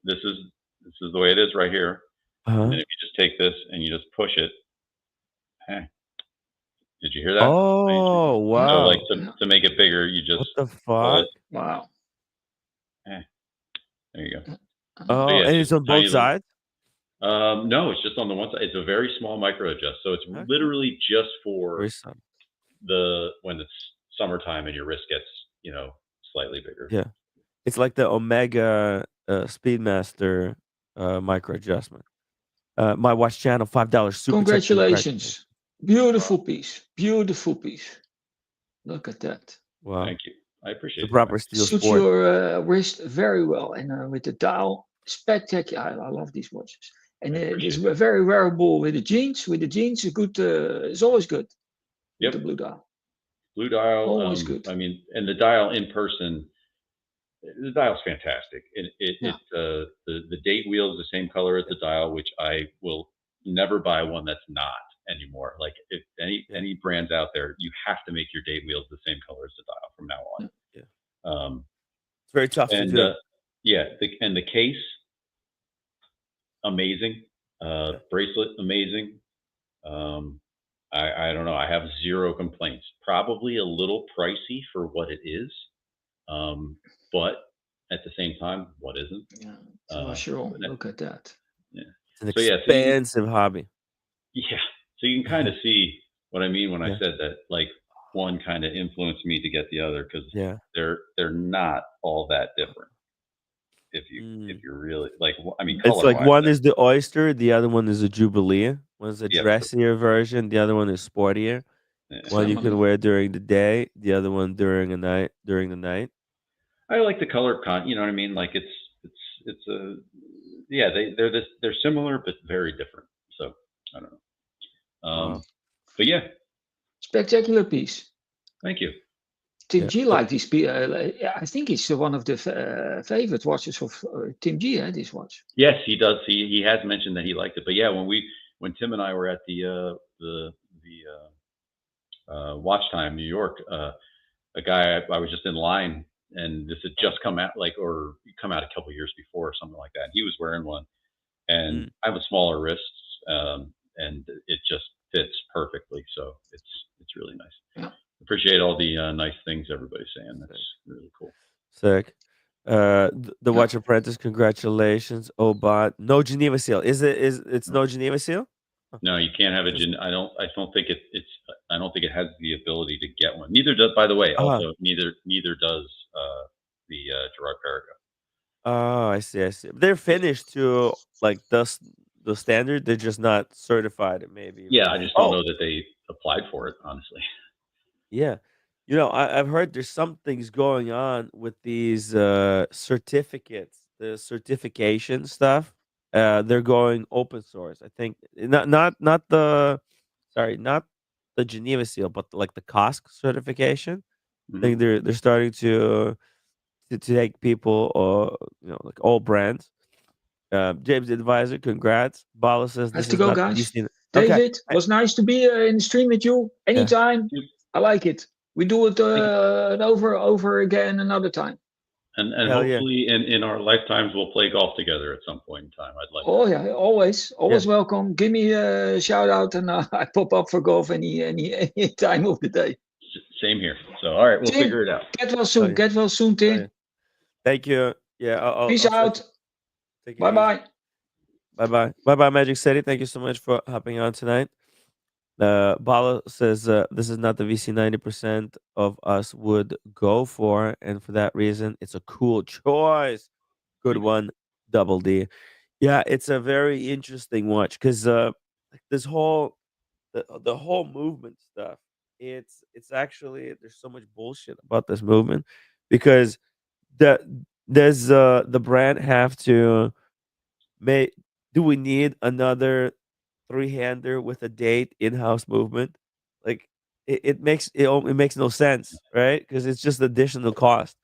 this is the way it is right here. Uh-huh. And then if you just take this and you just push it, hey, did you hear that? Oh, wow. So like to make it bigger, you just what the pull fuck? it. Wow. There you go. Oh, yeah, and it's on both sides? No, it's just on the one side. It's a very small micro adjust. So it's literally just for when it's summertime and your wrist gets, slightly bigger. Yeah. It's like the Omega Speedmaster micro adjustment. My watch channel, $5 super. Congratulations. Beautiful piece. Beautiful piece. Look at that. Wow. Thank you. I appreciate the proper it. steel Suits sport. your wrist very well. And with the dial, spectacular. I love these watches, and I it is appreciate it. very wearable with the jeans. With the jeans, a good. It's always good with Yep. the blue dial. Blue dial. Always good. I mean, and the dial in person, the dial's fantastic. Yeah. The date wheel is the same color as the dial, which I will never buy one that's not anymore. Like if Yeah. any brands out there, you have to make your date wheels the same color as the dial from now Yeah. Yeah. on. It's very tough to And do. yeah, the case, amazing. Yeah. Bracelet, amazing. I don't know. I have zero complaints. Probably a little pricey for what it is, but at the same time, what isn't? Yeah. So I sure But look at that. yeah. It's an So yeah, so you expensive hobby. yeah, so you can kind of see what I mean when I Yeah. said that. Like one kind of influenced me to get the other because Yeah. they're not all that different. If Mm. you're really like, I mean, It's color like wise, one is the oyster, the other one is a jubilee. One's a yeah, dressier version, the other one is sportier. yeah. One you can Family. wear during the day, the other one during the night. I like the color you know what I mean? Like it's a yeah, they're similar but very different. So I don't know. Wow. But yeah, Spectacular piece. thank you. Tim Yeah. G liked this. I think it's one of the favorite watches of Tim G. This watch. Yes, he does. He has mentioned that he liked it. But yeah, when Tim and I were at the watch time New York, a guy I was just in line and this had just come out or come out a couple years before or something like that. And he was wearing one and Mm. I have a smaller wrist, and it just fits perfectly. So it's really nice. Yeah. Appreciate all the nice things everybody's saying. That's really cool. Sick. The Watch Apprentice, congratulations. Obot. No Geneva seal. It's no Geneva seal? Huh. No, you can't have a Just- I don't think I don't think it has the ability to get one. Neither does, by the way. Ah. Also, neither does the Gerard Perigo. Oh, I see. I see. They're finished to like the standard. They're just not certified. Maybe. Yeah, I just don't know that they applied for it. Honestly. Yeah. I've heard there's some things going on with these certificates, the certification stuff. They're going open source. I think not the sorry, not the Geneva seal, but like the COSC certification. I Mhm. think they're starting to take people or like all brands. James Advisor, congrats. Bala says I have this to is go, not the guys. VC. Okay. David, was nice to be in the stream with you. Yeah. Anytime. I like it. We do it Thank you. over again another time. And Hell yeah. hopefully in our lifetimes we'll play golf together at some point in time. I'd like Oh that. yeah, always welcome. Give me a shout out, and I pop up for golf any time of the day. Same here. So all right, we'll Tim, figure it out. get well soon. yeah. Get well soon, Oh, Tim. yeah. Thank you. Yeah. Peace I'll out. take it Bye easy. bye. Bye bye, Magic City. Thank you so much for hopping on tonight. Bala says this is not the VC 90% of us would go for, and for that reason, it's a cool choice. Good Thank you. one, Double D. Yeah, it's a very interesting watch because like this whole the whole movement stuff. It's actually there's so much bullshit about this movement because the does the brand have to make do we need another three-hander with a date in-house movement? Like it makes no sense, right? Because it's just additional cost.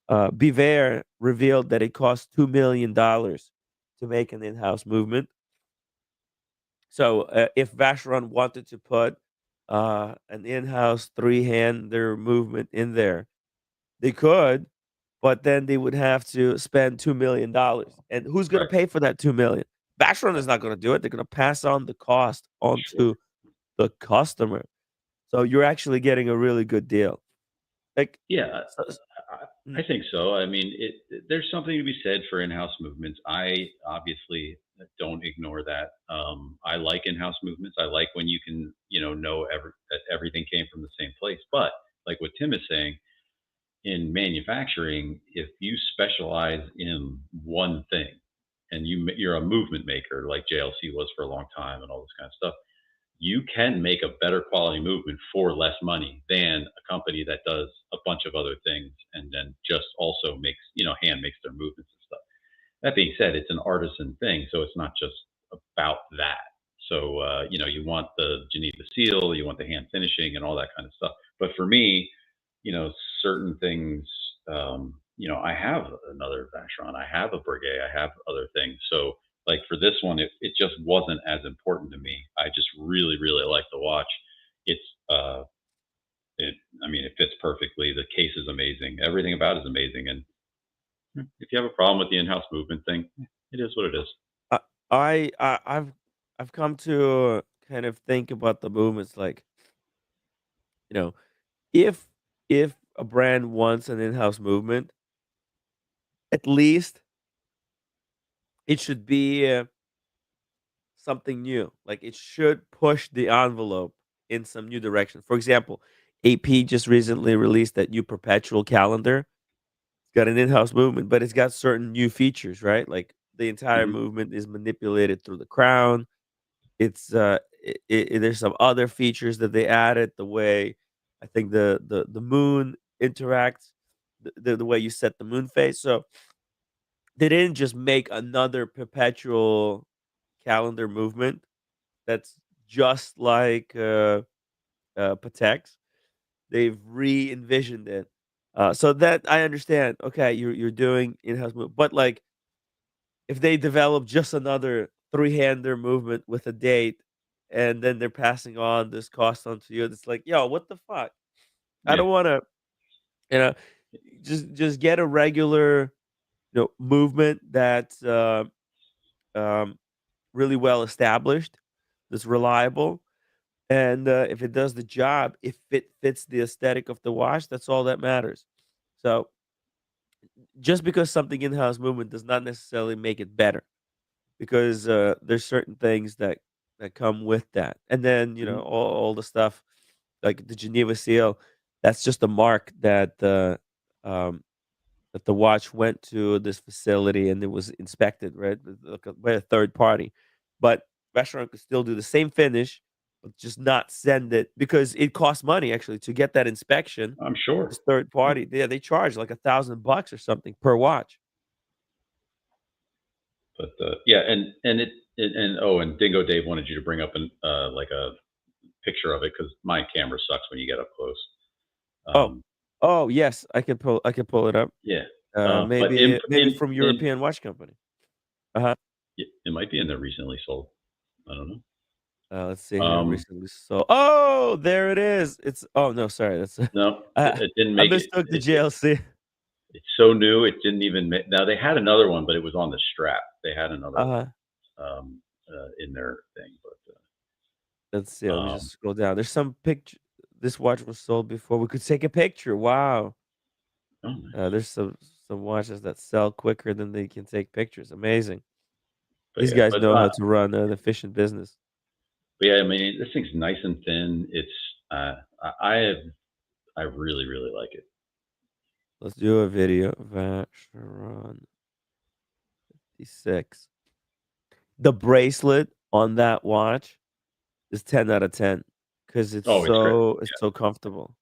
Biver revealed that it costs $2 million to make an in-house movement. So if Vacheron wanted to put an in-house three-hander movement in there, they could, but then they would have to spend $2 million, and who's going to Right. pay for that 2 million? Vacheron is not going to do it. They're going to pass on the cost Sure. onto the customer. So you're actually getting a really good deal. Like, Yeah, mm, I think so. I mean, there's something to be said for in-house movements. I obviously don't ignore that. I like in-house movements. I like when you can, know that everything came from the same place. But like what Tim is saying, in manufacturing, if you specialize in one thing and you're a movement maker like JLC was for a long time and all this kind of stuff, you can make a better quality movement for less money than a company that does a bunch of other things and then just also makes, hand makes their movements and stuff. That being said, it's an artisan thing, so it's not just about that. So you want the Geneva seal, you want the hand finishing, and all that kind of stuff. But for me, you know, certain things, I have another Vacheron, I have a Breguet, I have other things. So like for this one, it just wasn't as important to me. I just really, really like the watch. It's uh, it, I mean, it fits perfectly. The case is amazing. Everything about it is amazing. And if you have a problem with the in-house movement thing, it is what it is. I, I've come to kind of think about the movements like, you know, if a brand wants an in-house movement, at least it should be something new. Like it should push the envelope in some new direction. For example, AP just recently released that new perpetual calendar. It's got an in-house movement, but it's got certain new features, right? Like the entire Hmm. movement is manipulated through the crown. It's there's some other features that they added. The way I think the moon interacts, the way you set the moon phase. So they didn't just make another perpetual calendar movement that's just like Patek's. They've re-envisioned it. So that I understand. Okay, you're doing in-house move, but like if they develop just another three-hander movement with a date, and then they're passing on this cost onto you, it's like, yo, what the fuck? I Yeah. don't want to, you know, just get a regular, movement that's um, really well established, that's reliable, and if it does the job, if it fits the aesthetic of the watch, that's all that matters. So just because something in-house movement does not necessarily make it better, because there's certain things that come with that, and then Hmm. all the stuff like the Geneva seal. That's just a mark um, that the watch went to this facility and it was inspected, right? Like by a third party. But restaurant could still do the same finish, but just not send it because it costs money actually to get that inspection. I'm sure. This third Yeah. party, yeah, they charge like $1,000 or something per watch. But yeah, and Dingo Dave wanted you to bring up like a picture of it because my camera sucks when you get up close. Oh, Um, oh yes, I can pull it up. yeah, but Maybe from European watch company. Uh-huh. it might be in there recently sold. I don't know. Let's see here. Um, Recently sold. Oh, there it is. It's oh no, sorry. That's no, I it didn't I make it. mistook the JLC. It's so new. It didn't even make. Now they had another one, but it was on the strap. They had another one Uh-huh. in their thing, Let's see. but Let me just scroll down. There's some picture. This watch was sold before we could take a picture. Wow. oh, nice. There's some watches that sell quicker than they can take pictures. Amazing. But These yeah, guys know how to run an efficient business. I mean, this thing's nice and thin. It's I really really like it. Let's do a video. Vacheron 56. The bracelet on that watch is 10 out of 10 because Oh, it's great. it's so comfortable.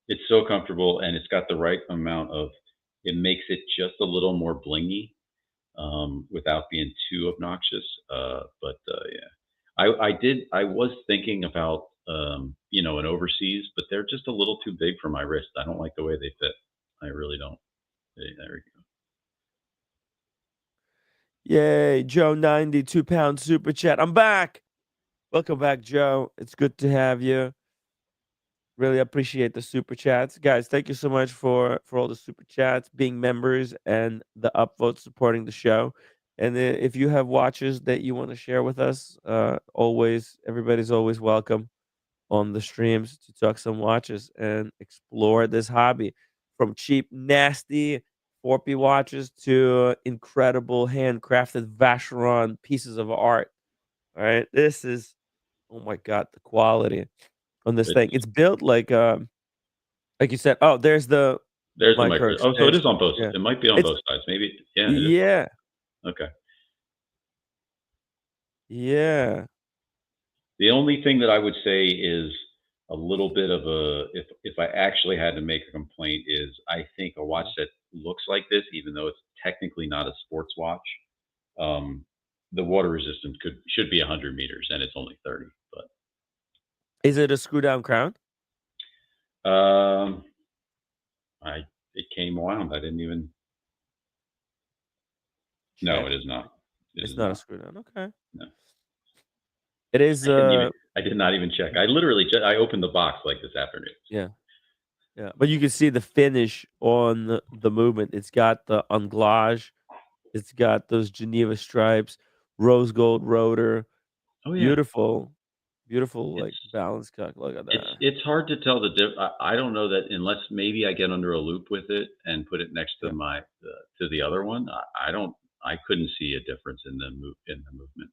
It's so comfortable and it's got the right amount of. It makes it just a little more blingy without being too obnoxious. But yeah, I was thinking about an overseas, but they're just a little too big for my wrist. I don't like the way they fit. I really don't. There we go. Yay, Joe 90, £2 super chat. I'm back. Welcome back, Joe. It's good to have you. Really appreciate the super chats. Guys, thank you so much for all the super chats, being members, and the upvotes supporting the show. And if you have watches that you want to share with us, everybody's always welcome on the streams to talk some watches and explore this hobby, from cheap, nasty 4P watches to incredible handcrafted Vacheron pieces of art. All right. This is, oh my God, the quality on this thing. It's It's built like you said. Oh, there's the There's the micro micro. Oh, so it is extension. on both. Yeah. It might be on It's both sides. Maybe. Yeah, it is. yeah. Okay. Yeah. The only thing that I would say is a little bit of a if I actually had to make a complaint is I think a watch that looks like this, even though it's technically not a sports watch. Um, the water resistance should be 100 meters, and it's only 30. Is it a screw down crown? But it came wound. I didn't even. No, Check. it is not. It It's is not a not. screw down. Okay. No, It is. I didn't even. I did not even check. I literally I opened the box like this afternoon. Yeah. Yeah. But you can see the finish on the movement. It's got the anglage. It's got those Geneva stripes, rose gold rotor. Oh yeah, Beautiful, beautiful like it's balance cut. Look at that. it's hard to tell the diff. I don't know that unless maybe I get under a loop with it and put it next to Yeah. to the other one. I don't. I couldn't see a difference in the movement,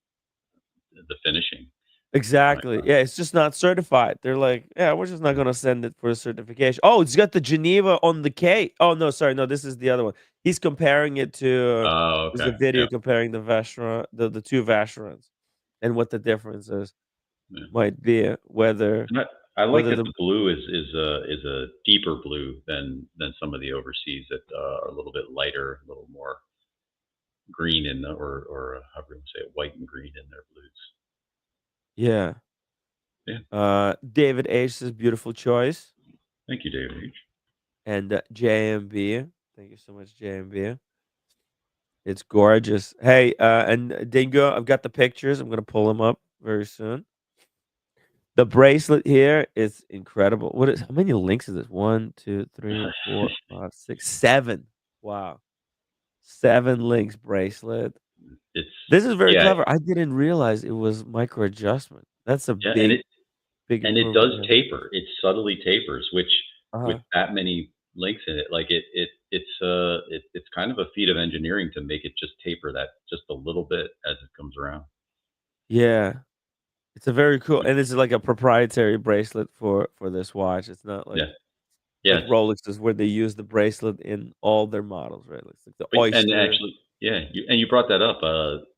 the finishing. Exactly. Yeah, it's just not certified. They're like, yeah, we're just not gonna send it for a certification. Oh, it's got the Geneva on the K. Oh no, sorry, no, this is the other one. He's comparing it to. Oh, There's a okay. Yeah. video comparing the Vacheron, the two Vacherons, and what the differences Yeah. might be. Whether And I like whether that the the blue is a deeper blue than some of the overseas that are a little bit lighter, a little more green in the or however you say it, white and green in their blues. yeah. Yeah. David H says beautiful choice, Thank you, David H. and JMB. Thank you so much, JMB. It's gorgeous. Hey, and Dingo, I've got the pictures. I'm gonna pull them up very soon. The bracelet here is incredible. What is how many links is this? 1, 2, 3, 4, 5, 6, 7. Wow. 7 links bracelet. It's This is very yeah, clever. I didn't realize it was micro adjustment. That's a yeah, big, big and it improvement. does Yeah. taper. It subtly tapers, which with Uh-huh. that many links in it, like it's kind of a feat of engineering to make it just taper that just a little bit as it comes around. Yeah. It's a very cool and this is like a proprietary bracelet for this watch. It's not Yeah, like yeah. Rolexes where they use the bracelet in all their models, right? It's like the And Oyster. actually, yeah, you brought that up.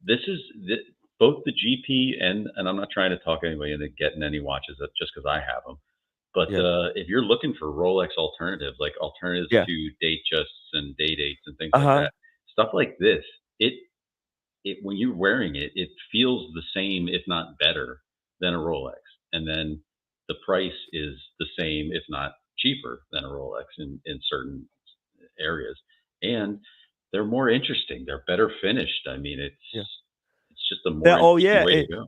This is both the GP and I'm not trying to talk anybody into getting any watches just because I have them. But Yeah. if you're looking for Rolex alternatives, like alternatives Yeah. to date justs and day dates and things like Uh-huh. that, stuff like this, it when you're wearing it, it feels the same, if not better, than a Rolex. And then the price is the same, if not cheaper, than a Rolex in certain areas. And they're more interesting. They're better finished. I mean, Yeah. it's just a Yeah, more oh, interesting yeah, way to go.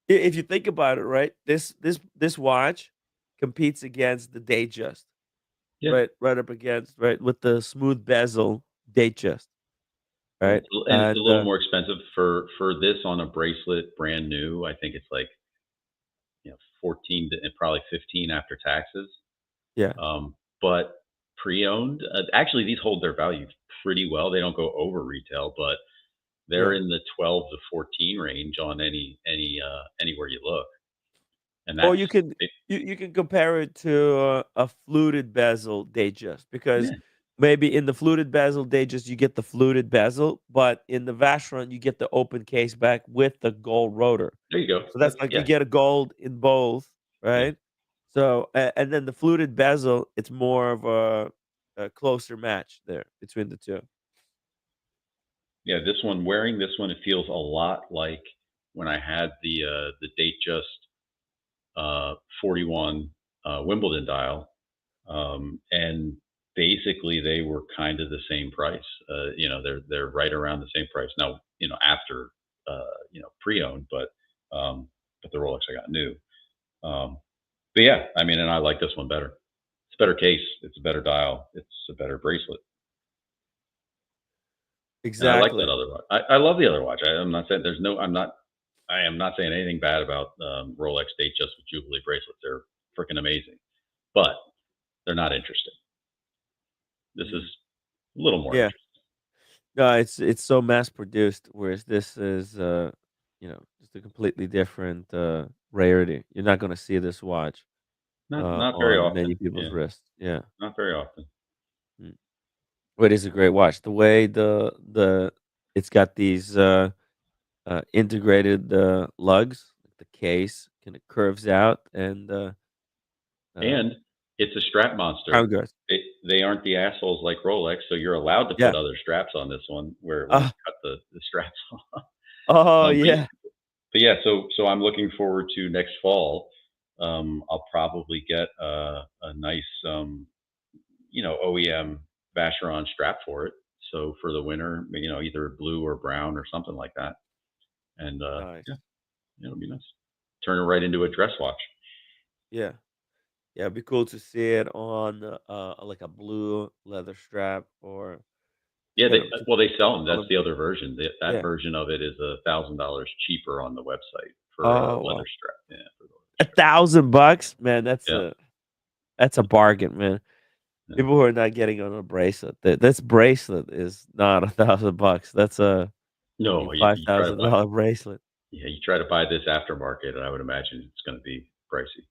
if you think about it, right, this watch competes against the Datejust, Yeah. right up against right, with the smooth bezel Datejust, Yeah, right? and it's a And, little more expensive for this on a bracelet, brand new. I think it's like 14 and probably 15 after taxes. yeah, But pre-owned, actually, these hold their value pretty well. They don't go over retail, but they're yeah. in the 12 to 14 range on anywhere you look, and Or that's you can it, you can compare it to a fluted bezel Datejust because yeah. maybe in the fluted bezel Datejust, you get the fluted bezel, but in the Vacheron, you get the open case back with the gold rotor. There you go. So that's like you Yeah, get a gold in both, yeah, right? So and then the fluted bezel, it's more of a closer match there between the two. yeah. This one, wearing this one, it feels a lot like when I had the Date Just 41 Wimbledon dial, and basically they were kind of the same price. They're right around the same price now. After pre-owned, but the Rolex I got new. But yeah, I mean, and I like this one better. It's a better case. It's a better dial. It's a better bracelet. And I like that Exactly. other watch. I love the other watch. I'm not saying there's no. I am not saying anything bad about Rolex Date Just with Jubilee bracelets. They're freaking amazing, but they're not interesting. This is Mm. a little more Yeah. interesting. No, it's so mass produced, whereas this is just a completely different rarity. You're not gonna see this watch Not very on many often. people's Yeah, wrists. Yeah. not very often. Mm. But it is a great watch. The way the it's got these integrated lugs, the case kind of curves out and And it's a strap monster. crown guards. they aren't the assholes like Rolex, so you're allowed to put Yeah. other straps on this one where it Uh, won't cut the straps off. oh Um, but, yeah. but yeah, so I'm looking forward to next fall. I'll probably get a nice OEM Vacheron strap for it. So for the winter, either blue or brown or something like that. And Nice. it'll be nice. Turn it right into a dress watch. Yeah. Yeah, it'd be cool to see it on like a blue leather strap or Yeah, to they sell them. That's color. the other version. That Yeah. version of it is $1,000 cheaper on the website for a Oh leather wow. strap. Yeah, for the leather strap. $1,000, man. Yeah, That's a bargain, man. yeah. People who are not getting on a bracelet. This bracelet is not $1,000. That's a No, five you try to thousand buy. dollar bracelet. Yeah, you try to buy this aftermarket, and I would imagine it's going to be pricey.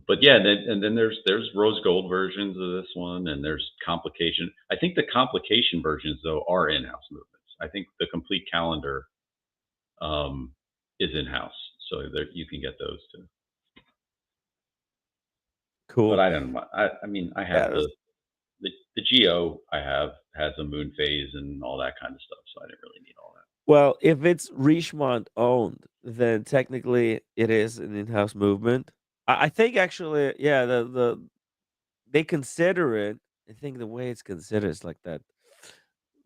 But yeah, and then there's rose gold versions of this one, and there's complication. I think the complication versions though are in-house movements. I think the complete calendar um, is in-house, so there you can get those too. But Cool. I don't. I mean, I Yeah. have the Geo. I have has a moon phase and all that kind of stuff, so I didn't really need all that. Well, if it's Richemont owned, then technically it is an in-house movement. I think actually, yeah, they consider it. I think the way it's considered is like that.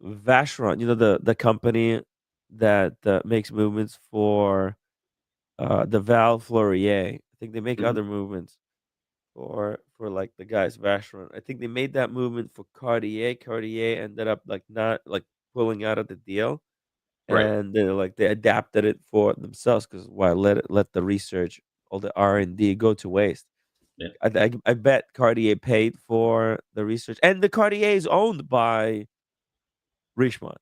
Vacheron, the company that makes movements for the Val Fleurier. I think they make Hmm. other movements for like the guys Vacheron. I think they made that movement for Cartier. Cartier ended up like not like pulling out of the deal, Right. and they adapted it for themselves because why let the research, all the R&D go to waste. Yeah. I bet Cartier paid for the research, and the Cartier is owned by Richemont.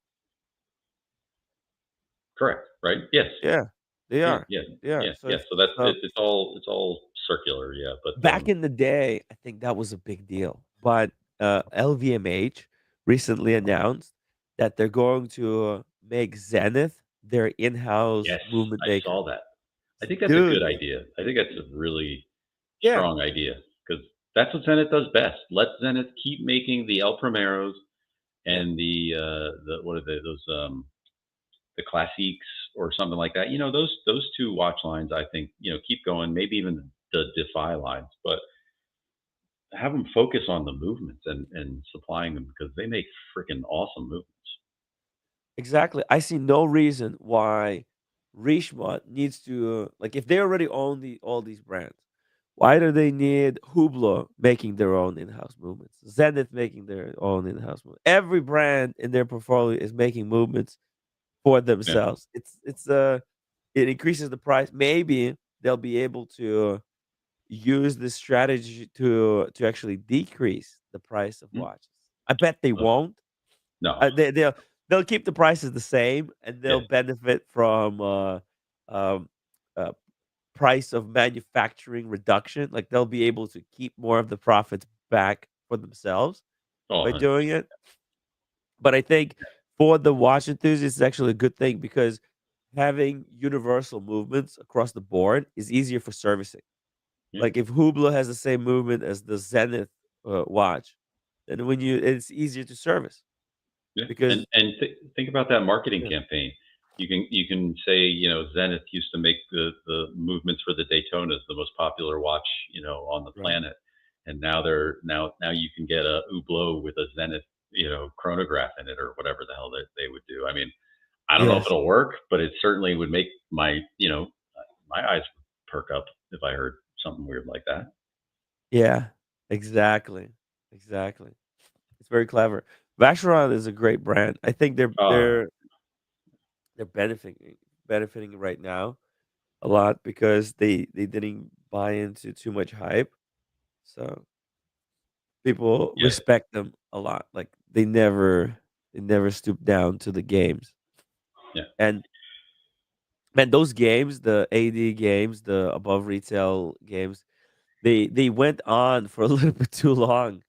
Correct. Right. Yes. Yeah, they Yeah. are. Yeah. They are. Yeah. So Yeah. if So that's so it's all circular. Yeah. But back in the day, I think that was a big deal. But LVMH recently announced that they're going to make Zenith their in-house yes, movement I maker. saw that. I think that's a good Dude, idea. I think that's a really yeah, strong idea because that's what Zenith does best. Let Zenith keep making the El Primeros yeah, and the what are they those the Classiques or something like that. Those two watch lines. I think keep going. Maybe even the Defy lines, but have them focus on the movements and supplying them because they make freaking awesome movements. exactly. I see no reason why Richemont needs to like if they already own all these brands. Why do they need Hublot making their own in-house movements? Zenith making their own in-house movements. Every brand in their portfolio is making movements for Yeah. themselves. It increases the price. Maybe they'll be able to use this strategy to actually decrease the price of Mm. watches. I bet they Uh, won't. no. They'll keep the prices the same, and Yeah. they'll benefit from um, uh, price of manufacturing reduction. Like they'll be able to keep more of the profits back for themselves Oh, by 100%. doing it. But I think for the watch enthusiasts, it's actually a good thing because having universal movements across the board is easier for servicing. Yeah. Like if Hublot has the same movement as the Zenith watch, then it's easier to service Yeah, and because think about that marketing yeah, campaign. You can say Zenith used to make the movements for the Daytonas the most popular watch on the right. planet, and now you can get a Hublot with a Zenith chronograph in it or whatever the hell they would do. I mean, I don't know if Yes. it'll work, but it certainly would make my eyes perk up if I heard something weird like that. Yeah. Exactly. Exactly. It's very clever. Vacheron is a great brand. I think Uh, they're benefiting right now a lot because they didn't buy into too much hype. So people yeah. respect them a lot. Like they never stoop down to the games. Yeah. And man, those games, the AD games, the above retail games, they went on for a little bit too long.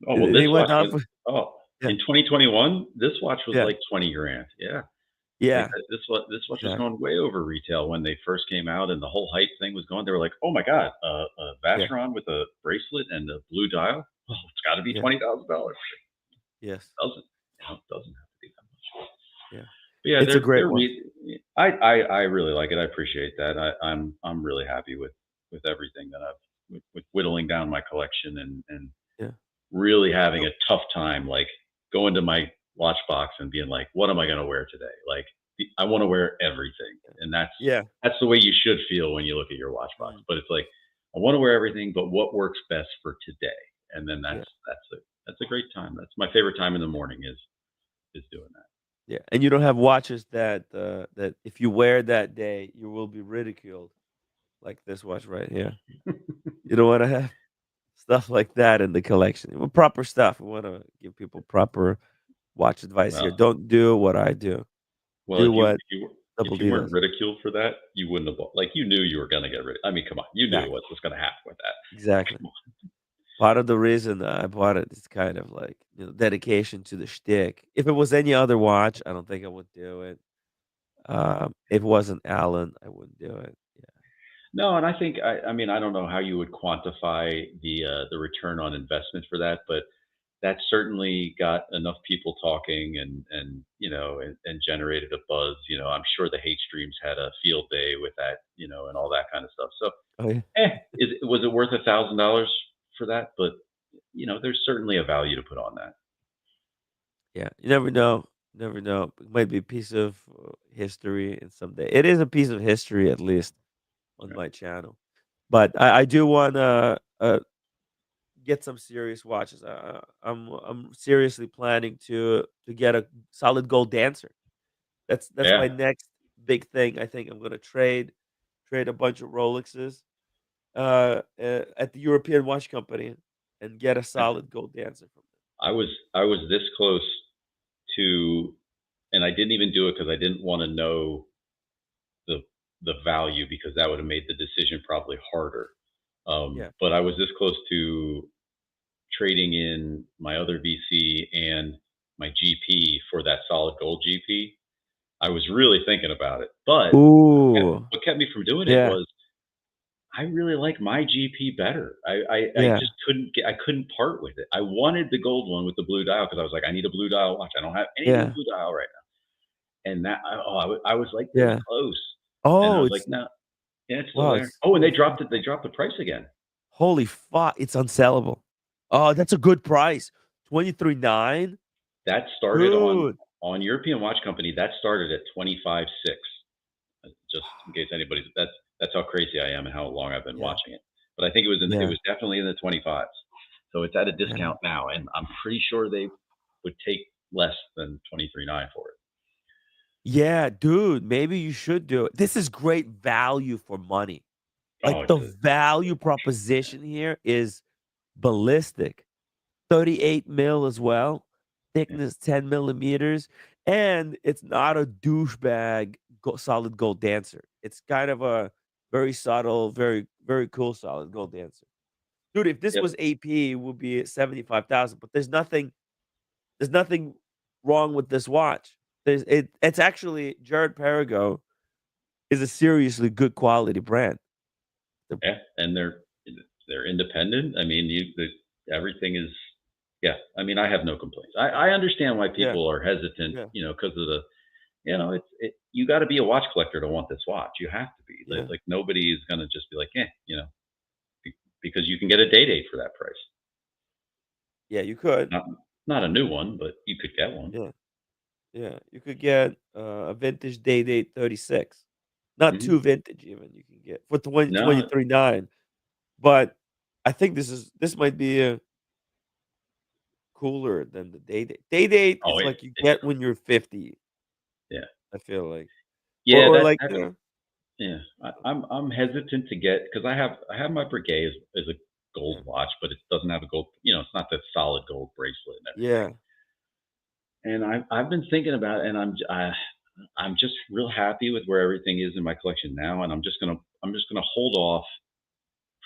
Oh well, this They went watch on was for oh yeah, in 2021. This watch was yeah, like 20 grand. Yeah. Like, yeah, this watch was exactly. going way over retail when they first came out, and the whole hype thing was going. They were like, "Oh my god, a Yeah, Vacheron with a bracelet and a blue dial? well, it's got to be Yeah. $20,000. Yes. Doesn't it doesn't have to be that much. Yeah. But yeah, It's a great they're one. I really like it. I appreciate that. I'm really happy with everything that I've with whittling down my collection and Yeah. really having So a tough time like going to my watch box and being like, what am I going to wear today? Like I want to wear everything, and yeah. that's the way you should feel when you look at your watch box. Mm, But it's like I want to wear everything, but what works best for today? And then yeah. that's a great time. That's my favorite time in the morning is doing that. Yeah. And you don't have watches that if you wear that day, you will be ridiculed, like this watch right here. You don't want to have stuff like that in the collection. Well, proper stuff. We want to give people proper watch advice Well, here. Don't do what I do. well, Do what if Double you D weren't does. ridiculed for that, you wouldn't have bought. Like you knew you were gonna get rid. I mean, come on, you knew Exactly. what was gonna happen with that. Exactly. Part of the reason I bought it is kind of like, dedication to the shtick. If it was any other watch, I don't think I would do it. If it wasn't Allen, I wouldn't do it. Yeah. No, and I think I mean I don't know how you would quantify the return on investment for that, but that certainly got enough people talking and and generated a buzz. I'm sure the hate streams had a field day with that, and all that kind of stuff. So, Oh, yeah. was it worth $1,000 for that? But there's certainly a value to put on that. Yeah. You never know. Never know. It might be a piece of history in some day. It is a piece of history, at least on Right. my channel. But I do want to get some serious watches. I'm seriously planning to get a solid gold dancer. That's my Yeah. next big thing. I think I'm gonna trade a bunch of Rolexes at the European Watch Company and get a solid gold dancer from I was this close to, and I didn't even do it because I didn't want to know the the value because that would have made the decision probably harder. them. But I was this close to trading in my other VC and my GP for that solid gold GP. I was really thinking about it, Yeah. but Ooh. what kept me from doing it Yeah. was I really like my GP better. I Yeah. just I couldn't part with it. I wanted the gold one with the blue dial because I was like, I need a blue dial watch. I don't have anything Yeah. blue dial right now. And that, I was like this Yeah. close, and I Oh, was like, it's no, yeah, it's still wow. there. It's Oh, and they dropped it. 2025. They dropped the price again. Holy fuck! It's unsellable. Oh, that's a good price. 23.9, That started dude. on European Watch Company. That started at 25.6. Just in case anybody's that's how crazy I am and how long I've been Yeah. watching it. But I think it Yeah. was definitely in the 25s. So it's at a Yeah. discount now, and I'm pretty sure they would take less than 23.9 for it. Yeah, dude, maybe you should do it. This is great value for money. Oh, Like, it's the a value proposition here is ballistic. 38 mil as well, yeah, thickness 10 millimeters, and it's not a douchebag solid gold dancer. It's kind of a very subtle, very, very cool solid gold dancer. Dude, if this yep, was AP, it would be at 75,000, but there's nothing wrong with this watch. It's actually Jared Perigo is a seriously good quality brand. The yeah, and they're independent. I mean, everything is yeah. I mean, I have no complaints. I understand why Yeah, people are hesitant, yeah, because of the you got to be a watch collector to want this watch. You have to be yeah. like nobody is going to just be like, because you can get a day date for that price. Yeah, you could. Not not a new one, but you could get one. Yeah, yeah. You could get, a vintage Day Date 36. Not Hmm. too vintage even, you can get for 20 No, 23.9, but I think this might be, cooler than the Day Date. Day Date oh, is like you it's get when you're 50, yeah, I feel like. Or yeah. or That like, that yeah. I'm hesitant to get because I have my Breguet as a yeah, gold watch, but it doesn't have a gold. It's not that solid gold bracelet and everything. yeah, And I've been thinking about it, and I'm just real happy with where everything is in my collection now, and I'm just gonna hold off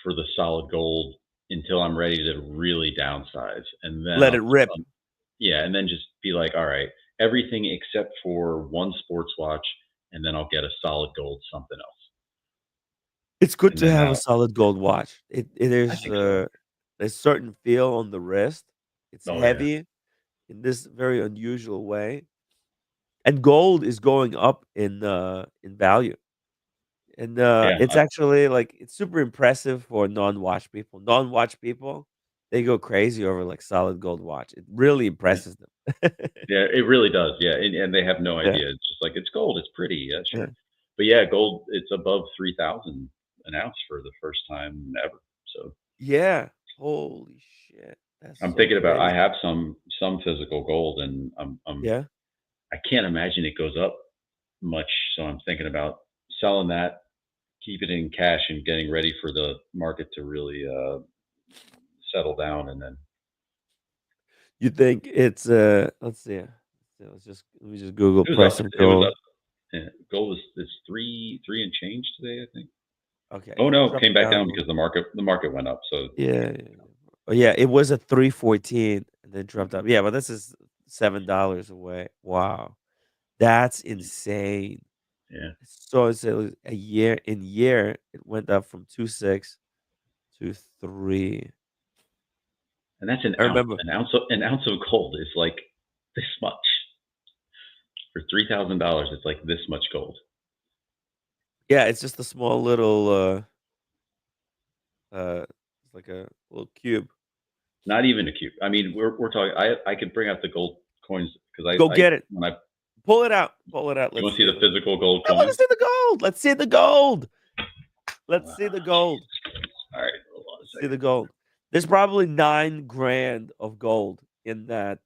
for the solid gold until I'm ready to really downsize, and then let it rip. yeah, and then just be like, all right, everything except for one sports watch, and then I'll get a solid gold something else, It's good and to then have a that'll solid gold watch. It I is, think so. a certain feel on the wrist. It's Oh yeah, heavy in this very unusual way. And gold is going up in value. And yeah. it's actually like it's super impressive for non-watch people. Non-watch people, they go crazy over like solid gold watch. It really Yeah, impresses them. yeah, it really does. Yeah, and they have no Yeah, idea. It's just like it's gold. It's pretty. Yeah, yeah. sure. But yeah, gold. It's above 3,000 an ounce for the first time ever. So Yeah. Holy shit. That's I'm so thinking about. I crazy. have some physical gold, and Yeah. I can't imagine it goes up much. So I'm thinking about selling that, keep it in cash, and getting ready for the market to really settle down, and then You think it's let's see. Let me just Google it was price up. of It was gold. up. Yeah, gold was it's three and change today, I think. Okay, Oh it no, it dropped came back down a down little. because the market went up. So Yeah, yeah, yeah. Oh yeah, it was at 314 and then dropped up. Yeah, but this is $7 away. Wow. That's insane. yeah, So it's a year it went up from 2.6 to 3. and that's an I ounce. remember. An ounce of gold is like this much for $3,000. It's like this much gold. Yeah, it's just a small little it's like a little cube. Not even a cube. I mean, we're talking. I could bring out the gold coins because Go I get it. when I Pull it out. Pull it out. you Let's want to see see. the physical gold I want to coins. see the gold. Let's see the gold. Let's see the gold. Jesus. All right, hold on a Let's see second. the gold. There's probably 9 grand of gold in that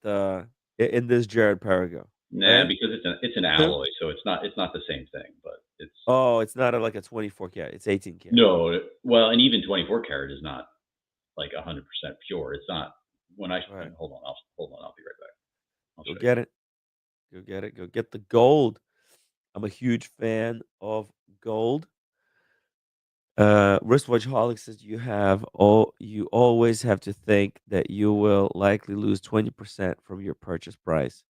in this Jared Perigo, Nah, right? because it's an Huh? alloy, so it's not the same thing. But it's Oh, it's not like a 24 karat. It's 18 karat. no. Well, and even 24 karat is not like 100% pure. It's not. When I All right. hold on, I'll be right back. I'll Go show you. get it. Go get it. Go get the gold. I'm a huge fan of gold. Wristwatchaholic says you always have to think that you will likely lose 20% from your purchase price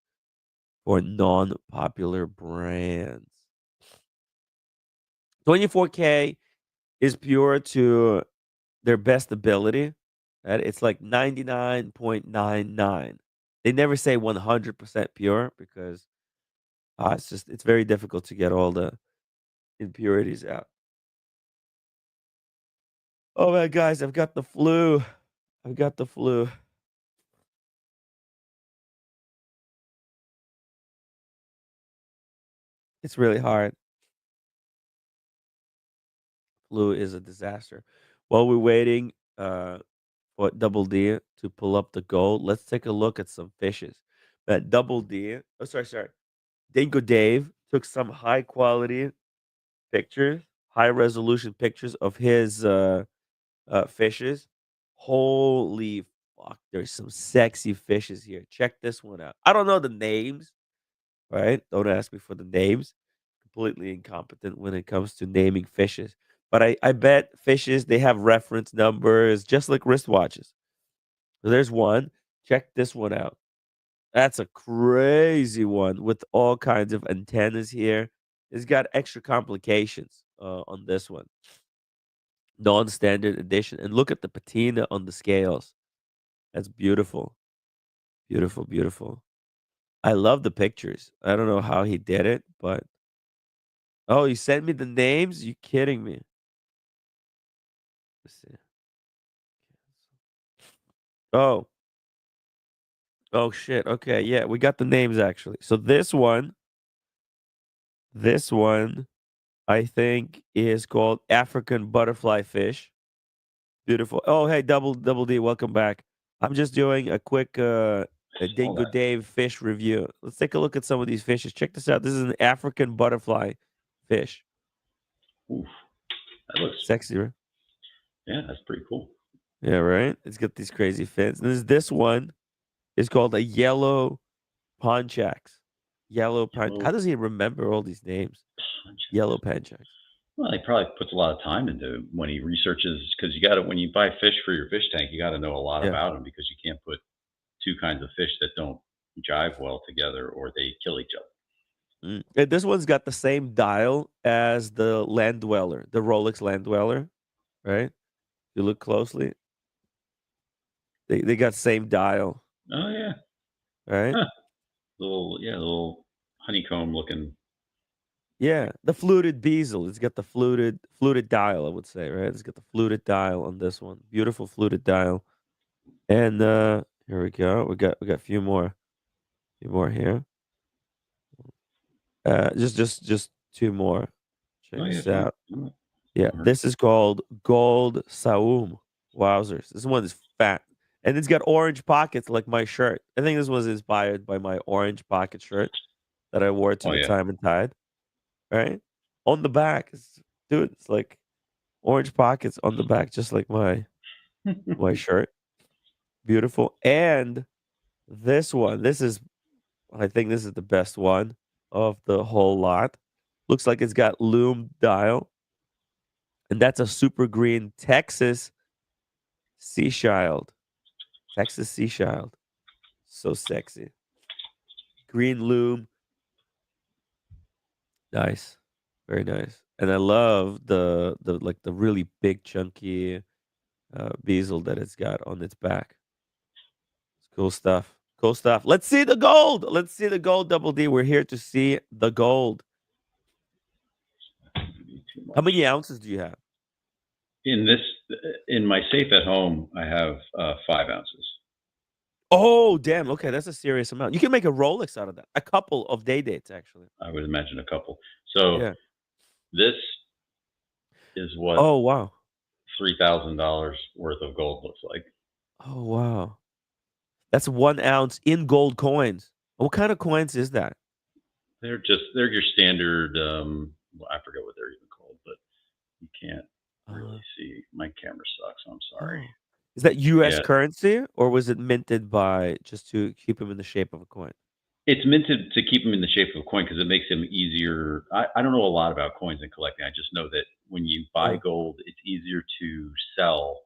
for non-popular brands. 24K is pure to their best ability. Right? It's like 99.99. They never say 100% pure because it's very difficult to get all the impurities out. Oh man, guys, I've got the flu. I've got the flu. It's really hard. Flu is a disaster. While we're waiting for Double D to pull up the gold, let's take a look at some fishes. That Double D, oh sorry. Dingo Dave took some high quality pictures, high resolution pictures of his fishes. Holy fuck, there's some sexy fishes here. Check this one out. I don't know the names, right? Don't ask me for the names. Completely incompetent when it comes to naming fishes. But I bet fishes they have reference numbers just like wristwatches. So there's one. Check this one out. That's a crazy one with all kinds of antennas here. It's got extra complications on this one. Non-standard edition. And look at the patina on the scales. That's beautiful. Beautiful, beautiful. I love the pictures. I don't know how he did it, but oh, you sent me the names? You kidding me? Let's see. Oh, oh shit. Okay, yeah, we got the names actually. So this one, I think is called African butterfly fish. Beautiful. Oh, hey, double D, welcome back. I'm just doing a quick a All Dingo that. Dave fish review. Let's take a look at some of these fishes. Check this out. This is an African butterfly fish. Oof, that looks. Sexy, right? Yeah, that's pretty cool. Yeah, right. It's got these crazy fins. And this one is called a yellow ponchax. Yellow ponch. How Yellow does he remember all these names? punch. Yellow ponchax. Well, he probably puts a lot of time into when he researches because you got to when you buy fish for your fish tank, you got to know a lot Yeah. about them because you can't put two kinds of fish that don't jive well together or they kill each other. And this one's got the same dial as the Land Dweller, the Rolex Land Dweller, right? You look closely. They got same dial, Oh yeah. right? Huh. Little honeycomb looking. Yeah, the fluted bezel. It's got the fluted dial, I would say, right? It's got the fluted dial on this one. Beautiful fluted dial. And here we go. We got a few more here. Just two more. Check Oh yeah, this fine. out. Oh, Yeah, all right. this is called Gold Saum. Wowzers. This one is fat. And it's got orange pockets like my shirt. I think this was inspired by my orange pocket shirt that I wore to Oh the yeah. time and tide. Right? On the back. Dude, it's like orange pockets on the back, just like my shirt. Beautiful. And this one, I think this is the best one of the whole lot. Looks like it's got loom dial, and that's a super green Texas Sea Child. Texas Sea Child. So sexy. Green loom. Nice. Very nice. And I love the really big chunky bezel that it's got on its back. It's cool stuff. Cool stuff. Let's see the gold. Let's see the gold, Double D. We're here to see the gold. Too How much. many ounces do you have? In my safe at home, I have 5 ounces. Oh, damn. Okay, that's a serious amount. You can make a Rolex out of that. A couple of day dates, actually. I would imagine a couple. So Yeah. this is what Oh, wow. $3,000 worth of gold looks like. Oh, wow. That's 1 ounce in gold coins. What kind of coins is that? They're your standard. Well, I forget what they're even called, but you can't really see. My camera sucks. I'm sorry. Oh. Is that US Yeah, currency or was it minted by just to keep them in the shape of a coin? it's minted to keep them in the shape of a coin because it makes them easier. I don't know a lot about coins and collecting. I just know that when you buy Uh, gold, it's easier to sell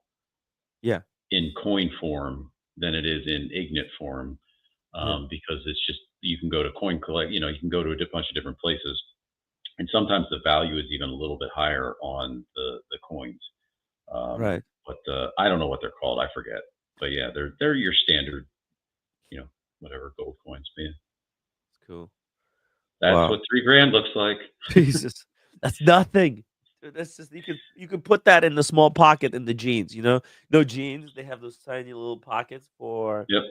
yeah. in coin form than it is in ignet form, Yeah. because it's just you can go to coin collect. You can go to a bunch of different places, and sometimes the value is even a little bit higher on the coins. Right. But I don't know what they're called. I forget. But yeah, they're your standard, whatever gold coins. Man, It's cool. that's Wow. what 3 grand looks like. Jesus. That's nothing. Dude, that's just you could put that in the small pocket in the jeans, No jeans, they have those tiny little pockets for Yep.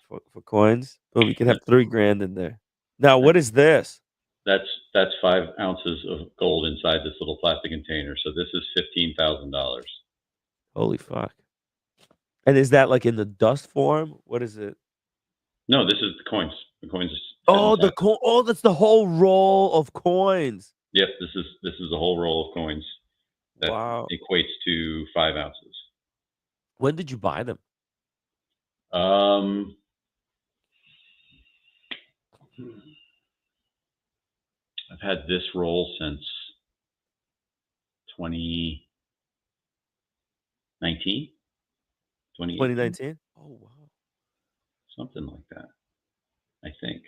for coins. Boom, you could Yep. have 3 grand in there. Now, That's what is this? that's 5 ounces of gold inside this little plastic container. So this is $15,000. Holy fuck. And is that like in the dust form? What is it? No, this is the coins. The coins sit Oh, inside. that's the whole roll of coins. Yep, this is a whole roll of coins that Wow. equates to 5 ounces. When did you buy them? Um, I've had this roll since 2019, 2018, 2019? Oh, wow. something like that. I think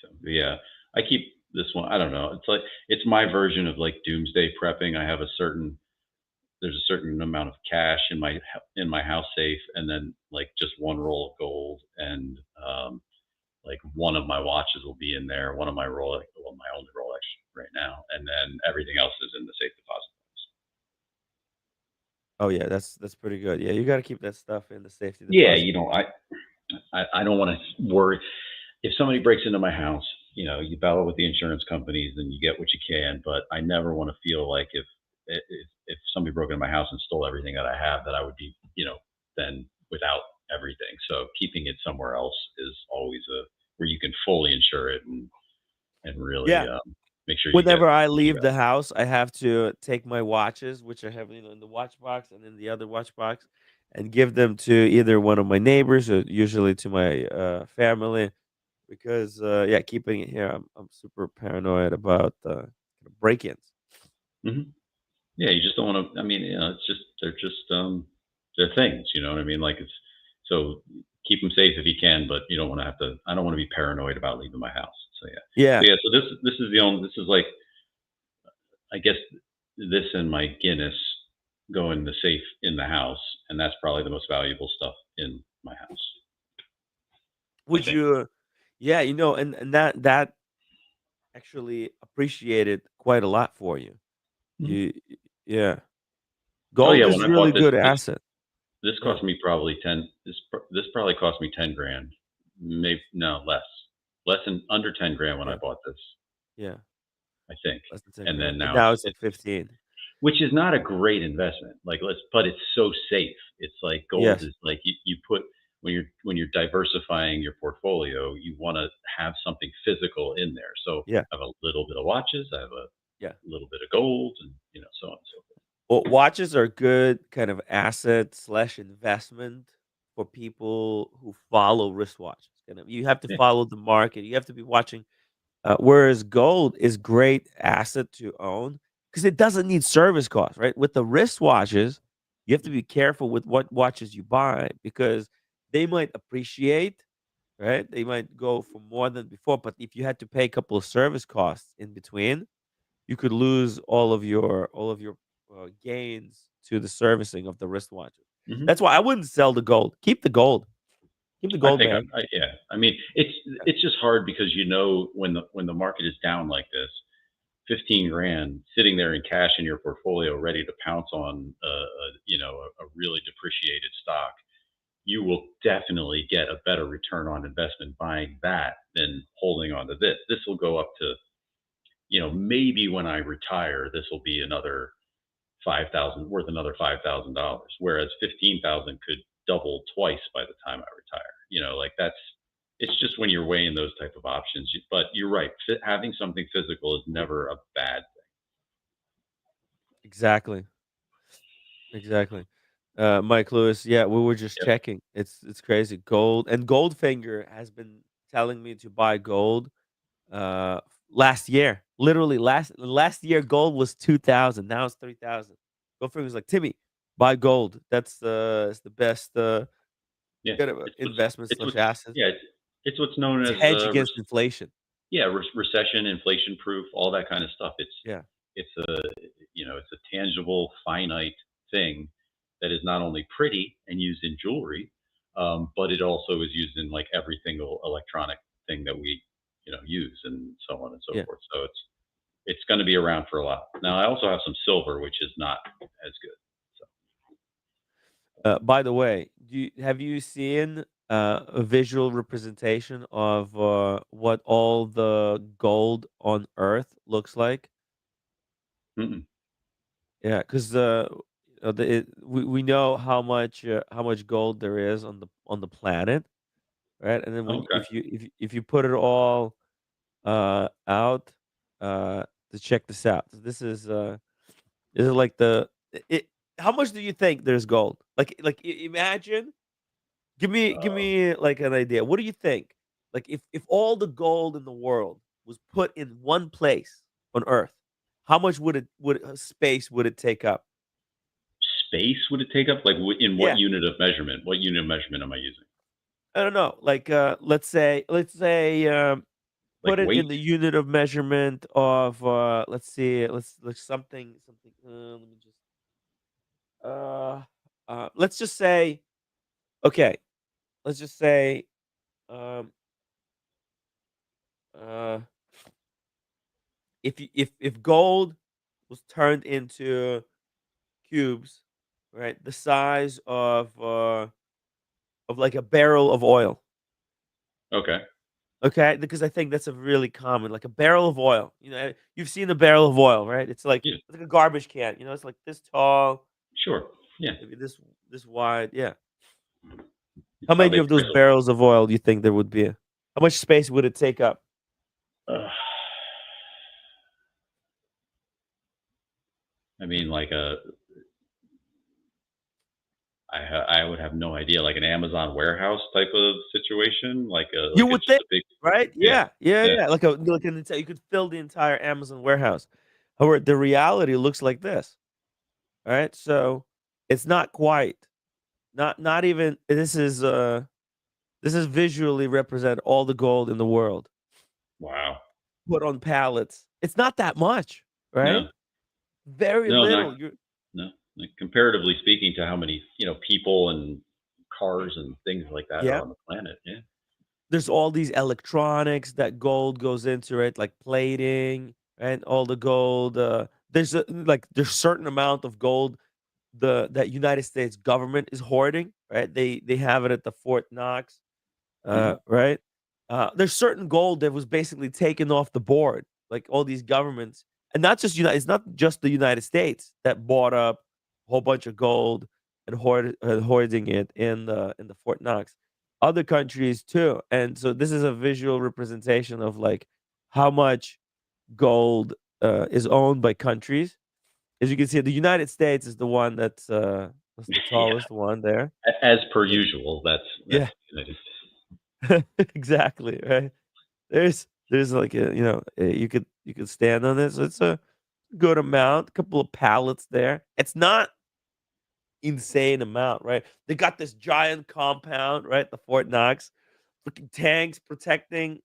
so. But yeah, I keep this one. I don't know. It's my version of like doomsday prepping. There's a certain amount of cash in my house safe, and then like just one roll of gold, and like one of my watches will be in there, one of my Rolex, well, my only Rolex right now, and then everything else is in the safe deposit box. Oh, yeah, that's pretty good. Yeah, you gotta keep that stuff in the safety Yeah, deposit. I don't want to worry if somebody breaks into my house. You battle with the insurance companies and you get what you can, but I never want to feel like if somebody broke into my house and stole everything that I have, that I would be, then without everything. So keeping it somewhere else is always where you can fully insure it and really Yeah. make sure you get Whenever I what you leave got. the house, I have to take my watches, which I have, in the watch box and in the other watch box, and give them to either one of my neighbors or usually to my family, because yeah, keeping it here, I'm super paranoid about break-ins. Hmm. Yeah, you just don't want to. I mean, they're things. You know what I mean? Like so keep them safe if you can, but you don't want to have to. I don't want to be paranoid about leaving my house. So yeah, Yeah. So this is like I guess this and my Guinness. go in the safe in the house, and that's probably the most valuable stuff in my house. I Would think. you? Yeah, and that actually appreciated quite a lot for you. Mhm. You, yeah, Oh gold yeah, when is I really bought this, good this asset. this Yeah, cost me probably 10. This probably cost me 10 grand, maybe no less than under 10 grand when I yeah, bought this. yeah. I think, Less than 10 and then grand, and now now it's like it's 15. which is not a great investment. Like but it's so safe. It's like gold Yes. is like you put when you're diversifying your portfolio, you want to have something physical in there. So Yeah. I have a little bit of watches, I have a Yeah. little bit of gold, and so on and so forth. Well, watches are good kind of asset slash investment for people who follow wristwatches. Kind of, you have to Yeah. follow the market. You have to be watching. Whereas gold is great asset to own because it doesn't need service costs, right? With the wristwatches, you have to be careful with what watches you buy because they might appreciate, right? They might go for more than before, but if you had to pay a couple of service costs in between, you could lose all of your gains to the servicing of the wristwatches. Hmm. That's why I wouldn't sell the gold. Keep the gold. Keep the I gold think bag. yeah. I mean, it's Yeah. it's just hard because when the market is down like this, 15 grand sitting there in cash in your portfolio, ready to pounce on a really depreciated stock, you will definitely get a better return on investment buying that than holding on to this. This will go up to, maybe when I retire, this will be another 5,000 worth another $5,000, whereas 15,000 could double twice by the time I retire. Like it's just when you're weighing those type of options. But you're right, having something physical is never a bad. Exactly. Exactly. Mike Lewis, yeah, we were just Yep. checking. It's crazy. Gold and Goldfinger has been telling me to buy gold last year. Literally last year gold was 2,000. Now it's 3,000. Goldfinger's like, "Timmy, buy gold. That's it's the best Yeah, kind of it's what's investment it's slash what's asset. yeah, it's what's known It's a as hedge against inflation." recession, inflation proof, all that kind of stuff. Yeah. It's a tangible, finite thing that is not only pretty and used in jewelry, but it also is used in like every single electronic thing that we use, and so on and so Yeah. forth. So it's going to be around for a while. Now I also have some silver, which is not as good. So By the way, have you seen a visual representation of what all the gold on Earth looks like? mm-mm. Yeah, because we know how much gold there is on the planet, right? And then when Okay. if you put it all out to check this out, this is like it. How much do you think there's gold? Like imagine. Give me like an idea. What do you think? Like if all the gold in the world was put in one place on Earth, how much space would it take up? Space would it take up? Like in what Yeah, unit of measurement? What unit of measurement am I using? I don't know. Like let's say Like put it in weight? the unit of measurement of let's see, let's like something. Let me just let's just say okay. Let's just say um uh if gold was turned into cubes, right? The size of like a barrel of oil. Okay. Okay, because I think that's a really common, like a barrel of oil. You've seen a barrel of oil, right? Yeah. It's like a garbage can. It's like this tall, Sure. Yeah. maybe this wide. Yeah. It's How many probably a of those trickle. barrels of oil do you think there would be? How much space would it take up? Uh, I mean, like I would have no idea, like an Amazon warehouse type of situation, You like would just think, a big. right? Yeah. Yeah, yeah, Yeah. yeah. You could fill the entire Amazon warehouse. However, the reality looks like this. All right, so it's not quite, not even. This is visually represent all the gold in the world Wow. put on pallets. It's not that much, right? No. Very No. Not. little. You're No. Like, comparatively speaking to how many people and cars and things like that are Yeah. on the planet. Yeah. There's all these electronics that gold goes into it, like plating and all the gold. There's certain amount of gold that United States government is hoarding, right? They have it at the Fort Knox, Hmm. right? There's certain gold that was basically taken off the board, like all these governments, and not just United. It's not just the United States that bought up a whole bunch of gold and hoarding it in the Fort Knox. Other countries too, and so this is a visual representation of like how much gold is owned by countries. As you can see, the United States is the one that's the Yeah. tallest one there. As per Yeah, usual, that's yeah, exactly, right? There's like you could stand on this. It's a good amount, a couple of pallets there. It's not insane amount, right? They got this giant compound, right? The Fort Knox, freaking tanks protecting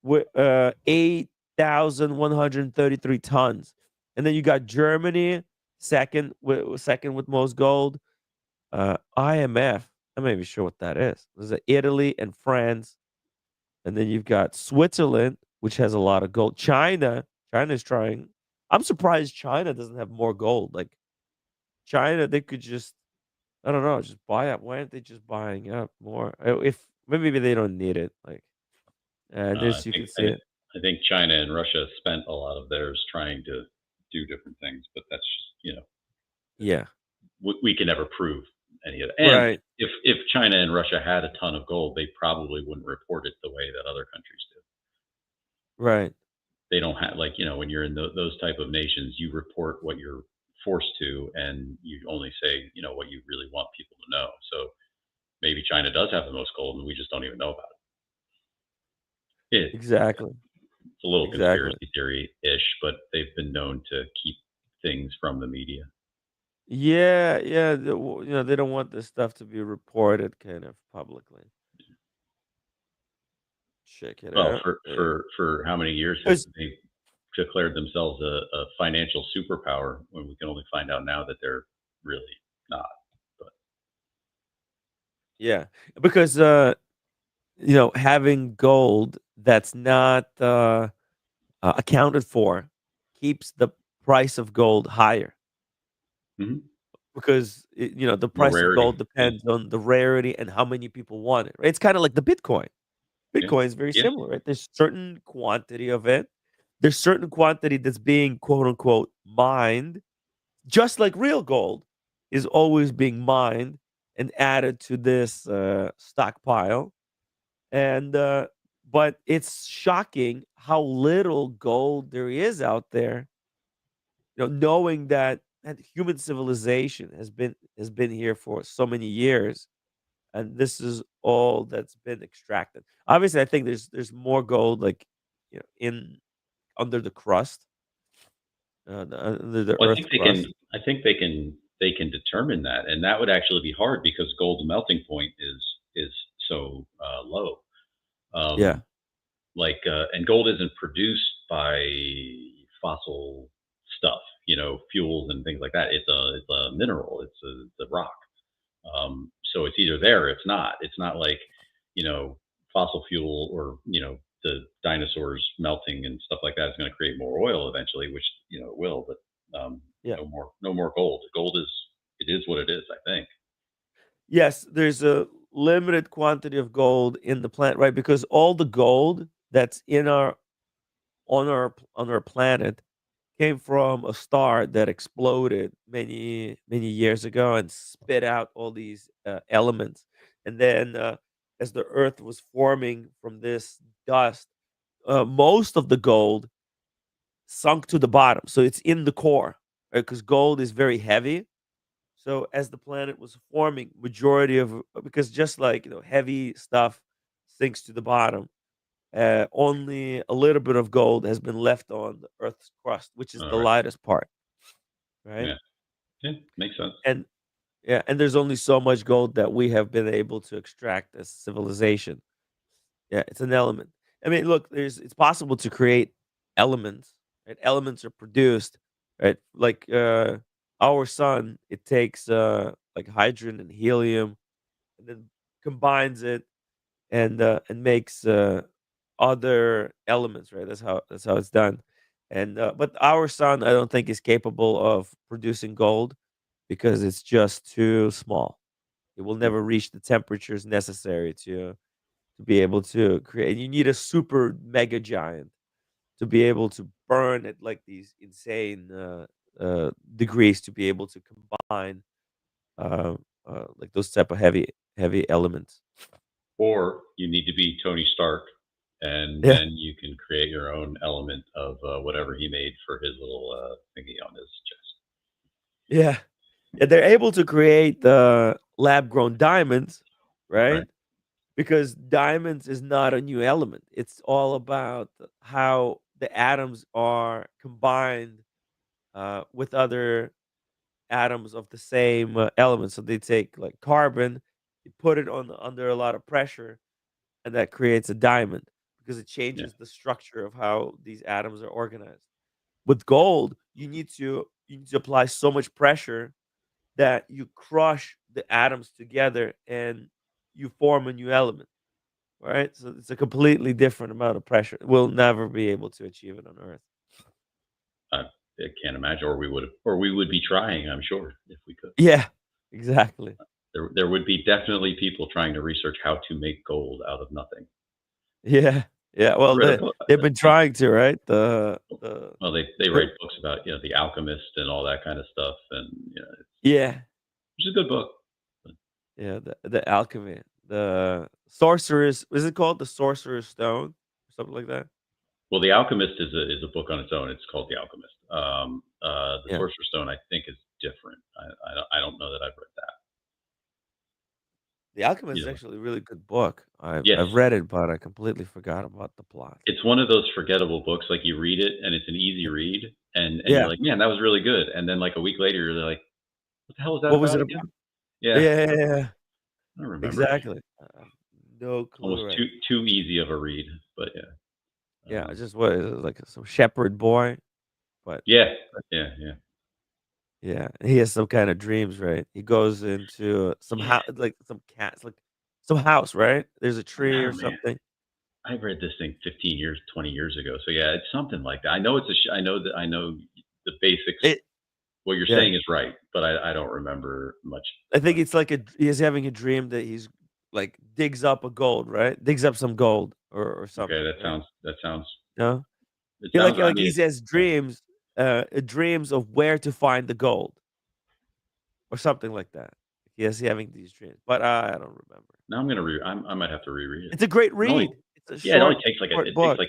with 8,133 tons, and then you got Germany second with most gold. IMF. I'm not even sure what that is. There's Italy and France, and then you've got Switzerland, which has a lot of gold. China's trying. I'm surprised China doesn't have more gold. Like China, they could just, I don't know, just buy up. Why aren't they just buying up more? If maybe they don't need it. Like, and I this you think can see it. I think China and Russia spent a lot of theirs trying to do different things, but that's just Yeah. we can never prove any of it. And Right. if China and Russia had a ton of gold, they probably wouldn't report it the way that other countries do. Right. They don't have, like, when you're in those type of nations, you report what you're forced to, and you only say what you really want people to know. So maybe China does have the most gold, and we just don't even know about it. Exactly. It's a little Exactly. conspiracy theory ish, but they've been known to keep things from the media. Yeah. Yeah. They don't want this stuff to be reported kind of publicly. Check it Well, out. for how many years have 'Cause they declared themselves a financial superpower when we can only find out now that they're really not? But yeah, because having gold that's not accounted for keeps the price of gold higher mhm. because the More price of rarity. gold Yeah, depends on the rarity and how many people want it. Right? It's kind of like the Bitcoin. yeah, Bitcoin is very yeah. similar, right? There's certain quantity of it. There's certain quantity that's being quote unquote mined, just like real gold is always being mined and added to this stockpile. And but it's shocking how little gold there is out there. Knowing that human civilization has been here for so many years, and this is all that's been extracted. Obviously, I think there's more gold, like in under the crust, under the Well, earth crust. I think they can determine that, and that would actually be hard because gold's melting point is so low. Yeah, Um, and gold isn't produced by fossil stuff, fuels and things like that. It's a mineral. It's a rock. So it's either there or it's not. It's not like, fossil fuel or, the dinosaurs melting and stuff like that is going to create more oil eventually, which, it will, but yeah. no more gold. It is what it is, I think. Yes, there's a limited quantity of gold in the planet, right? Because all the gold that's in our on our planet came from a star that exploded many years ago and spit out all these elements. And then, as the Earth was forming from this dust, most of the gold sunk to the bottom, so it's in the core, right? Because gold is very heavy. So as the planet was forming, majority of because just like heavy stuff sinks to the bottom, only a little bit of gold has been left on the Earth's crust, which is All the right. lightest part, right? Yeah. Yeah. Makes sense. And yeah, and there's only so much gold that we have been able to extract as civilization. Yeah, it's an element. I mean, look, it's possible to create elements. Right? Elements are produced, right? Like our sun, it takes like hydrogen and helium, and then combines it and makes other elements, right? That's how it's done. And but our sun, I don't think is capable of producing gold because it's just too small. It will never reach the temperatures necessary to be able to create. You need a super mega giant to be able to burn at like these insane degrees to be able to combine uh, like those type of heavy elements. Or you need to be Tony Stark, and Yeah, then you can create your own element of whatever he made for his little thingy on his chest. yeah, yeah. They're able to create lab grown diamonds, Right. right? Because diamonds is not a new element. It's all about how the atoms are combined with other atoms of the same element. So they take like carbon, you put it on under a lot of pressure, and that creates a diamond because it Yeah. changes the structure of how these atoms are organized. With gold, you need to apply so much pressure that you crush the atoms together and you form a new element. Right? So it's a completely different amount of pressure. We'll never be able to achieve it on Earth. I can't imagine, or we would be trying. I'm sure if we could. Yeah, exactly. There would be definitely people trying to research how to make gold out of nothing. Yeah, yeah. I Well, read a book. they've been trying to, right? The Well, they the write books about the alchemist and all that kind of stuff, and yeah, it's a good book. yeah. The alchemy, the sorcerer's. Is it called the Sorcerer's Stone or something like that? Well, The Alchemist is a book on its own. It's called The Alchemist. The Yeah, Sorcerer's Stone, I think, is different. I don't know that I've read that. The Alchemist is Either way. actually a really good book. Yes, I've read it, but I completely forgot about the plot. it's one of those forgettable books. Like you read it and it's an easy read, and you're Yeah. like, man, that was really good. And then like a week later, you're like, what the hell is that What was about it again? about? Yeah, Yeah, yeah, yeah, yeah. I don't remember. Exactly. No Almost clue, right? too easy of a read, but yeah, Yeah, I um, just what is it, like some shepherd boy, but yeah, yeah. yeah, he has some kind of dreams, right? He goes into some Yeah. house, like some cats, like some house, right? There's a tree or Oh man, something. I read this thing 15 years, 20 years ago. So yeah, it's something like that. I know it's a. I know the basics. It, What you're yeah, saying is right, but I don't remember much. I think it's like he's having a dream that he's like digs up a gold, right? Digs up some gold or Okay, something, right? that sounds No, it he sounds. I he mean, says yeah. dreams of where to find the gold or something like that. He's having these dreams, but I don't remember. Now I might have to reread it. It's a great It only read. It's a yeah, it only short takes like short book.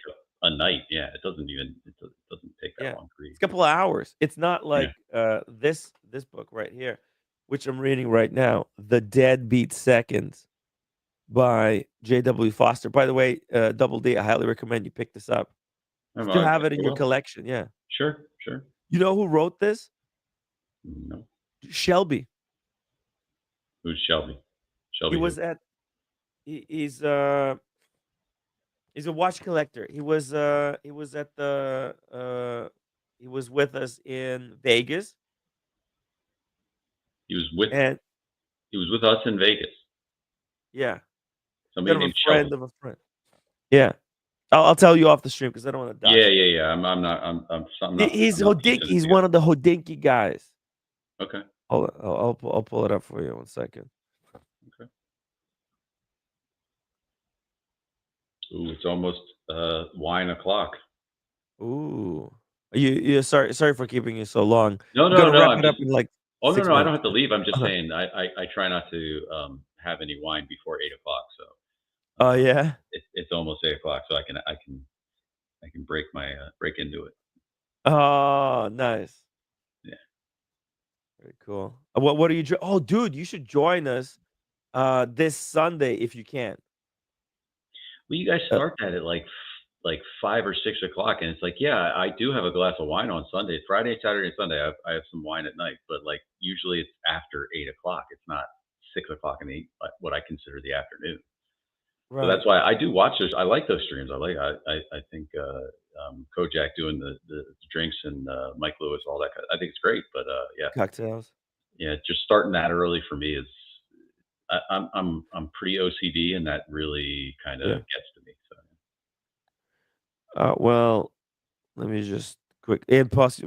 a night. Yeah, it doesn't even it doesn't take that Yeah. long to read. It's a couple of hours. It's not Yeah. like, this book right here, which I'm reading right now, The Deadbeat Seconds by J.W. Foster. By the way, Double D, I highly recommend you pick this up. You still I have it in your will. collection, yeah. Sure, sure. You know who wrote this? No, Shelby. who's Shelby? He Shelby who? was at he's a watch collector. He was at he was with us in Vegas, He was with and he was with us in Vegas. yeah, Somebody kind of a named friend Shelby. of a friend. Yeah. I'll tell you off the stream because I don't wanna Yeah, dox him. yeah, yeah. I'm He's not piecing Hodinkee. it He's together. one of the Hodinkee guys. Okay, Hold on, I'll pull it up for you one second. okay. Ooh, it's almost wine o'clock. Ooh. You sorry for keeping you so long. No, We're no, gonna no. wrap I'm it up just. in, like, Oh no, 6 no. I don't minutes. have to leave. I'm just Uh-huh. saying. I try not to have any wine before 8 o'clock. So Oh, yeah? it's almost 8 o'clock. So I can break into it. Oh, nice. Yeah. Very cool. What are you oh, dude, you should join us, this Sunday if you can. Well, you guys Uh, start that at like 5 or 6 o'clock, and it's like, yeah, I do have a glass of wine on Sunday, Friday, Saturday, and Sunday. I have some wine at night, but like usually it's after 8 o'clock. It's not 6 o'clock in the what I consider the afternoon. So Right. that's why I do watch those. I like those streams. I think Kojak doing the drinks and Mike Lewis, all that. I think it's great. But yeah, Cocktails. yeah, just starting that early for me is I'm pretty OCD, and that really kind of Yeah. gets to me. So Well, let me just quick and plus,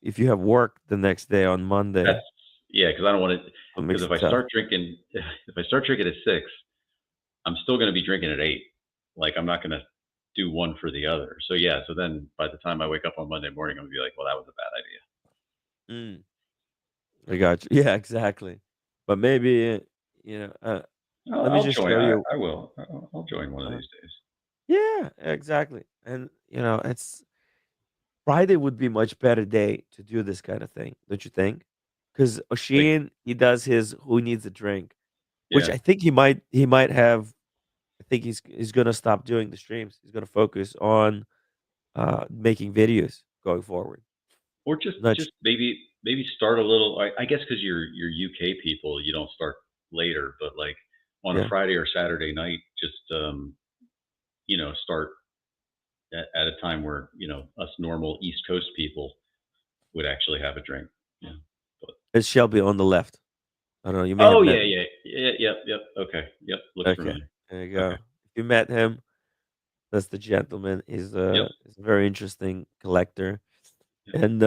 if you have work the next day on that's Monday, yeah, because I don't want to. it Because makes if it I tough. start drinking, if I start drinking at 6, I'm still going to be drinking at 8. Like I'm not going to do one for the other. So yeah, so then by the time I wake up on Monday morning, I'm gonna be like, well, that was a bad idea. Mm, I got you. Yeah, exactly. But maybe, you know, let me I'll just join. show you. I will. I'll join one of Uh, these days. yeah, exactly. And it's Friday would be much better day to do this kind of thing, don't you think? Because Like, O'Sheen, he does his "Who Needs a Drink," which yeah. I think he might have. I think he's gonna stop doing the streams. He's gonna focus on making videos going forward. Or just Not sh- just maybe start a little. I guess because you're UK people, you don't start later, but like on a yeah. Friday or Saturday night, just start at a time where us normal East Coast people would actually have a drink. Yeah. But It's Shelby on the left. I don't know. You may have oh met yeah, him. yeah, yeah, yep, yep. Okay, yep. Looks Okay, familiar. there you Okay. go. If you met him, that's the gentleman. Yep. He's a very interesting collector, Yep. and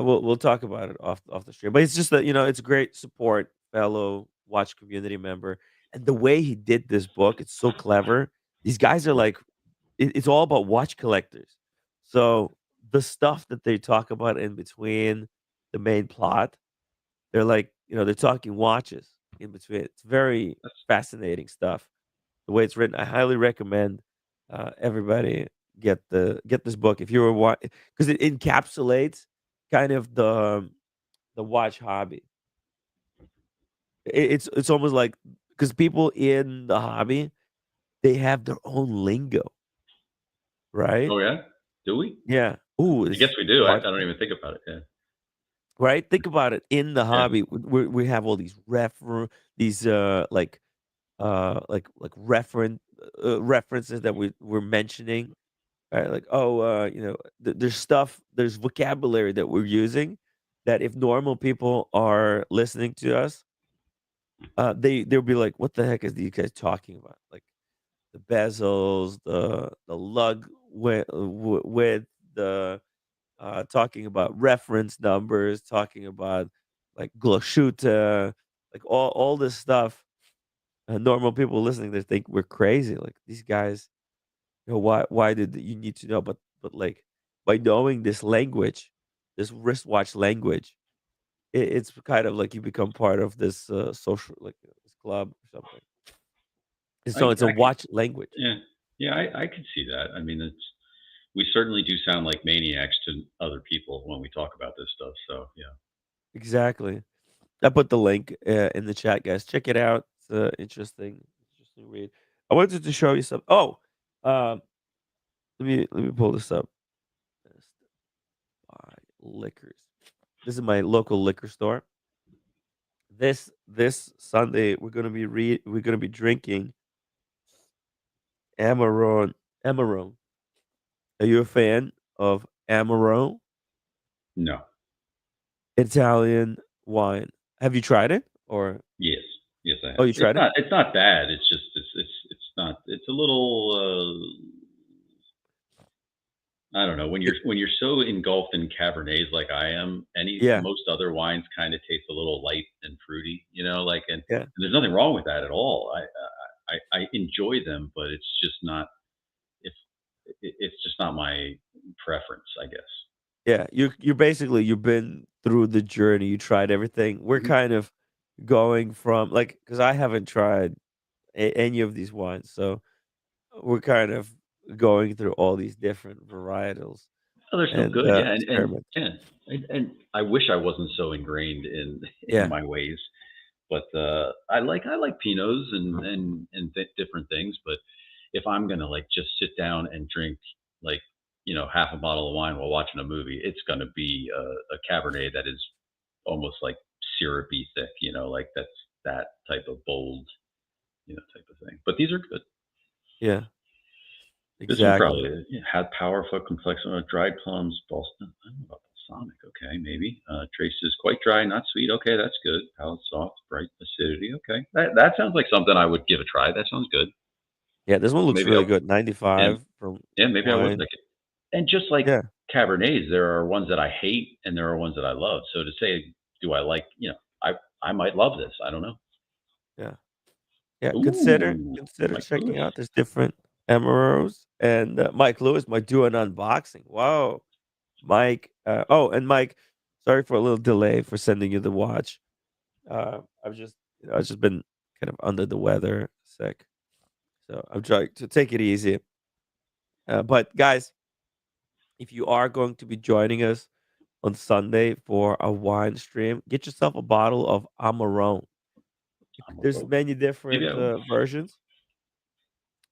we'll talk about it off the stream. But it's just that it's great support, fellow watch community member, and the way he did this book, it's so clever. These guys are like, it's all about watch collectors. So the stuff that they talk about in between the main plot, they're like, they're talking watches in between. It's very That's fascinating stuff. The way it's written, I highly recommend everybody get this book if you were because it encapsulates kind of the watch hobby. It's almost like because people in the hobby they have their own lingo, right? oh yeah. Do we? Yeah. Ooh, I guess this we do. I watch, don't even think about it. Yeah. right? Think about it. In the Yeah. hobby, we have all these references that we're mentioning. Right, like, oh, there's stuff, there's vocabulary that we're using that if normal people are listening to us, they'll be like, "What the heck is these guys talking about?" Like the bezels, the lug width, the talking about reference numbers, talking about like gloshuta, like all this stuff. Normal people listening, they think we're crazy. Like these guys, why did you need to know? But like by knowing this language, this wristwatch language, it's kind of like you become part of this social, like this club or something. And so it's a I could. watch language. Yeah. Yeah. I could see that. I mean, it's we certainly do sound like maniacs to other people when we talk about this stuff. So yeah. Exactly. I put the link in the chat, guys. Check it out. It's interesting read. I wanted to show you some. Oh, um, let me pull this up. Best Buy liquors. This is my local liquor store. This Sunday we're gonna be drinking Amarone. Amarone. Are you a fan of Amarone? No. Italian wine. Have you tried it? Or Yes. Yes, I oh, have. you tried it? It's not bad. It's just it's not. It's a little. I don't know when It, you're so engulfed in Cabernets like I am. Any yeah, most other wines kind of taste a little light and fruity. Like yeah, and there's nothing wrong with that at all. I enjoy them, but it's just not. If it's just not my preference, I guess. yeah. You're basically you've been through the journey. You tried everything. We're Mhm. kind of going from like because I haven't tried any of these wines, so we're kind of going through all these different varietals Oh, they're still and good, yeah, and experiments. yeah, and I wish I wasn't so ingrained in in Yeah, my ways. But I like Pinots and different things. But if I'm gonna like just sit down and drink like half a bottle of wine while watching a movie, it's gonna be a Cabernet that is almost like syrupy thick. Like that's that type of bold, type of but these are good. Yeah, This one exactly. probably had powerful, complex, dried plums, balsam. I don't know about balsamic. Okay, maybe. Trace is quite dry, not sweet. Okay, that's good. Palate soft, bright acidity. Okay, that sounds like something I would give a try. That sounds good. Yeah, this one looks Maybe really I'll good. and 95 from yeah, maybe I would wine. like it. And just like Yeah, Cabernets, there are ones that I hate and there are ones that I love. So to say, do I like? I might love this. I don't know. yeah, yeah. Consider Ooh, consider Mike Lewis. checking out. There's different emeralds, and Mike Lewis might do an unboxing. Whoa, Mike. Oh, and Mike, sorry for a little delay for sending you the watch. I've just I've just been kind of under the weather, sick. So I'm trying to take it easy. But guys, if you are going to be joining us on Sunday for a wine stream, get yourself a bottle of Amarone. I'm a There's rope. many Maybe different I will. versions.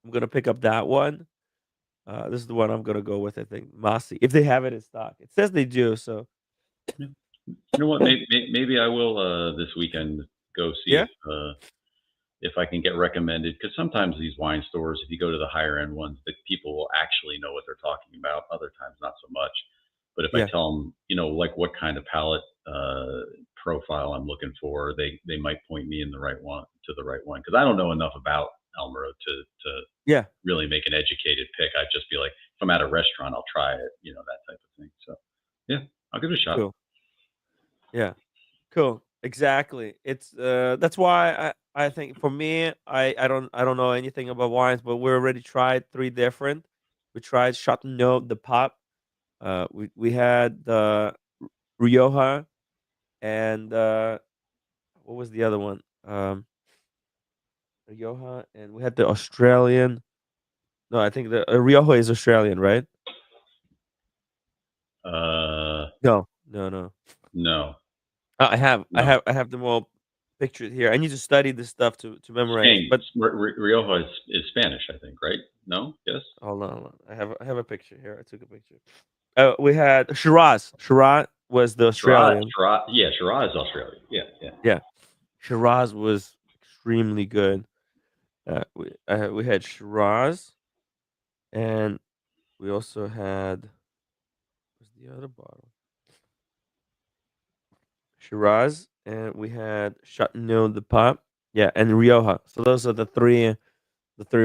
I'm gonna pick up that one. This is the one I'm gonna go with. I think Masi, if they have it in stock. It says they do. So Yeah. You know what? Maybe I will this weekend go see yeah, if I can get recommended, because sometimes these wine stores, if you go to the higher end ones, the people will actually know what they're talking about. Other times, not so much. But if I yeah, tell them, like what kind of palette profile I'm looking for, they might point me in the right one, because I don't know enough about Elmero to yeah. really make an educated pick. I'd just be like, if I'm at a restaurant, I'll try it, that type of thing. So yeah, I'll give it a shot. Cool. Yeah. Cool. Exactly. It's that's why I think for me I don't know anything about wines, but we already tried three different. We tried Chateauneuf the Pop. We had the Rioja and what was the other one? Rioja and we had the Australian. No, I think the Rioja is Australian, right? Uh, No, no, no. no, I no. have them all pictured here. I need to study this stuff to memorize. Spain, But Rioja is Spanish, I think, right? No, yes. hold on. I have a picture here. I took a picture. We had Shiraz. Shiraz was the Australian. Yeah, Shiraz is Australia. Yeah, yeah. Yeah, Shiraz was extremely good. We had Shiraz, and we also had what's the other bottle? Shiraz, and we had Chateauneuf de Pop. Yeah, and Rioja. So those are the three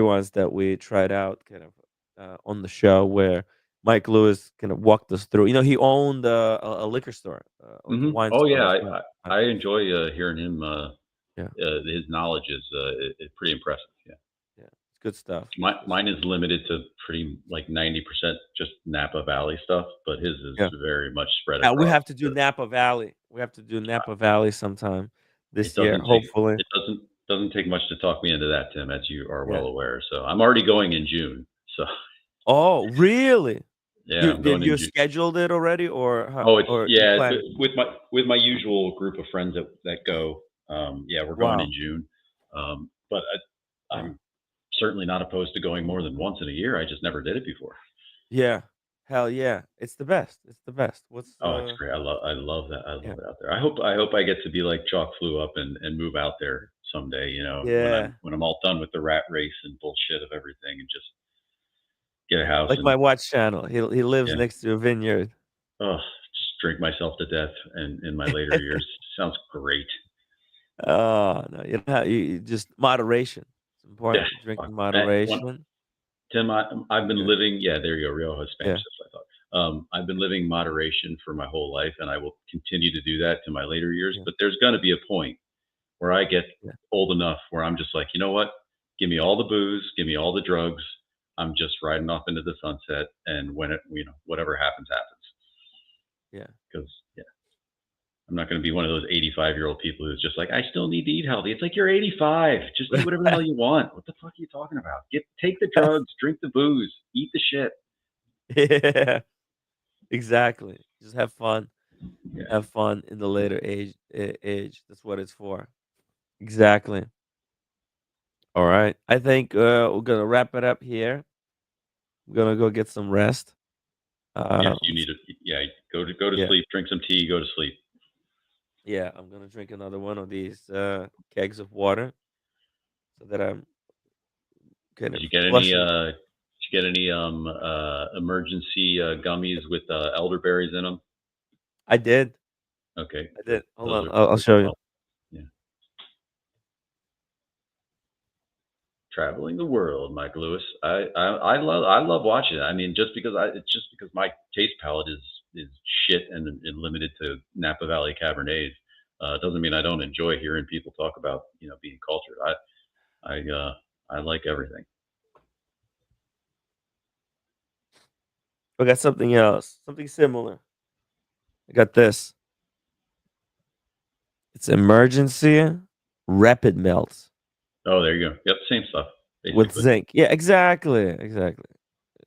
ones that we tried out, kind of on the show where Mike Lewis kind of walked us through. He owned a liquor store, like a wine Oh store yeah, as I well. I, I enjoy hearing him. Yeah, His knowledge is pretty impressive. Yeah, yeah, it's good stuff. Good mine stuff. is limited to pretty like 90% just Napa Valley stuff, but his is Yeah. very much spread We across. have to do Napa Valley. We have to do Napa Valley sometime It this year, doesn't take hopefully. it doesn't take much to talk me into that, Tim, as you are well Yeah. aware. So I'm already going in June. So Oh, really? yeah, You I'm did going in you June. scheduled it already, or Oh, it's or you yeah, planning? with my usual group of friends that go. Yeah, we're going in Wow. June. But Wow. I'm certainly not opposed to going more than once in a year. I just never did it before. Yeah. Hell yeah. It's the best. It's the best. What's Oh, it's great. I love that. I yeah. love it out there. I hope I get to be like Chalk flew up and move out there someday. When Yeah. I'm all done with the rat race and bullshit of everything, and just get a Yeah. house Like and my watch channel. He lives yeah, next to a vineyard. just drink myself to death and in my later years. Sounds great. Oh, no, you just moderation. It's Yeah, important. Drink fuck. in One, moderation. Tim, I've been Yeah. living. Yeah, there you go. Rioja Spanish. Yeah. That's what I thought. I've been living moderation for my whole life, and I will continue to do that to my later years. Yeah. But there's going to be a point where I get Yeah. old enough where I'm just like, you know what? Give me all the booze, give me all the drugs. I'm just riding off into the sunset, and when whatever happens, happens. Yeah. Because yeah, I'm not going to be one of those 85-year-old people who's just like, I still need to eat healthy. It's like you're 85. Just eat whatever the hell you want. What the fuck are you talking about? Take the drugs, drink the booze, eat the shit. Yeah. Exactly. Just have fun. Yeah. Have fun in the later age. That's what it's for. Exactly. All right. I think we're gonna wrap it up here. We're gonna go get some rest. Yes, you need Let's, to. Yeah, go to yeah, sleep. Drink some tea. Go to sleep. yeah. I'm gonna drink another one of these kegs of water so that I'm kind Did of you get any? flush it. Did you get any emergency gummies with elderberries in them? I did. Okay, I good. did. Hold Those on. are I'll those show will you. help. Yeah, traveling the world, Mike Lewis. I love watching it. I mean, it's just because my taste palette is shit and limited to Napa Valley Cabernets. Doesn't mean I don't enjoy hearing people talk about being cultured. I like everything. I got something else. Something similar. I got this. It's emergency rapid melts Oh, there you go. Yep, same stuff with basically. zinc. Yeah, exactly. Exactly.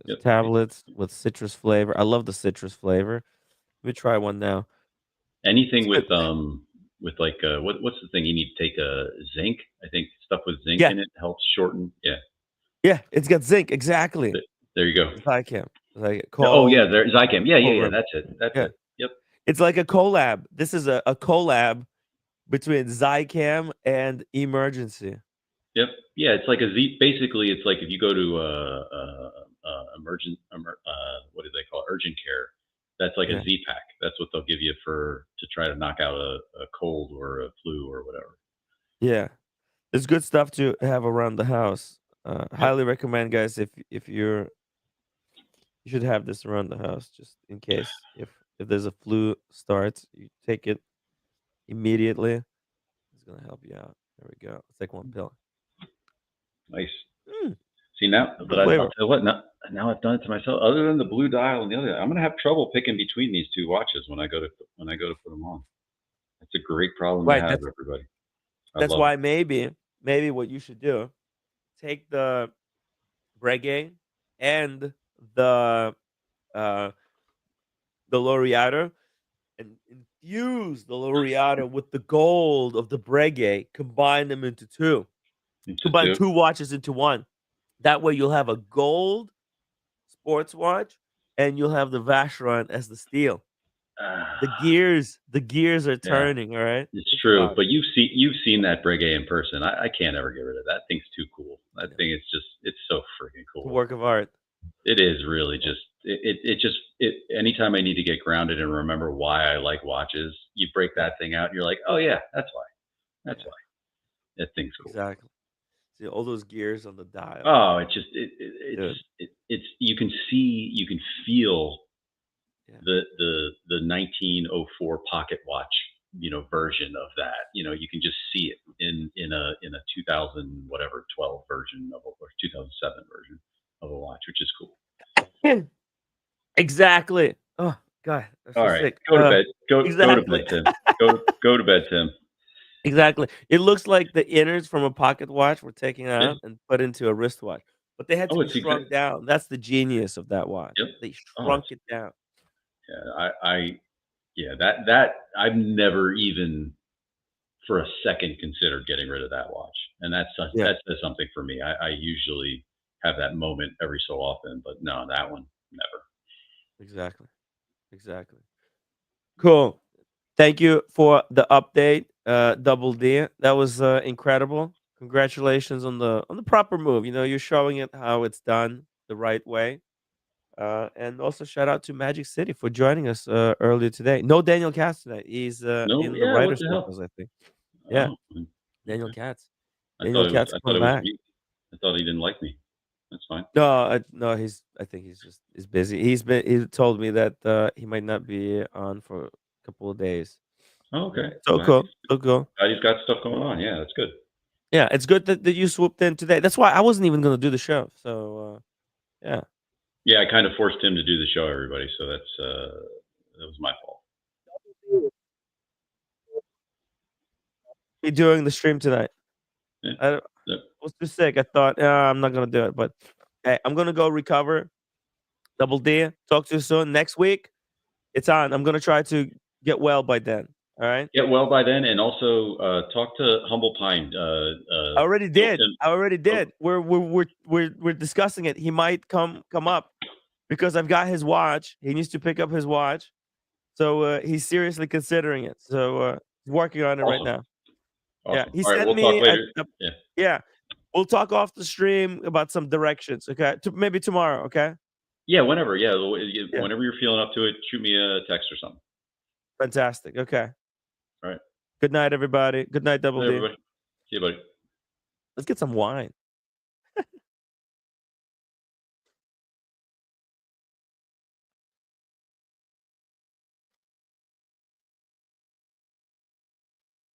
It's Yep. tablets with citrus flavor. I love the citrus flavor. Let me try one now. Anything It's good. with like what's the thing you need to take zinc? I think stuff with zinc Yeah. in it helps shorten. Yeah. Yeah. It's got zinc. Exactly. There you go. Zycam. Like Oh yeah, cold there's Zycam. Yeah. over. That's it. That's Yeah. it. Yep. It's like a collab. This is a collab between Zycam and emergency. Yep. Yeah, it's like a Z. Basically, it's like if you go to what do they call it? Urgent care. That's like a Yeah. Z pack. That's what they'll give you to try to knock out a cold or a flu or whatever. Yeah. It's good stuff to have around the house. Yep. Highly recommend, guys, if you should have this around the house just in case if there's a flu starts, you take it immediately. It's gonna help you out. There we go. It's like one pill. Nice. Mm, See now, but good I'll flavor. tell you what. Now I've done it to myself. Other than the blue dial and the other, I'm gonna have trouble picking between these two watches when I go to put them on. That's a great problem to Right. have, everybody. I That's love it. why maybe what you should do, take the Breguet and the uh the Laureato and infuse the Laureato with the gold of the Breguet, combine them into two. It's just Combine two watches into one. That way you'll have a gold sports watch and you'll have the Vacheron as the steel. The gears are yeah, turning, all right? it's Think true. about it. But you've seen that Breguet in person. I can't ever get rid of that. Thing's too cool. That Yeah. thing is it's so freaking It's a cool. work of art. It is really Yeah. just anytime I need to get grounded and remember why I like watches, you break Yeah. that thing out and you're like, oh yeah, that's why. That's Yeah. why. That thing's cool. Exactly. See all those gears on the dial. Oh, it just it Dude. just it's you can feel Yeah. the 1904 pocket watch version of that. You can just see it in a 2000 whatever 12 version of or 2007 version of a watch, which is cool. Exactly. Oh God, I'm All so right, sick. go to bed. Go to bed, Exactly. Tim. Go to bed, Tim. Exactly. It looks like the innards from a pocket watch were taken Yeah. out and put into a wristwatch, but they had to Oh, be it's exact. shrunk down. That's the genius of that watch. Yep. They Oh, shrunk it down. yeah. That I've never even for a second considered getting rid of that watch, and Yeah, that says something for me. I usually have that moment every so often, but no, that one never. exactly. Exactly. Cool. Thank you for the update, Double D. That was incredible. Congratulations on the proper move. You're showing it how it's done the right way. And also shout out to Magic City for joining us earlier today. No Daniel Katz tonight. He's No, in the yeah. What writer the hell? circles, I think. Yeah, Oh, Daniel okay. Katz. I Daniel thought it was. Katz I thought coming it was back. me. I thought he didn't like me. That's fine. No, I think he's busy. He told me that he might not be on for a couple of days. Oh, Yeah. okay. So Well, cool. So cool. he's got stuff going on. Yeah, that's good. Yeah, it's good that you swooped in today. That's why I wasn't even gonna do the show. So yeah. Yeah, I kind of forced him to do the show, everybody. So that was my fault. Be doing the stream tonight. Yeah. I Yep. was too sick. I thought I'm not gonna do it, but hey, I'm gonna go recover. Double D. Talk to you soon. Next week, it's on. I'm gonna try to get well by then. All right. Get well by then, and also talk to Humble Pine. I already Tell did. him- I already oh, did. We're discussing it. He might come up because I've got his watch. He needs to pick up his watch, so he's seriously considering it. So he's working on it right awesome. now. Yeah, Awesome. he All right, sent we'll talk me later. Yeah. yeah. We'll talk off the stream about some directions. Okay, maybe tomorrow. Okay. Yeah, whenever. Yeah, Yeah. whenever you're feeling up to it, shoot me a text or something. Fantastic. Okay. All right. Good night, everybody. Good night, Double Hey, D. everybody. See you, buddy. Let's get some wine.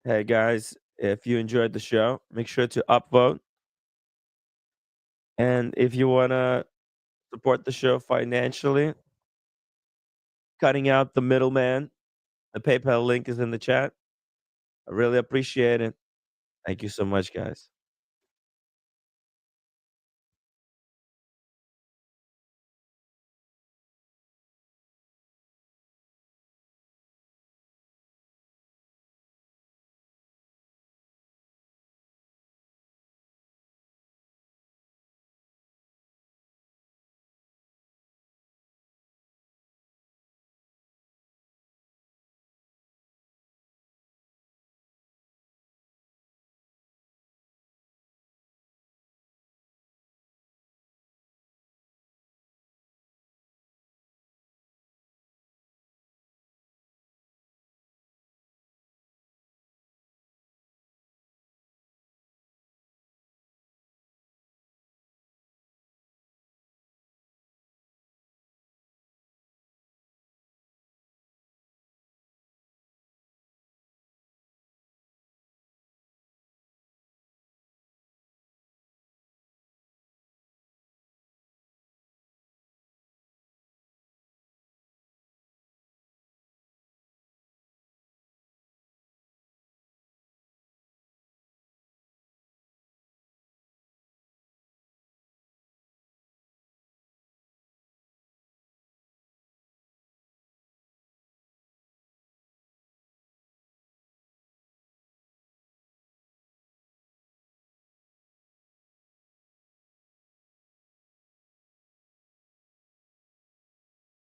Hey guys, if you enjoyed the show, make sure to upvote. And if you want to support the show financially, cutting out the middleman, the PayPal link is in the chat. I really appreciate it. Thank you so much, guys.